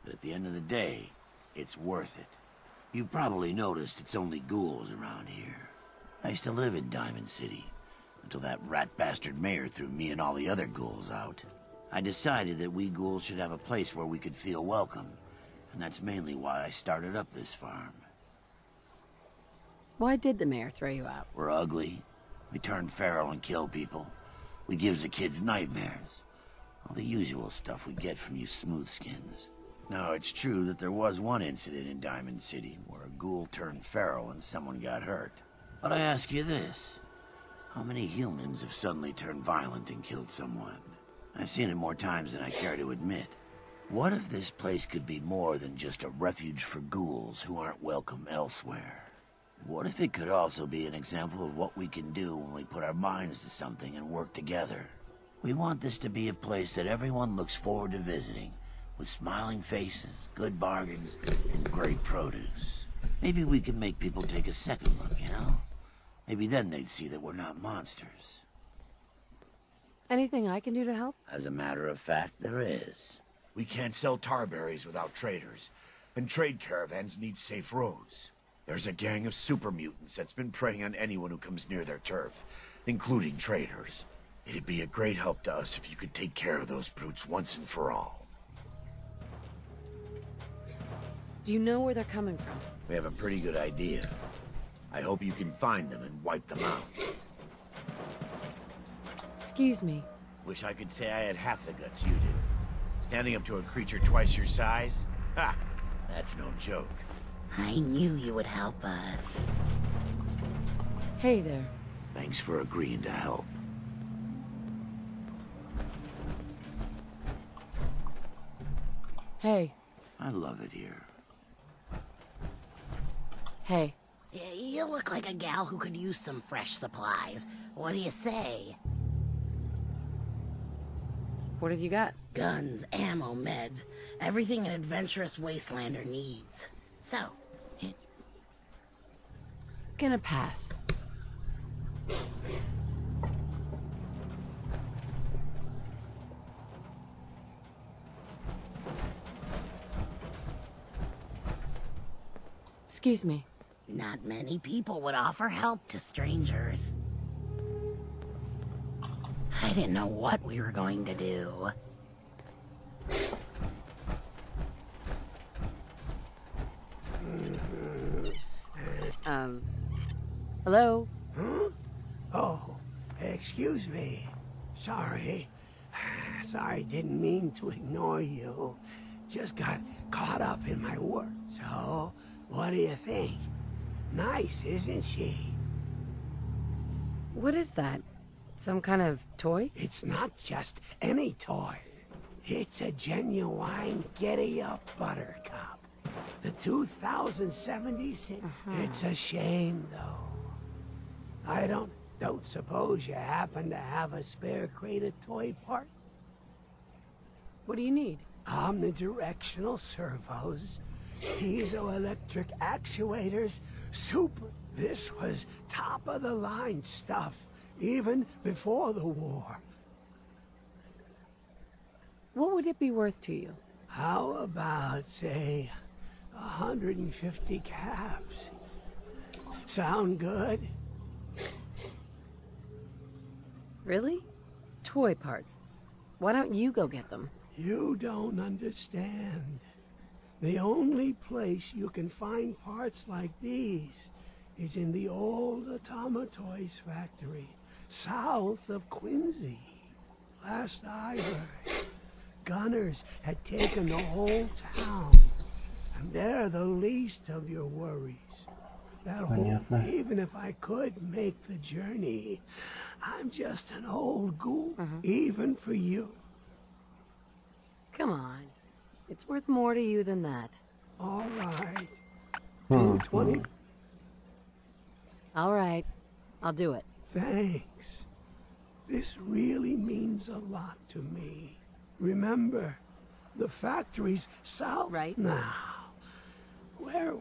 But at the end of the day, it's worth it. You've probably noticed it's only ghouls around here. I used to live in Diamond City, until that rat bastard mayor threw me and all the other ghouls out. I decided that we ghouls should have a place where we could feel welcome, and that's mainly why I started up this farm. Why did the mayor throw you out? We're ugly. We turn feral and kill people. We gives the kids nightmares. All the usual stuff we get from you smoothskins. Now, it's true that there was one incident in Diamond City where a ghoul turned feral and someone got hurt. But I ask you this. How many humans have suddenly turned violent and killed someone? I've seen it more times than I care to admit. What if this place could be more than just a refuge for ghouls who aren't welcome elsewhere? What if it could also be an example of what we can do when we put our minds to something and work together? We want this to be a place that everyone looks forward to visiting, with smiling faces, good bargains, and great produce. Maybe we can make people take a second look, you know? Maybe then they'd see that we're not monsters. Anything I can do to help? As a matter of fact, there is. We can't sell tarberries without traders, and trade caravans need safe roads. There's a gang of super mutants that's been preying on anyone who comes near their turf, including traders. It'd be a great help to us if you could take care of those brutes once and for all. Do you know where they're coming from? We have a pretty good idea. I hope you can find them and wipe them out. Excuse me. Wish I could say I had half the guts you did. Standing up to a creature twice your size? Ha! That's no joke. I knew you would help us. Hey there. Thanks for agreeing to help. Hey. I love it here. Hey. You look like a gal who could use some fresh supplies. What do you say? What have you got? Guns, ammo, meds. Everything an adventurous wastelander needs. So, Gonna pass. Excuse me. Not many people would offer help to strangers. I didn't know what we were going to do. Hello? Huh? Oh, excuse me. Sorry. Sorry, didn't mean to ignore you. just got caught up in my work. So, what do you think? Nice, isn't she? What is that? Some kind of toy? It's not just any toy. It's a genuine giddy-up buttercup. The 2076. It's a shame, though. I don't suppose you happen to have a spare crate of toy part? What do you need? Omnidirectional servos, piezoelectric actuators, super. This was top-of-the-line stuff, even before the war. What would it be worth to you? How about, say, 150 caps? Sound good? Really? Toy parts. Why don't you go get them? You don't understand. The only place you can find parts like these is in the old Automatoys factory, south of Quincy. Last I heard, gunners had taken the whole town, and they're the least of your worries. That whole, even if I could make the journey, I'm just an old ghoul, even for you. Come on. It's worth more to you than that. All right. 220. All right. I'll do it. Thanks. This really means a lot to me. Remember, the factory's south. Right. Now, where...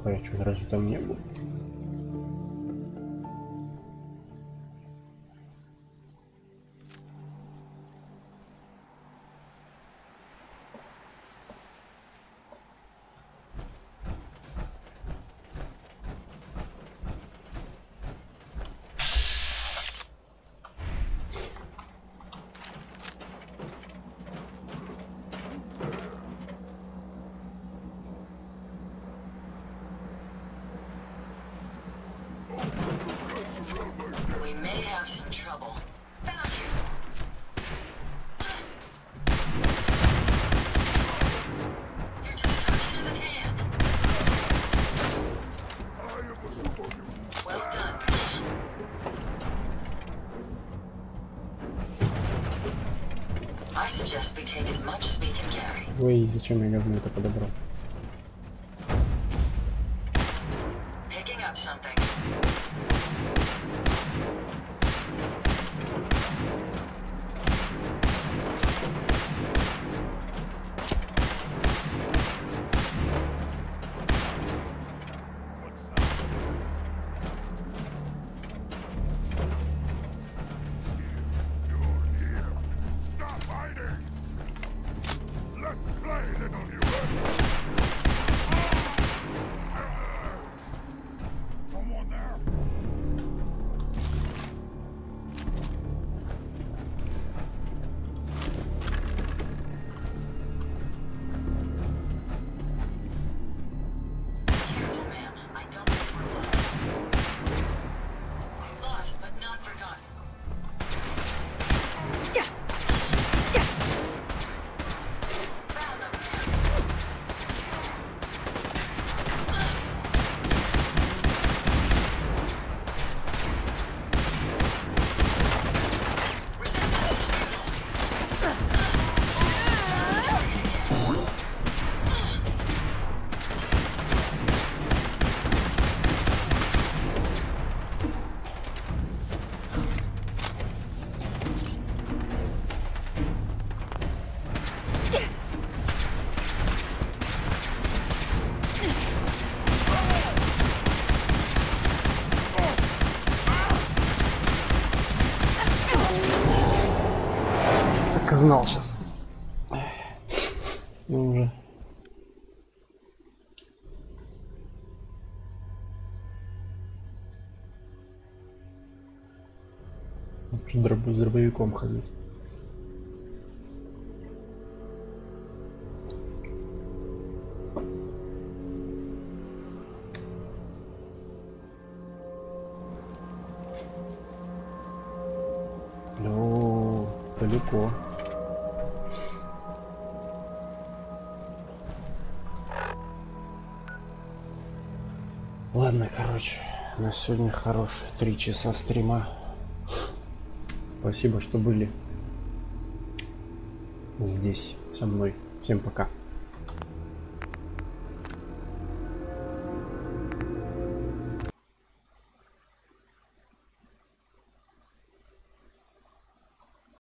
Я что, разве там не был? Ой, зачем я говно это подобрал? знал сейчас. Ну уже. Лучше с дробовиком ходить. О, далеко. Ладно, короче, на сегодня хорошие 3 часа стрима. Спасибо, что были здесь со мной. Всем пока.